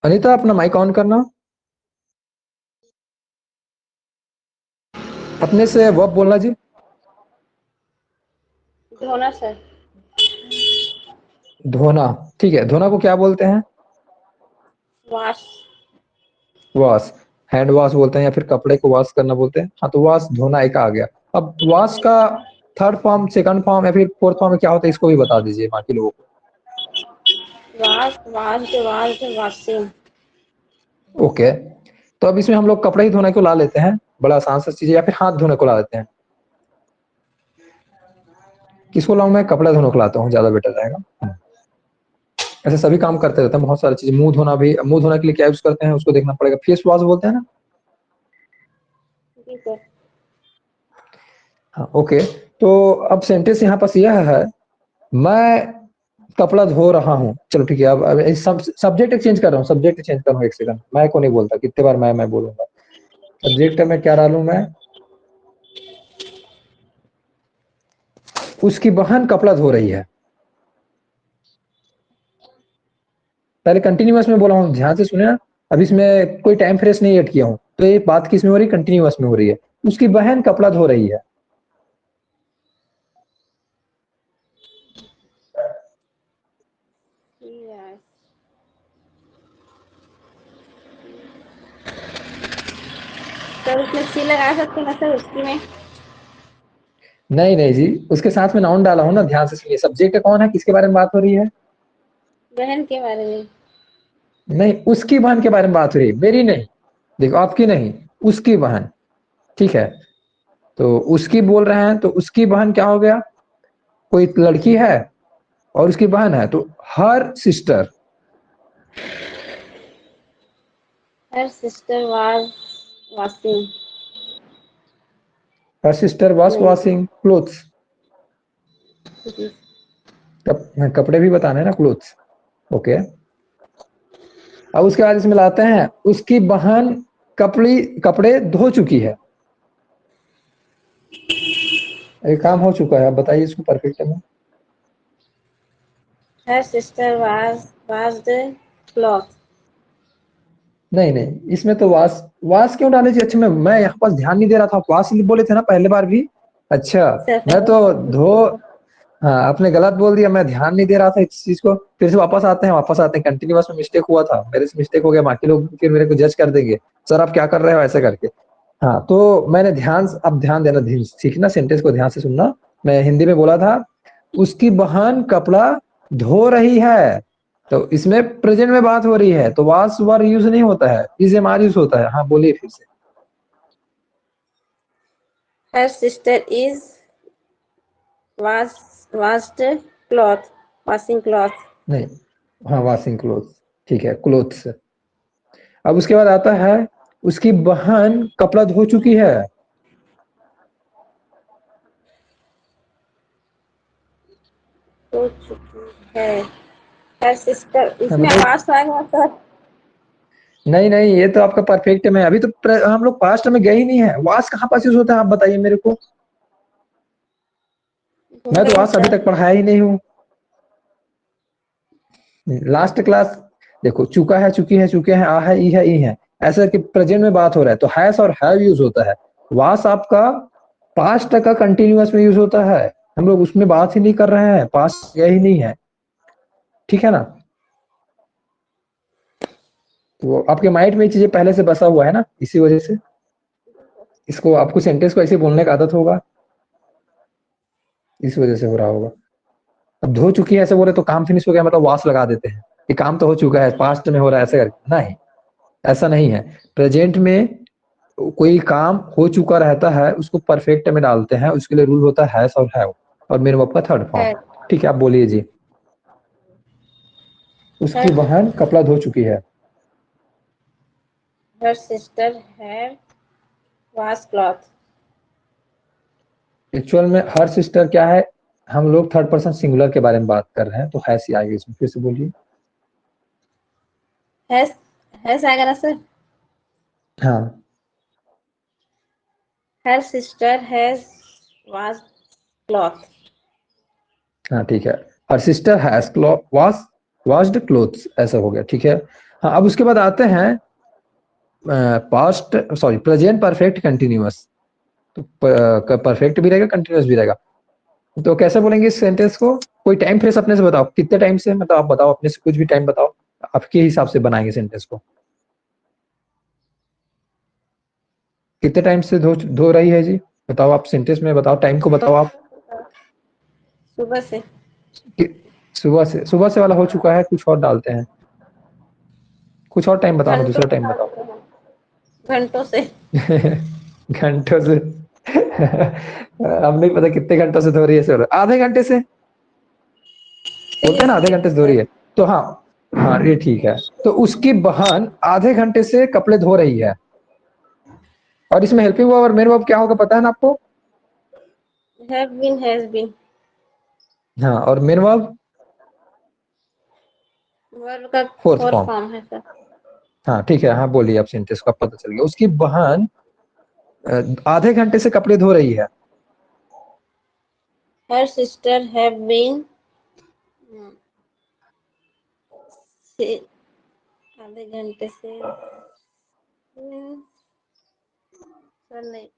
अनीता अपना माइक ऑन करना। अपने से वर्ब बोलना जी। धोना सर। धोना, ठीक है। धोना को क्या बोलते हैं? वॉश। वॉश, हैंड वॉश बोलते हैं या फिर कपड़े को वॉश करना बोलते हैं। हाँ तो वॉश, धोना एक आ गया। अब वॉश का थर्ड फॉर्म, सेकंड फॉर्म या फिर फोर्थ फॉर्म में क्या होता है, इसको भी बता दीजिए बाकी लोगों को। Wash, washed, washed, washing. Okay, तो अब इसमें हम लोग कपड़े ही धोने को ला लेते हैं, बड़ा आसान सा चीज है, या फिर हाथ धोने को ला लेते हैं। किसको लाऊं मैं? कपड़ा धोने को लाता हूँ, ज्यादा बेटर रहेगा। ऐसे सभी काम करते रहते हैं, बहुत सारी चीजें। मुंह धोना भी, मुंह धोने के लिए क्या यूज करते हैं उसको देखना पड़ेगा, फेस वॉश बोलते हैं ना। जी सर। हाँ ओके, तो अब सेंटेंस यहाँ पास यह है, मैं कपड़ा धो रहा हूँ। चलो ठीक है, अब सब्जेक्ट चेंज कर रहा हूँ, सब्जेक्ट चेंज कर रहा हूँ। एक सेकंड, मैं को नहीं बोलता, कितने बार मैं बोलूंगा। सब्जेक्ट में क्या डालूं मैं? उसकी बहन कपड़ा धो रही है। पहले कंटिन्यूअस में बोला हूँ, ध्यान से सुने ना। अब इसमें कोई टाइम फ्रेस नहीं ऐड किया हूँ, तो ये बात किस में हो रही है? कंटिन्यूअस में हो रही है। उसकी बहन कपड़ा धो रही है। यस। सर उसमें सी लगा सकते ना सर उसकी में? नहीं नहीं जी, उसके साथ में नाउन डाला हूँ ना, ध्यान से सुनिए। सब्जेक्ट कौन है, किसके बारे में बात हो रही है? बहन के बारे में। नहीं, उसकी बहन के बारे में बात हो रही है, मेरी नहीं। देखो, आपकी नहीं, उसकी बहन। ठीक है, तो उसकी बोल रहे हैं, तो उसकी बहन क्या हो गया? कोई लड़की है और उसकी बहन है, तो her sister. Her sister was washing. Her sister was washing clothes. कपड़े भी बताने ना, क्लोथ्स। ओके, अब उसके बाद इसमें लाते हैं, उसकी बहन कपड़े धो चुकी है। एक काम हो चुका है, अब बताइए इसको परफेक्ट में। Her sister was the cloth. नहीं नहीं, इसमें तो वास वास क्यों डाले जी? अच्छा, मैं यहाँ पास ध्यान नहीं दे रहा था, आप वास बोले थे ना पहले बार भी। अच्छा, मैं तो धो, हाँ आपने गलत बोल दिया, मैं ध्यान नहीं दे रहा था इस चीज को। फिर से वापस आते हैं, कंटिन्यूअस में मिस्टेक हुआ था, मेरे से मिस्टेक हो गया, बाकी लोग फिर मेरे को जज कर देंगे, सर आप क्या कर रहे हो ऐसे करके। हाँ तो मैंने अब ध्यान देना, सीखना, सेंटेंस को ध्यान से सुनना। मैं हिंदी में बोला था, उसकी बहन कपड़ा धो रही है, तो इसमें प्रेजेंट में बात हो रही है, तो वास वर यूज नहीं होता है, इज एम आर यूज होता है। हाँ बोलिए फिर से। Her sister is washed cloth. Washing cloth. नहीं, हाँ वॉशिंग क्लोथ्स, ठीक है, क्लोथ्स। अब उसके बाद आता है, उसकी बहन कपड़ा धो चुकी है। हो चुकी है। हर सिस्टर, इसमें मतलब आवाज तो आएगा सर? नहीं नहीं, ये तो आपका परफेक्ट में, अभी तो हम लोग पास्ट में गए ही नहीं है। वास कहाँ पास यूज होता है, आप बताइए मेरे को। मैं तो वास अभी तक पढ़ाया ही नहीं हूँ। लास्ट क्लास देखो, चुका है, चुकी है, चुके हैं, आ है, ई है, ई है, ऐसा कि प्रेजेंट में बात हो रहा है, तो हैस और हैव यूज होता है। वास आपका पास्ट का कंटिन्यूअस में यूज होता है, हम लोग उसमें बात ही नहीं कर रहे हैं, पास्ट गया ही नहीं है। ठीक है ना? तो आपके माइंड में ये चीजें पहले से बसा हुआ है ना, इसी वजह से इसको, आपको सेंटेंस को ऐसे बोलने का आदत होगा, इस वजह से हो रहा होगा। अब धो चुकी है ऐसे बोले तो काम फिनिश हो गया, मतलब वास लगा देते हैं कि काम तो हो चुका है, पास्ट में हो रहा है, ऐसे करके नहीं, ऐसा नहीं है। प्रेजेंट में कोई काम हो चुका रहता है उसको परफेक्ट में डालते हैं, उसके लिए रूल होता है हैज और हैव, और मेन वर्ब का थर्ड फॉर्म। ठीक है, आप बोलिए जी। उसकी बहन कपड़ा धो चुकी है। Her sister had washed cloth. Actual में हर सिस्टर क्या है, हम लोग थर्ड पर्सन सिंगुलर के बारे में बात कर रहे हैं, तो हैस ही आएगी इसमें। फिर से बोलिए। Has आएगा ना सर? हाँ Her sister has washed cloth. हाँ ठीक है, her sister has washed clothes, ऐसा हो गया। ठीक है, हाँ अब उसके बाद आते हैं past sorry present perfect continuous. तो परफेक्ट भी रहेगा, कंटिन्यूअस भी रहेगा। तो कैसे बोलेंगे इस सेंटेंस को? कोई टाइम फ्रेस अपने से बताओ, कितने टाइम से, मतलब आप बताओ अपने से, कुछ भी टाइम बताओ, आपके हिसाब से बनाएंगे सेंटेंस को। कितने टाइम से धो धो रही है जी? बताओ आप सेंटेंस में, बताओ टाइम को, बताओ आप। सुबह से। सुबह से वाला हो चुका है, कुछ और डालते हैं। कुछ और टाइम बताओ ना, दूसरा टाइम बताओ। घंटों से। घंटों से। अब नहीं पता कितने घंटों से धो रही है सर। आधे घंटे से बोलते हैं ना, आधे घंटे से धो रही है। तो हाँ हाँ ये ठीक है। तो उसकी बहन आधे घंटे से कपड़े धो रही है। और इसमें हेल्पिंग वर्ब और मेन वर्ब क्या होगा पता है ना आपको? Have been, has been. हाँ, और मेन वर्ब वर्ब का फोर्थ फोर्थ फॉर्म। फॉर्म है सर। हाँ ठीक है, हाँ बोलिए, आप सेंटेंस का पता चल गया। उसकी बहन आधे घंटे से कपड़े धो रही है। Her sister have been से आधे घंटे से सर नहीं।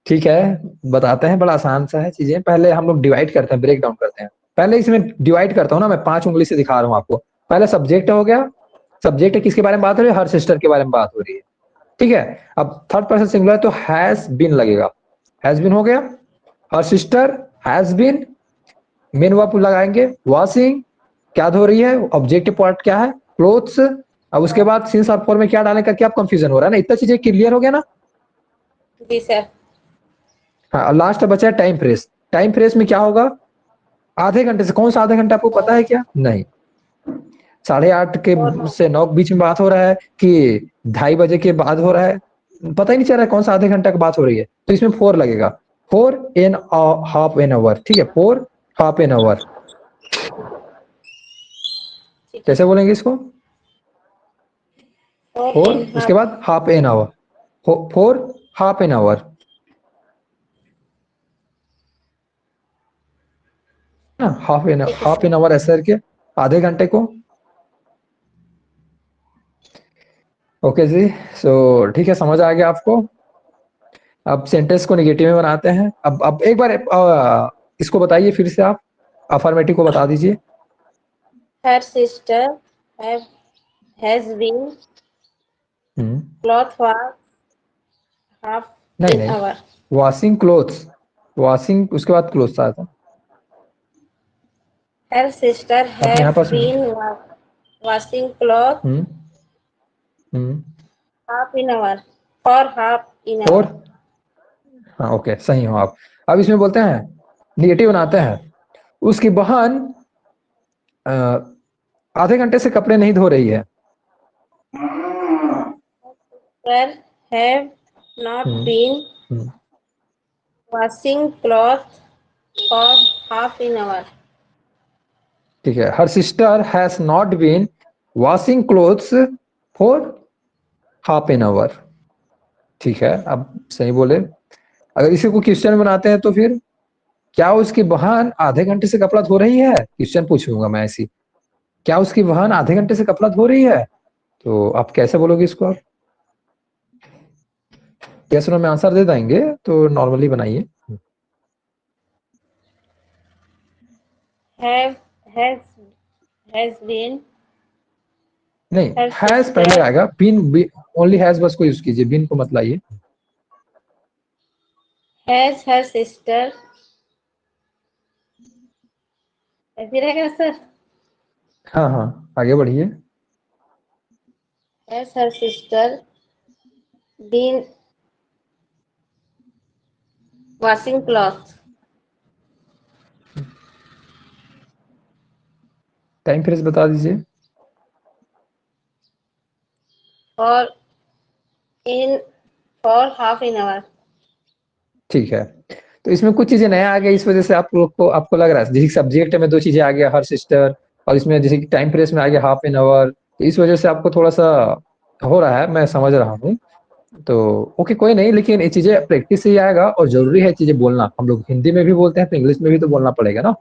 ठीक है, बताते हैं, बड़ा आसान सा है चीजें। पहले हम लोग डिवाइड करते हैं, ब्रेक डाउन करते हैं। पहले इसमें डिवाइड करता हूँ ना मैं, 5 उंगली से दिखा रहा हूँ आपको। पहले सब्जेक्ट हो गया, सब्जेक्ट किसके बारे में बात हो रही है? हर सिस्टर के बारे में बात हो रही है। ठीक है, अब थर्ड पर्सन सिंगुलर तो हैज बीन लगेगा। हैज बीन हो गया, her sister has been, main verb लगाएंगे वॉशिंग, क्या धो रही है, ऑब्जेक्टिव पार्ट क्या है, क्लोथ्स। अब उसके बाद सिंस और फॉर में क्या डालने का क्या कंफ्यूजन हो रहा है ना, इतना चीजें क्लियर हो गया ना। जी सर। हाँ, लास्ट बचा है टाइम फ्रेस। टाइम फ्रेस में क्या होगा? आधे घंटे से, कौन सा आधे घंटा आपको पता है क्या? नहीं, 8:30 के से 9 के बीच में बात हो रहा है कि 2:30 के बाद हो रहा है, पता ही नहीं चल रहा है कौन सा आधे घंटा की बात हो रही है। तो इसमें 4 लगेगा, 4.5 ठीक है, 4.5 कैसे बोलेंगे इसको? और 4 उसके बाद ½ 4 ना, हाफ एन आवर ऐसे करके आधे घंटे को। ओके जी, सो ठीक है, समझ आ गया आपको। अब सेंटेंस को निगेटिव में बनाते हैं। अब एक बार इसको बताइए फिर से आप, अफर्मेटिव को बता दीजिए। her sister have has been cloth was half नहीं an नहीं, hour. वॉशिंग क्लोथ्स, वॉशिंग उसके बाद क्लोथ्स आया था। Her sister अपने यहाँ have pass been washing cloth hmm hmm half an hour for half an hour. और हाँ ओके, सही हो आप। अब इसमें बोलते हैं, निगेटिव बनाते हैं। उसकी बहन आधे घंटे से कपड़े नहीं धो रही है। Sister have not been hmm, washing cloth for half an hour. ठीक है, her sister has not been washing clothes for ½ an। ठीक है, अब सही बोले। अगर इसी को क्वेश्चन बनाते हैं तो फिर क्या उसकी बहन आधे घंटे से कपड़ा धो रही है, क्वेश्चन पूछूंगा मैं ऐसी। क्या उसकी बहन आधे घंटे से कपड़ा धो रही है? तो आप कैसे बोलोगे इसको? आप यस नो में आंसर दे देंगे तो नॉर्मली बनाइए। Have has been नहीं, her हैज sister पहले आएगा, बीन ओनली हैज बस को यूज कीजिए, बीन को मत लाइए। has her sister ऐसे रहेगा सर। हाँ हाँ, आगे बढ़िए। Has her sister been washing clothes time period बता दीजिए। for for half an hour? ठीक है, तो इसमें कुछ चीजें नया आ गया, इस वजह से आप लोग को आपको लग रहा है जैसे सब्जेक्ट में दो चीजें आ गया, हर सिस्टर, और इसमें जैसे कि टाइम पीरियड में आ गया हाफ एन आवर, तो इस वजह से आपको थोड़ा सा हो रहा है, मैं समझ रहा हूँ। तो ओके, कोई नहीं, लेकिन ये चीजें प्रैक्टिस से ही आएगा और जरूरी है चीजें बोलना। हम लोग हिंदी में भी बोलते हैं तो इंग्लिश में भी तो बोलना पड़ेगा ना।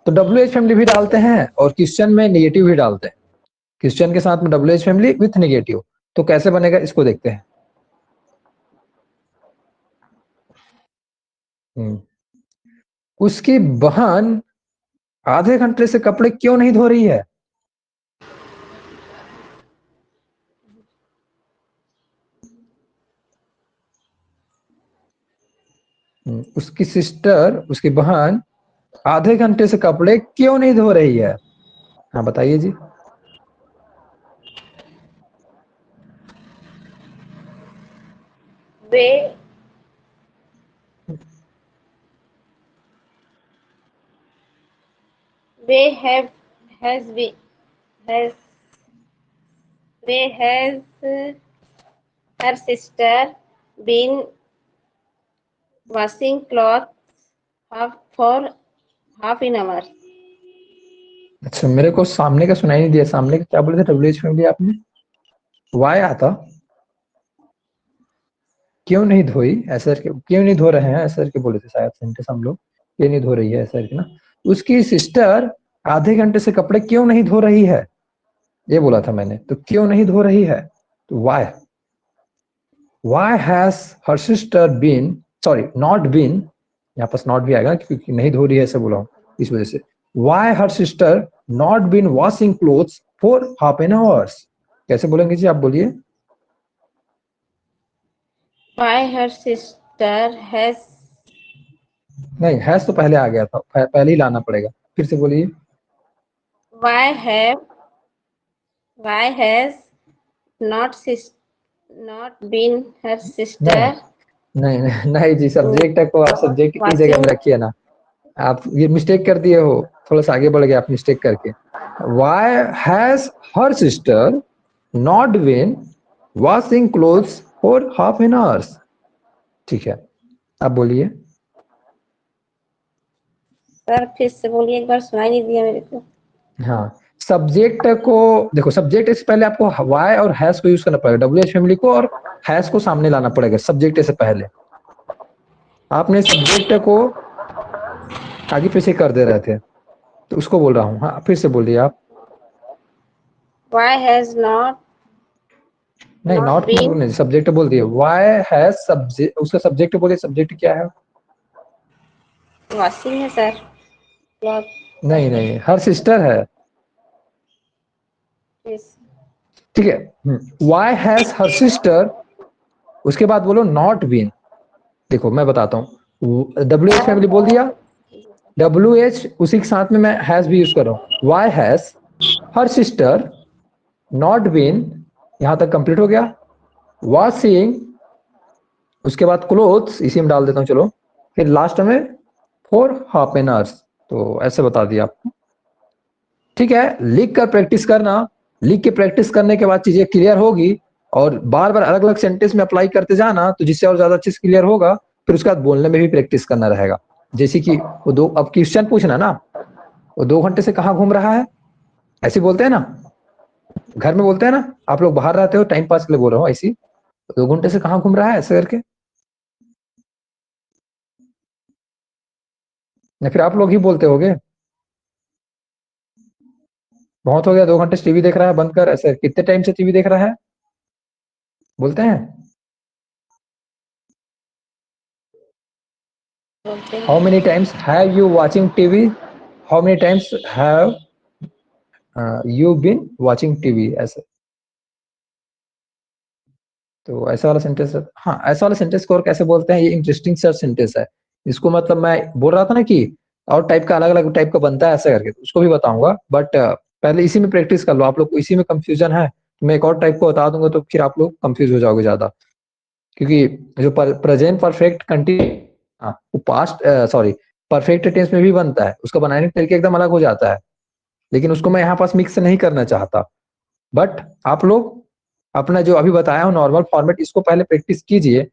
तो WH फैमिली भी डालते हैं और क्वेश्चन में नेगेटिव भी डालते हैं, क्वेश्चन के साथ में WH फैमिली विथ नेगेटिव। तो कैसे बनेगा इसको देखते हैं। उसकी बहन आधे घंटे से कपड़े क्यों नहीं धो रही है? उसकी सिस्टर, उसकी बहन आधे घंटे से कपड़े क्यों नहीं धो रही है? हाँ बताइए जी। They have has been has they has her sister been washing clothes for half an hour? अच्छा, मेरे को सामने का सुनाई नहीं दिया, सामने का क्या बोले थे WH फैमिली आपने? वाई आता, क्यों नहीं धोई, ऐसा क्यों नहीं धो रहे हैं, ऐसा करके बोले थे शायद सेंटेंस हम लोग, क्यों नहीं धो रही है ऐसा करके ना। उसकी सिस्टर आधे घंटे से कपड़े क्यों नहीं धो रही है, ये बोला था मैंने। तो क्यों नहीं धो रही है, तो why has her sister been, sorry not been, यहाँ पास नॉट भी आएगा क्योंकि नहीं धो रही है ऐसा बोला हूँ, इस वजह से। Why her sister not been washing clothes for half an hours, कैसे बोलेंगे जी, आप बोलिए। Why her sister has नहीं, हैज तो पहले आ गया था, पहले ही लाना पड़ेगा, फिर से बोलिए। why has not been her sister नहीं नहीं नहीं जी, सब्जेक्ट को आप सब्जेक्ट की जगह में रखिए ना, आप ये मिस्टेक कर दिए हो, थोड़ा सा आगे बढ़ गए आप मिस्टेक करके। Why has her sister not been washing clothes for half an hours, ठीक है, आप बोलिए। सर फिर से बोलिए, एक बार सुनाई नहीं दिया मेरे को। हाँ, सब्जेक्ट को देखो, सब्जेक्ट से पहले आपको वाई और हैज को यूज करना पड़ेगा, WH फैमिली को और हैज को सामने लाना पड़ेगा सब्जेक्ट से पहले। आपने सब्जेक्ट को आगे पीछे कर दे रहे थे, तो उसको बोल रहा हूँ। हाँ फिर से बोलिए आप। Why has not नहीं, नॉट नहीं, सब्जेक्ट बोल दिए। वाई हैज सब्जेक्ट, उसका सब्जेक्ट बोलिए, सब्जेक्ट क्या है? वॉशिंग है सर। नहीं नहीं, हर सिस्टर है, ठीक है। वाई हैज हर सिस्टर, उसके बाद बोलो नॉट बीन। देखो मैं बताता हूँ, WH फैमिली बोल दिया, WH उसी के साथ में मैं हैज भी यूज कर रहा हूँ। Why has her sister not been, यहां तक कंप्लीट हो गया। वॉशिंग, उसके बाद क्लोथ्स इसी में डाल देता हूँ, चलो, फिर लास्ट में फॉर हाफ एन आवर्स, तो ऐसे बता दिया आपको, ठीक है। लिख कर प्रैक्टिस करना, लिख के प्रैक्टिस करने के बाद चीजें क्लियर होगी, और बार बार अलग अलग सेंटेंस में अप्लाई करते जाना, तो जिससे और ज्यादा अच्छे से क्लियर होगा। फिर उसके बाद बोलने में भी प्रैक्टिस करना रहेगा। जैसे कि वो दो, अब क्वेश्चन पूछना ना, वो 2 घंटे से कहाँ घूम रहा है, ऐसे बोलते हैं ना, घर में बोलते हैं ना, आप लोग बाहर रहते हो टाइम पास के लिए बोल रहा हूँ, ऐसी 2 घंटे से कहाँ घूम रहा है ऐसे करके, या फिर आप लोग ही बोलते होगे बहुत हो गया 2 घंटे से टीवी देख रहा है, बंद कर, ऐसे कितने टाइम से टीवी देख रहा है, बोलते हैं। How many times have you watching TV, how many times have you been watching TV, ऐसे। तो ऐसा वाला सेंटेंस, हाँ ऐसा वाला सेंटेंस को और कैसे बोलते हैं, ये इंटरेस्टिंग सर सेंटेंस है। इसको मतलब मैं बोल रहा था ना कि और टाइप का, अलग अलग टाइप का बनता है ऐसा करके, उसको भी बताऊंगा, बट पहले इसी में प्रैक्टिस कर लो। आप लोग को इसी में कंफ्यूजन है, मैं एक और टाइप को बता दूंगा तो फिर आप लोग कंफ्यूज हो जाओगे ज्यादा। क्योंकि जो प्रेजेंट परफेक्ट कंटिन्यू, वो पास्ट सॉरी परफेक्ट टेंस में भी बनता है, उसका बनाने का तरीका एकदम अलग हो जाता है, लेकिन उसको मैं यहाँ पास मिक्स नहीं करना चाहता। बट आप लोग अपना जो अभी बताया हूँ नॉर्मल फॉर्मेट, इसको पहले प्रैक्टिस कीजिए,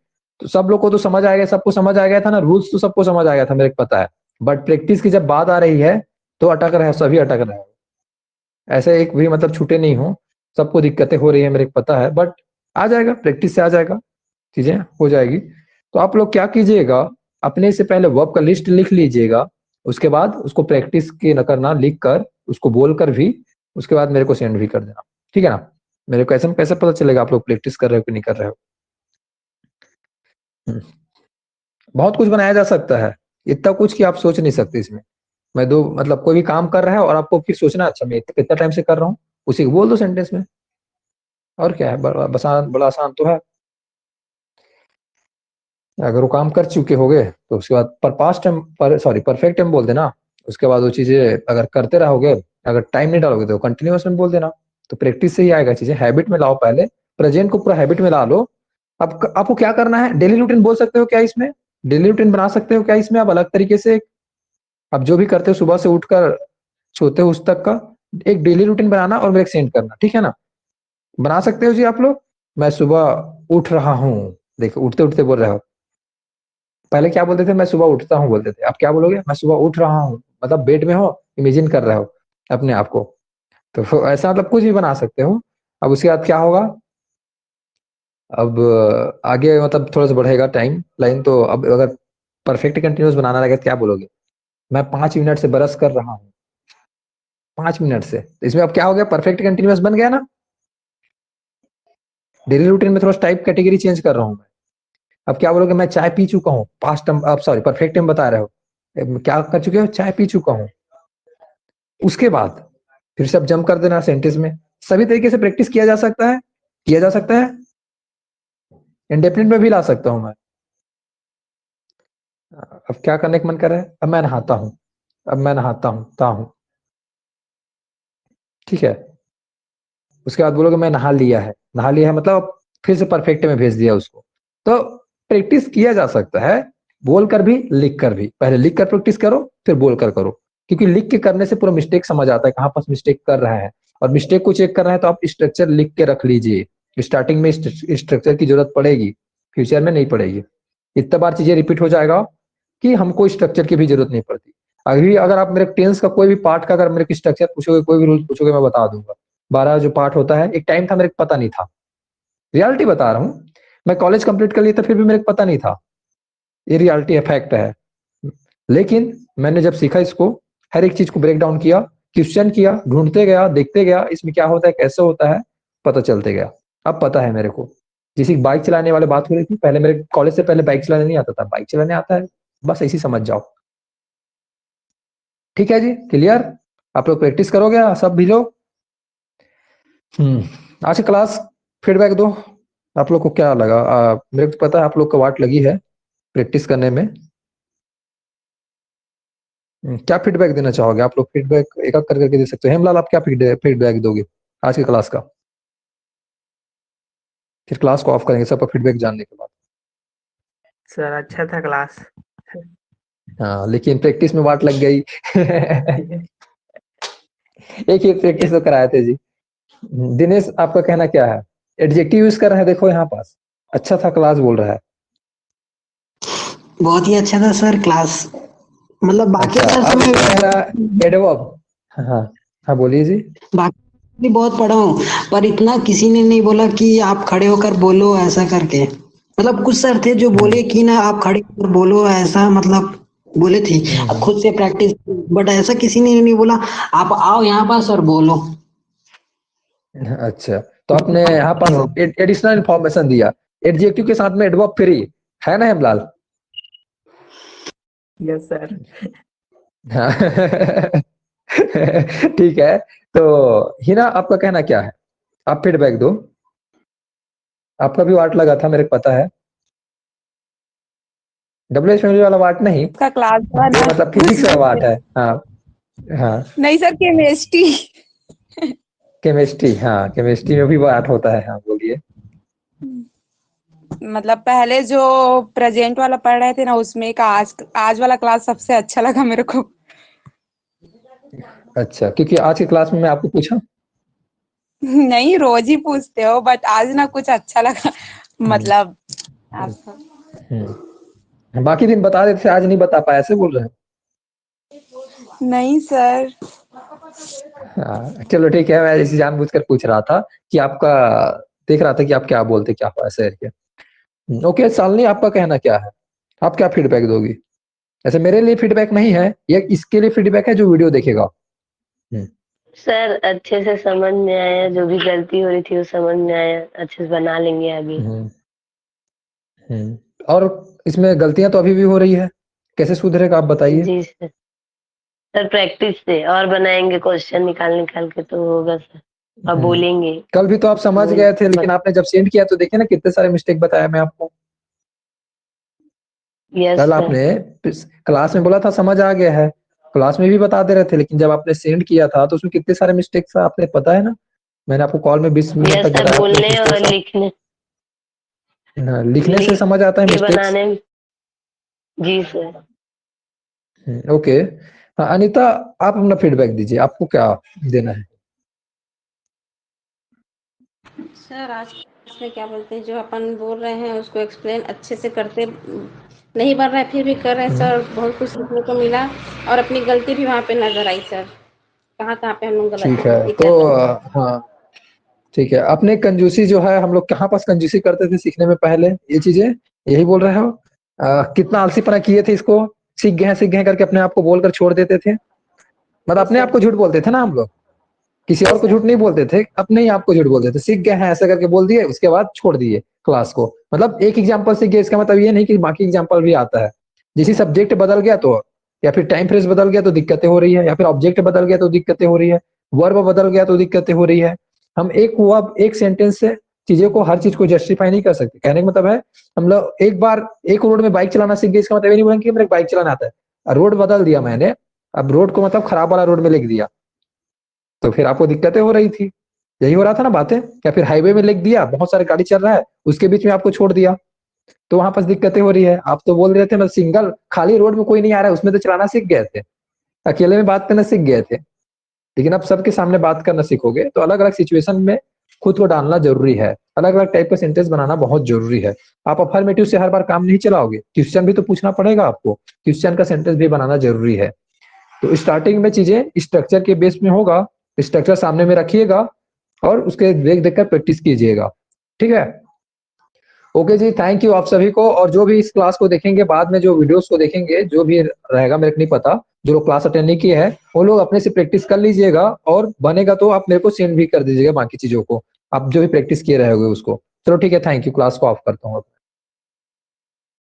तो सब लोग को तो समझ आ गया, सबको समझ आ गया था ना, रूल्स तो सबको समझ आ गया था मेरे को पता है। बट प्रैक्टिस की जब बात आ रही है तो अटक रहे हो, सभी अटक रहे हो, ऐसे एक भी मतलब छूटे नहीं हो, सबको दिक्कतें हो रही है मेरे को पता है, बट आ जाएगा, प्रैक्टिस से आ जाएगा, चीजें हो जाएगी। तो आप लोग क्या कीजिएगा, अपने से पहले वर्ब का लिस्ट लिख लीजिएगा, उसके बाद उसको प्रैक्टिस के न करना, लिख कर उसको बोल कर भी, उसके बाद मेरे को सेंड भी कर देना, ठीक है ना। मेरे को ऐसे में कैसे पता चलेगा आप लोग प्रैक्टिस कर रहे हो कि नहीं कर रहे हो। बहुत कुछ बनाया जा सकता है, इतना कुछ कि आप सोच नहीं सकते इसमें। मैं दो मतलब कोई भी काम कर रहा है और आपको फिर सोचना, अच्छा मैं कितना टाइम से कर रहा हूँ, उसी को बोल दो सेंटेंस में, और क्या है, बड़ा आसान तो है। अगर वो काम कर चुके होगे तो उसके बाद पर पास्ट टाइम पर सॉरी परफेक्ट टाइम बोल देना, उसके बाद वो चीजें अगर करते रहोगे, अगर टाइम नहीं डालोगे तो कंटिन्यूअस में बोल देना। तो प्रैक्टिस से ही आएगा, चीजें हैबिट में लाओ, पहले प्रेजेंट को पूरा हैबिट में ला लो। अब आपको क्या करना है, डेली रूटीन बोल सकते हो क्या इसमें, डेली रूटीन बना सकते हो क्या इसमें आप अलग तरीके से। आप जो भी करते हो सुबह से उठकर सोते हो उस तक का एक डेली रूटीन बनाना और मेरे सेंड करना, ठीक है ना। बना सकते हो जी आप लोग। मैं सुबह उठ रहा हूँ, देखो उठते उठते बोल रहे हो, पहले क्या बोलते थे, मैं सुबह उठता हूँ बोलते थे, अब क्या बोलोगे, मैं सुबह उठ रहा हूँ, मतलब बेड में हो, इमेजिन कर रहे हो अपने आप को। तो ऐसा मतलब कुछ भी बना सकते हो। अब उसके बाद क्या होगा, अब आगे मतलब थोड़ा सा बढ़ेगा टाइम लाइन, तो अब अगर परफेक्ट कंटिन्यूस बनाना लगे तो क्या बोलोगे, मैं 5 मिनट से ब्रश कर रहा हूँ, 5 मिनट से, तो इसमें अब क्या हो गया, परफेक्ट कंटिन्यूस बन गया ना। डेली रूटीन में थोड़ा टाइप कैटेगरी चेंज कर रहा हूँ मैं। अब क्या बोलोगे, मैं चाय पी चुका हूँ, पास्ट टाइम, अब सॉरी परफेक्ट टाइम बता रहे हो, क्या कर चुके हो, चाय पी चुका हूँ। उसके बाद फिर से अब जंप कर देना सेंटेंस में। सभी तरीके से प्रैक्टिस किया जा सकता है, किया जा सकता है, इंडेफिनिट में भी ला सकता हूं मैं। अब क्या करने का मन कर रहा है, अब मैं नहाता हूं, अब मैं नहाता हूं ता हूं, ठीक है। उसके बाद बोलोगे मैं नहा लिया है, नहा लिया है मतलब फिर से परफेक्ट में भेज दिया उसको। तो प्रैक्टिस किया जा सकता है, बोल कर भी लिख कर भी, पहले लिख कर प्रैक्टिस करो फिर बोल कर करो, क्योंकि लिख के करने से पूरा मिस्टेक समझ आता है, कहाँ पर मिस्टेक कर रहा है, और मिस्टेक को चेक कर रहे हैं तो आप स्ट्रक्चर लिख के रख लीजिए। स्टार्टिंग में स्ट्रक्चर की जरूरत पड़ेगी, फ्यूचर में नहीं पड़ेगी। इतना बार चीजें रिपीट हो जाएगा कि हमको स्ट्रक्चर की भी जरूरत नहीं पड़ती। अभी अगर आप मेरे टेंस का कोई भी पार्ट का अगर मेरे स्ट्रक्चर पूछोगे, कोई भी रूल पूछोगे, मैं बता दूंगा। 12 जो पार्ट होता है, एक टाइम था मेरे को पता नहीं था, रियलिटी बता रहा हूँ। मैं कॉलेज कंप्लीट कर लिया था फिर भी मेरे को पता नहीं था, ये रियलिटी फैक्ट है। लेकिन मैंने जब सीखा इसको, हर एक चीज को ब्रेक डाउन किया, क्वेश्चन किया, ढूंढते गया, देखते गया इसमें क्या होता है, कैसे होता है, पता चलते गया। अब पता है मेरे को। जैसे बाइक चलाने वाले बात हो रही थी, पहले मेरे कॉलेज से पहले बाइक चलाने नहीं आता था, बाइक चलाने आता है, बस ऐसी समझ जाओ। ठीक है जी, क्लियर। आप लोग प्रैक्टिस करोगे सब भी लोग। आज की क्लास फीडबैक दो, आप लोग को क्या लगा। मेरे को पता है आप लोग को वाट लगी है प्रैक्टिस करने में। क्या फीडबैक देना चाहोगे आप लोग, फीडबैक एक एक करके दे सकते हो। हेमलाल आप क्या फीडबैक दोगे आज की क्लास का, फिर क्लास को ऑफ करेंगे सबका फीडबैक जानने के बाद। सर अच्छा था क्लास। हाँ लेकिन प्रैक्टिस में वाट लग गई एक ही प्रैक्टिस तो कराए थे जी। दिनेश आपका कहना क्या है, एडजेक्टिव यूज कर रहे हैं, देखो यहाँ पास अच्छा था क्लास बोल रहा है। बहुत ही अच्छा था सर क्लास, मतलब बाकी अच्छा सर से अब मैं कह रहा एडवर्ब, हाँ हाँ बोलिए जी। बाकी भी बहुत पढ़ा हूँ, पर इतना किसी ने नहीं बोला कि आप खड़े होकर बोलो ऐसा करके। मतलब कुछ सर थे जो बोले कि ना आप खड़े होकर बोलो ऐसा, मतलब बोले थे अब खुद से प्रैक्टिस, बट ऐसा किसी ने नहीं बोला आप आओ यहाँ पास और बोलो। अच्छा तो आपने यहाँ पास एडिशनल इंफॉर्मेशन दिया, एडजेक्टिव के साथ में एडवर्ब फ्री है ना हेमलाल। Yes sir. हाँ ठीक है। तो हिना आपका कहना क्या है, आप फीडबैक दो। आपका भी वाट लगा था मेरे को पता है, डब्ल्यू फैमिली वाला वाट नहीं, का क्लास ये मतलब फिजिक्स का वाट है। हाँ हाँ नहीं सर, केमिस्ट्री। केमिस्ट्री, हाँ केमिस्ट्री में भी पार्ट होता है, हाँ बोलिए। मतलब पहले जो प्रेजेंट वाला पढ़ रहे थे ना, उसमें का आज वाला क्लास सबसे अच्छा लगा मेरे को। अच्छा, क्योंकि आज की क्लास में मैं आपको पूछा। नहीं, रोज ही पूछते हो, बट आज ना कुछ अच्छा लगा। मतलब आप बाकी दिन बता देते, आज नहीं बता पाया, ऐसे बोल रहे हैं। नहीं सर। हाँ चलो ठीक है, मैं इसी जानबूझकर पूछ रहा था कि आपका, देख रहा था कि आप क्या बोलते, क्या हुआ ऐसे करके। ओके शालिनी, आपका कहना क्या है, आप क्या फीडबैक दोगी? ऐसे मेरे लिए फीडबैक नहीं है ये, इसके लिए फीडबैक है जो वीडियो देखेगा। सर अच्छे से समझ में आया, जो भी गलती हो रही थी वो समझ में आया, अच्छे से बना लेंगे आगे। और इसमें गलतियां तो अभी भी हो रही है, कैसे सुधरेगा आप बताइए? जी सर। सर प्रैक्टिस से और बनाएंगे, क्वेश्चन निकाल निकाल के तो होगा सर, और बोलेंगे। कल भी तो आप समझ गए थे, लेकिन आपने जब सेंड किया तो देखिए ना कितने सारे मिस्टेक बताया मैं आपको। यस कल सर। आपने क्लास में बोला था समझ आ गया है, क्लास में भी बता दे रहे थे, लेकिन जब आपने सेंड किया था तो उसमें कितने सारे मिस्टेक्स आपने, पता है ना, मैंने आपको कॉल में 20 मिनट यस तक सर, बताया आपको बोलने और मिस्टेक्स। लिखने, लिखने से समझ आता है भी मिस्टेक्स। बनाने में। जी सर। ओके। हाँ अनीता, आप अपना फीडबैक दीजिए, आपको क्या देना है? सर आज में क्या बोलते हैं, जो अपन बोल रहे हैं उसको एक्सप्लेन अच्छे से करते नहीं बन रहा है, फिर भी कर रहे हैं सर, बहुत कुछ सीखने को मिला और अपनी गलती भी वहाँ पे नजर आई सर, कहाँ कहाँ पे हम लोग गलत ठीक है गलती तो कर रहे हैं। हाँ ठीक है, अपने कंजूसी जो है, हम लोग कहाँ पास कंजूसी करते थे सीखने में पहले, ये चीजें यही बोल रहे हो? कितना आलसीपना किए थे इसको, सीख गए करके अपने आप को बोलकर छोड़ देते थे, मतलब यस अपने आप सर। को झूठ बोलते थे ना हम लोग, किसी और यस को सर। झूठ नहीं बोलते थे, अपने ही आप को झूठ बोलते थे, सीख गए हैं ऐसा करके बोल दिए, उसके बाद छोड़ दिए क्लास को। मतलब एक एग्जाम्पल सीख गए, इसका मतलब ये नहीं कि बाकी एग्जाम्पल भी आता है। जैसे सब्जेक्ट बदल गया तो, या फिर टाइम फ्रेज बदल गया तो दिक्कतें हो रही है, या फिर ऑब्जेक्ट बदल गया तो दिक्कतें हो रही है, वर्ब बदल गया तो दिक्कतें हो रही है। हम एक वर्ब एक सेंटेंस से चीजों को, हर चीज को जस्टिफाई नहीं कर सकते। कहने का मतलब है, हम लोग एक बार एक रोड में बाइक चलाना सीख गए, इसका मतलब ये नहीं बोलेंगे कि मेरे बाइक चलाना आता है, रोड बदल दिया मैंने, अब रोड को मतलब खराब वाला रोड में लिख दिया, तो फिर आपको दिक्कतें हो रही थी, यही हो रहा था ना बातें। या फिर हाईवे में लिख दिया, बहुत सारे गाड़ी चल रहा है, उसके बीच में आपको छोड़ दिया, तो वहां पर दिक्कतें हो रही है। आप तो बोल रहे थे मैं सिंगल खाली रोड में कोई नहीं आ रहा है, उसमें तो चलाना सीख गए थे, अकेले में बात करना सीख गए थे, लेकिन अब सबके सामने बात करना सीखोगे तो अलग अलग सिचुएशन में खुद को डालना जरूरी है, अलग अलग टाइप का सेंटेंस बनाना बहुत जरूरी है। आप अफर्मेटिव से हर बार काम नहीं चलाओगे, क्वेश्चन भी तो पूछना पड़ेगा आपको, क्वेश्चन का सेंटेंस भी बनाना जरूरी है। तो स्टार्टिंग में चीजें स्ट्रक्चर के बेस में होगा, स्ट्रक्चर सामने में रखिएगा और उसके देख देख कर प्रैक्टिस कीजिएगा, ठीक है? ओके जी, थैंक यू आप सभी को। और जो भी इस क्लास को देखेंगे, बाद में जो वीडियोस को देखेंगे, जो भी रहेगा मेरे को नहीं पता, जो लोग क्लास अटेंड नहीं किए हैं वो लोग अपने से प्रैक्टिस कर लीजिएगा, और बनेगा तो आप मेरे को सेंड भी कर दीजिएगा बाकी चीजों को, आप जो भी प्रैक्टिस किए रहोगे उसको। चलो ठीक है, थैंक यू, क्लास को ऑफ करता हूँ।